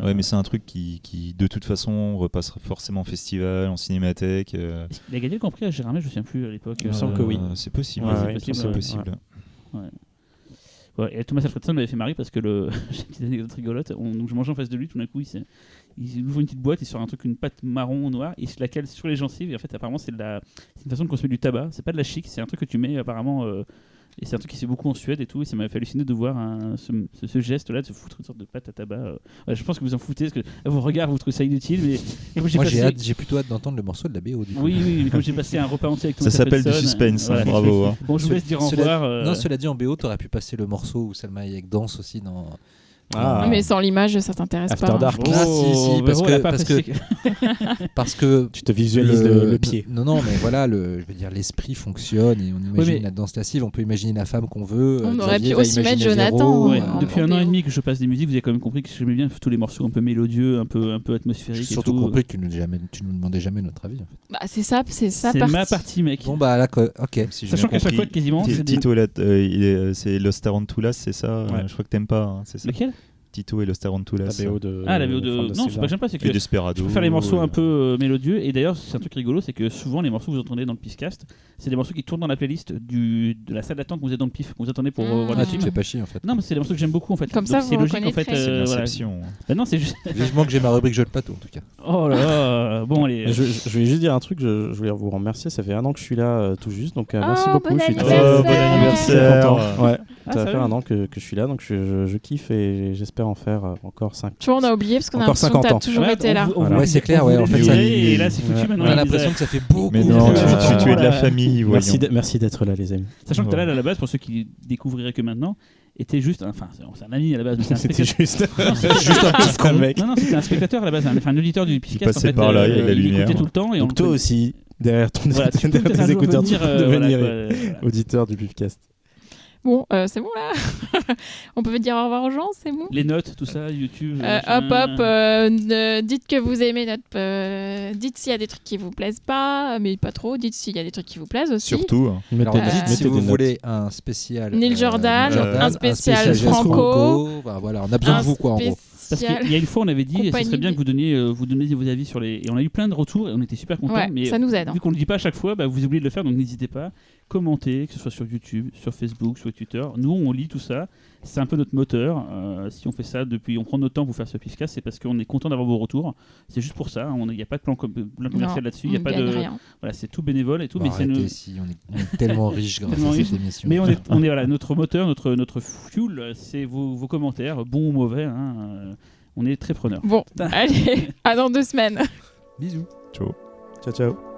Ouais, mais c'est un truc qui de toute façon repassera forcément en festival, en cinémathèque. Il a gagné le Grand Prix à Gérardmer, je ne sais plus à l'époque. Il me semble que oui. C'est possible. C'est possible. Ouais, et Thomas Alfredson m'avait fait marrer parce que j'ai une petite anecdote rigolote. Donc je mangeais en face de lui, tout d'un coup il ouvre une petite boîte, il sort un truc, une pâte marron noire, il se la cale sur les gencives. Et en fait, apparemment, c'est une façon de consommer du tabac. C'est pas de la chic, c'est un truc que tu mets apparemment. Et c'est un truc qui se fait beaucoup en Suède et tout, et ça m'a fait halluciner de voir ce geste-là, de se foutre une sorte de pâte à tabac. Je pense que vous en foutez, parce que à vos regards, vous trouvez ça inutile, mais moi j'ai plutôt hâte d'entendre le morceau de la BO. Oui, mais comme j'ai passé un repas entier avec Thomas ça s'appelle du Alfredson, suspense, voilà. bravo. Hein. Bon, je vous laisse dire au revoir. Non, cela dit, en BO, t'aurais pu passer le morceau où Salma Hayek danse aussi dans... Mais sans l'image, ça t'intéresse After pas. Dark. Si, parce que tu te visualises le pied. Non, mais voilà, je veux dire, l'esprit fonctionne et on imagine la danse lascive, on peut imaginer la femme qu'on veut. On aurait pu aussi mettre Jonathan. Depuis 1 an et demi que je passe des musiques, vous avez quand même compris que j'aimais bien tous les morceaux un peu mélodieux, un peu atmosphériques. J'ai surtout compris que tu nous demandais jamais notre avis. En fait. Bah, c'est ça c'est partie. ma partie, mec. Bon, bah là, ok. Sachant qu'à chaque fois, quasiment. Tito, c'est Los Tarantulas, c'est ça. Je crois que t'aimes pas, c'est ça. Lequel ? Tito et Los Tarantulas. La BO de... la BO de... Non, c'est pas que j'aime pas, c'est que Desperado, je peux faire les morceaux un peu mélodieux. Et d'ailleurs, c'est un truc rigolo, c'est que souvent les morceaux que vous entendez dans le Pifcast, c'est des morceaux qui tournent dans la playlist de la salle d'attente que vous êtes dans le Pif, que vous attendez pour voir le tu film. te fais pas chier en fait. Non, mais c'est des morceaux que j'aime beaucoup en fait. Comme ça, c'est vous logique en fait. C'est une voilà. inception. Non, c'est juste. Vivement que j'ai ma rubrique jeu de plateau en tout cas. Oh là là. Bon, allez. Je voulais juste dire un truc, je voulais vous remercier. Ça fait 1 an que je suis là tout juste, donc merci beaucoup. Bon Je suis anniversaire. très content. Ouais, Ah, ça ça va faire va. 1 an que je suis là, donc je kiffe et j'espère en faire encore 5. Tu vois, on a oublié parce qu'on a Encore l'impression que 50 ans. t'as toujours été là. Ouais, c'est clair, ouais, en fait, ça, Et là, c'est foutu maintenant. On a il l'impression nous que ça fait beaucoup. Mais non, tu es de la Voilà. famille, voyons. Merci d'être là, les amis. Sachant que Talal à la base, pour ceux qui découvriraient que maintenant, était juste, enfin c'est un ami à la base, mais c'est un C'était spectateur. juste, Juste un petit con. mec. Non, c'était un spectateur à la base, un auditeur du Pifcast. passait en fait, par là, il y a la il lumière. écoutait tout le temps. Et Donc toi aussi, derrière ton voilà, tu peux derrière peut-être un tes jour écouteurs, tu venir, peux devenir voilà. auditeur du Pifcast. Bon, c'est bon là. On peut dire au revoir aux gens, c'est bon. Les notes, tout ça, YouTube. Dites que vous aimez dites s'il y a des trucs qui vous plaisent pas, mais pas trop. Dites s'il y a des trucs qui vous plaisent aussi. Surtout, hein. Alors, Mettez- dites si mettez vous des notes. voulez un spécial Neil Jordan, un spécial Jazz Franco, Enfin, voilà, on a besoin de vous, quoi, en gros. Parce qu'il y a une fois, on avait dit, ce Compagnie serait bien que vous donniez vos avis sur les. Et on a eu plein de retours et on était super contents. Ouais, mais ça nous aide. vu qu'on ne le dit pas à chaque fois, vous oubliez de le faire, donc n'hésitez pas. Commentez, que ce soit sur YouTube, sur Facebook, sur Twitter. Nous, on lit tout ça. C'est un peu notre moteur. Si on fait ça on prend notre temps pour faire ce Pifcast, c'est parce qu'on est content d'avoir vos retours. C'est juste pour ça. Il n'y a pas de plan commercial là-dessus. Il y a pas de. Rien. Voilà, c'est tout bénévole et tout. Bon, mais c'est arrêtez, si, on est tellement riches grâce Tellement à cette riches. émission. Mais on est voilà, notre moteur, notre fuel, c'est vos commentaires, bons ou mauvais. On est très preneurs. Bon, allez, à dans 2 semaines. Bisous. Ciao. Ciao, ciao.